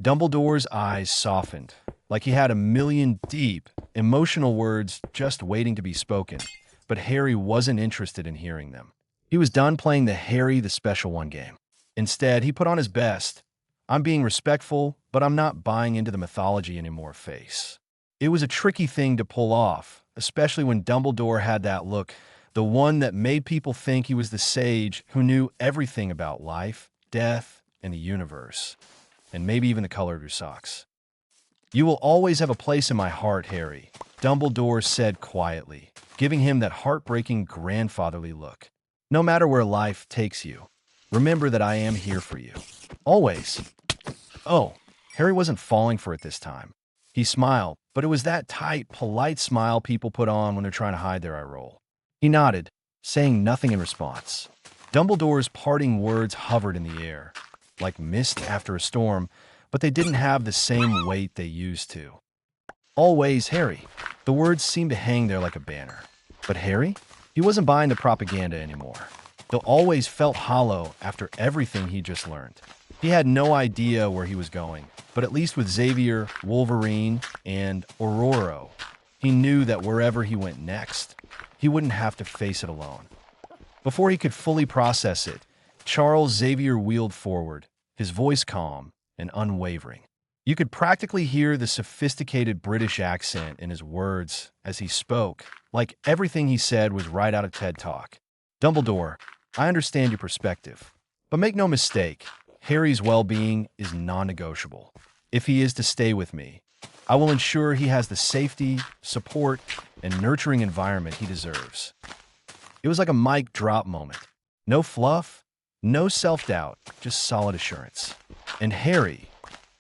Dumbledore's eyes softened, like he had a million deep, emotional words just waiting to be spoken, but Harry wasn't interested in hearing them. He was done playing the Harry the Special One game. Instead, he put on his best, "I'm being respectful, but I'm not buying into the mythology anymore" face. It was a tricky thing to pull off, especially when Dumbledore had that look, the one that made people think he was the sage who knew everything about life, death, and the universe, and maybe even the color of your socks. "You will always have a place in my heart, Harry," Dumbledore said quietly, giving him that heartbreaking grandfatherly look. "No matter where life takes you, remember that I am here for you. Always." Oh, Harry wasn't falling for it this time. He smiled, but it was that tight, polite smile people put on when they're trying to hide their eye roll. He nodded, saying nothing in response. Dumbledore's parting words hovered in the air, like mist after a storm, but they didn't have the same weight they used to. "Always, Harry." The words seemed to hang there like a banner. But Harry? He wasn't buying the propaganda anymore. The always felt hollow after everything he just learned. He had no idea where he was going, but at least with Xavier, Wolverine, and Aurora, he knew that wherever he went next, he wouldn't have to face it alone. Before he could fully process it, Charles Xavier wheeled forward, his voice calm and unwavering. You could practically hear the sophisticated British accent in his words as he spoke, like everything he said was right out of TED Talk. "Dumbledore, I understand your perspective, but make no mistake, Harry's well-being is non-negotiable. If he is to stay with me, I will ensure he has the safety, support, and nurturing environment he deserves." It was like a mic drop moment. No fluff, no self-doubt, just solid assurance. And Harry,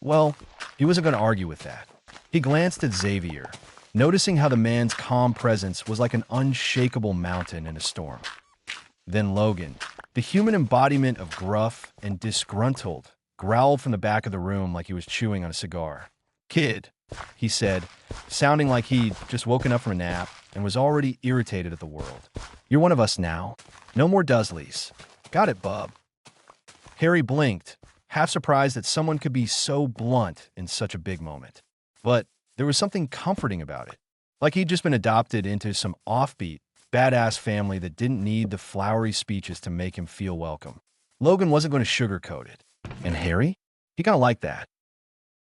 well, he wasn't going to argue with that. He glanced at Xavier, noticing how the man's calm presence was like an unshakable mountain in a storm. Then Logan, the human embodiment of gruff and disgruntled, growled from the back of the room like he was chewing on a cigar. "Kid," he said, sounding like he'd just woken up from a nap and was already irritated at the world. "You're one of us now. No more Dursleys. Got it, bub." Harry blinked, half surprised that someone could be so blunt in such a big moment. But there was something comforting about it, like he'd just been adopted into some offbeat, badass family that didn't need the flowery speeches to make him feel welcome. Logan wasn't going to sugarcoat it. And Harry? He kind of liked that.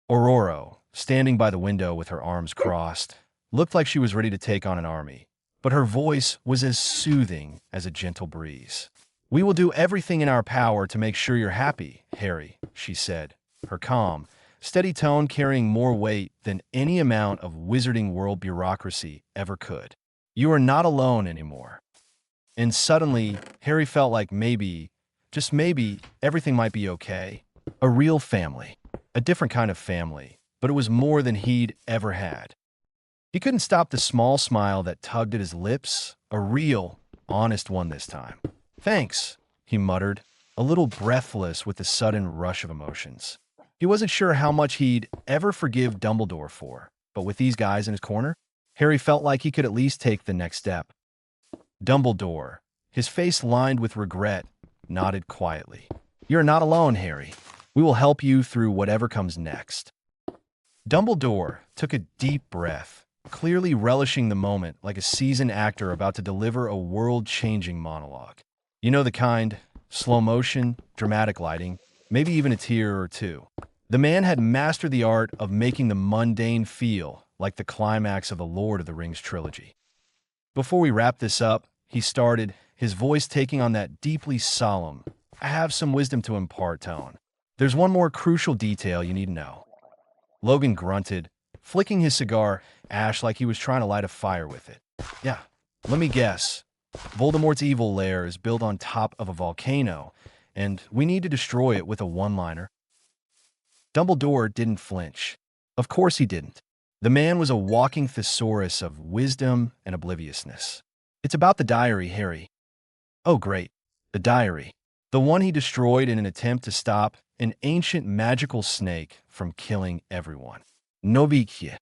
Aurora, standing by the window with her arms crossed, looked like she was ready to take on an army, but her voice was as soothing as a gentle breeze. "We will do everything in our power to make sure you're happy, Harry," she said, her calm, steady tone carrying more weight than any amount of wizarding world bureaucracy ever could. "You are not alone anymore." And suddenly, Harry felt like maybe, just maybe, everything might be okay. A real family. A different kind of family, but it was more than he'd ever had. He couldn't stop the small smile that tugged at his lips, a real, honest one this time. "Thanks," he muttered, a little breathless with the sudden rush of emotions. He wasn't sure how much he'd ever forgive Dumbledore for, but with these guys in his corner, Harry felt like he could at least take the next step. Dumbledore, his face lined with regret, nodded quietly. "You're not alone, Harry. We will help you through whatever comes next." Dumbledore took a deep breath, clearly relishing the moment like a seasoned actor about to deliver a world-changing monologue. You know the kind, slow motion, dramatic lighting, maybe even a tear or two. The man had mastered the art of making the mundane feel like the climax of the Lord of the Rings trilogy. "Before we wrap this up," he started, his voice taking on that deeply solemn, "I have some wisdom to impart" tone. "There's one more crucial detail you need to know." Logan grunted, flicking his cigar ash like he was trying to light a fire with it. "Yeah, let me guess. Voldemort's evil lair is built on top of a volcano, and we need to destroy it with a one-liner." Dumbledore didn't flinch. Of course he didn't. The man was a walking thesaurus of wisdom and obliviousness. "It's about the diary, Harry." "Oh, great. The diary. The one he destroyed in an attempt to stop an ancient magical snake from killing everyone. Novicia."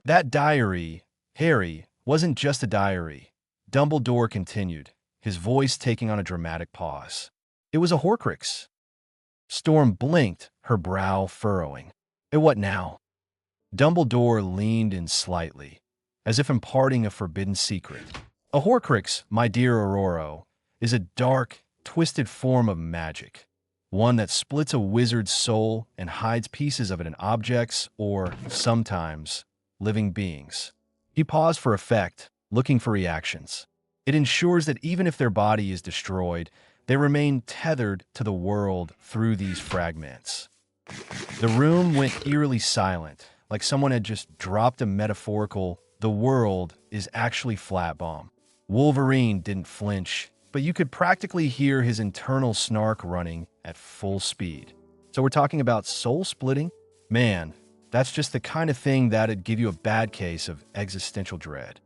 "That diary, Harry, wasn't just a diary," Dumbledore continued, his voice taking on a dramatic pause. "It was a Horcrux." Storm blinked, her brow furrowing. What now?" Dumbledore leaned in slightly, as if imparting a forbidden secret. "A Horcrux, my dear Aurora, is a dark, twisted form of magic. One that splits a wizard's soul and hides pieces of it in objects or, sometimes, living beings." He paused for effect, looking for reactions. "It ensures that even if their body is destroyed, they remain tethered to the world through these fragments." The room went eerily silent, like someone had just dropped a metaphorical, "the world is actually flat" bomb. Wolverine didn't flinch, but you could practically hear his internal snark running at full speed. "So we're talking about soul splitting? Man, that's just the kind of thing that'd give you a bad case of existential dread."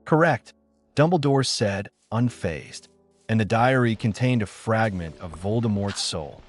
"Correct," Dumbledore said, unfazed, and the diary contained a fragment of Voldemort's soul.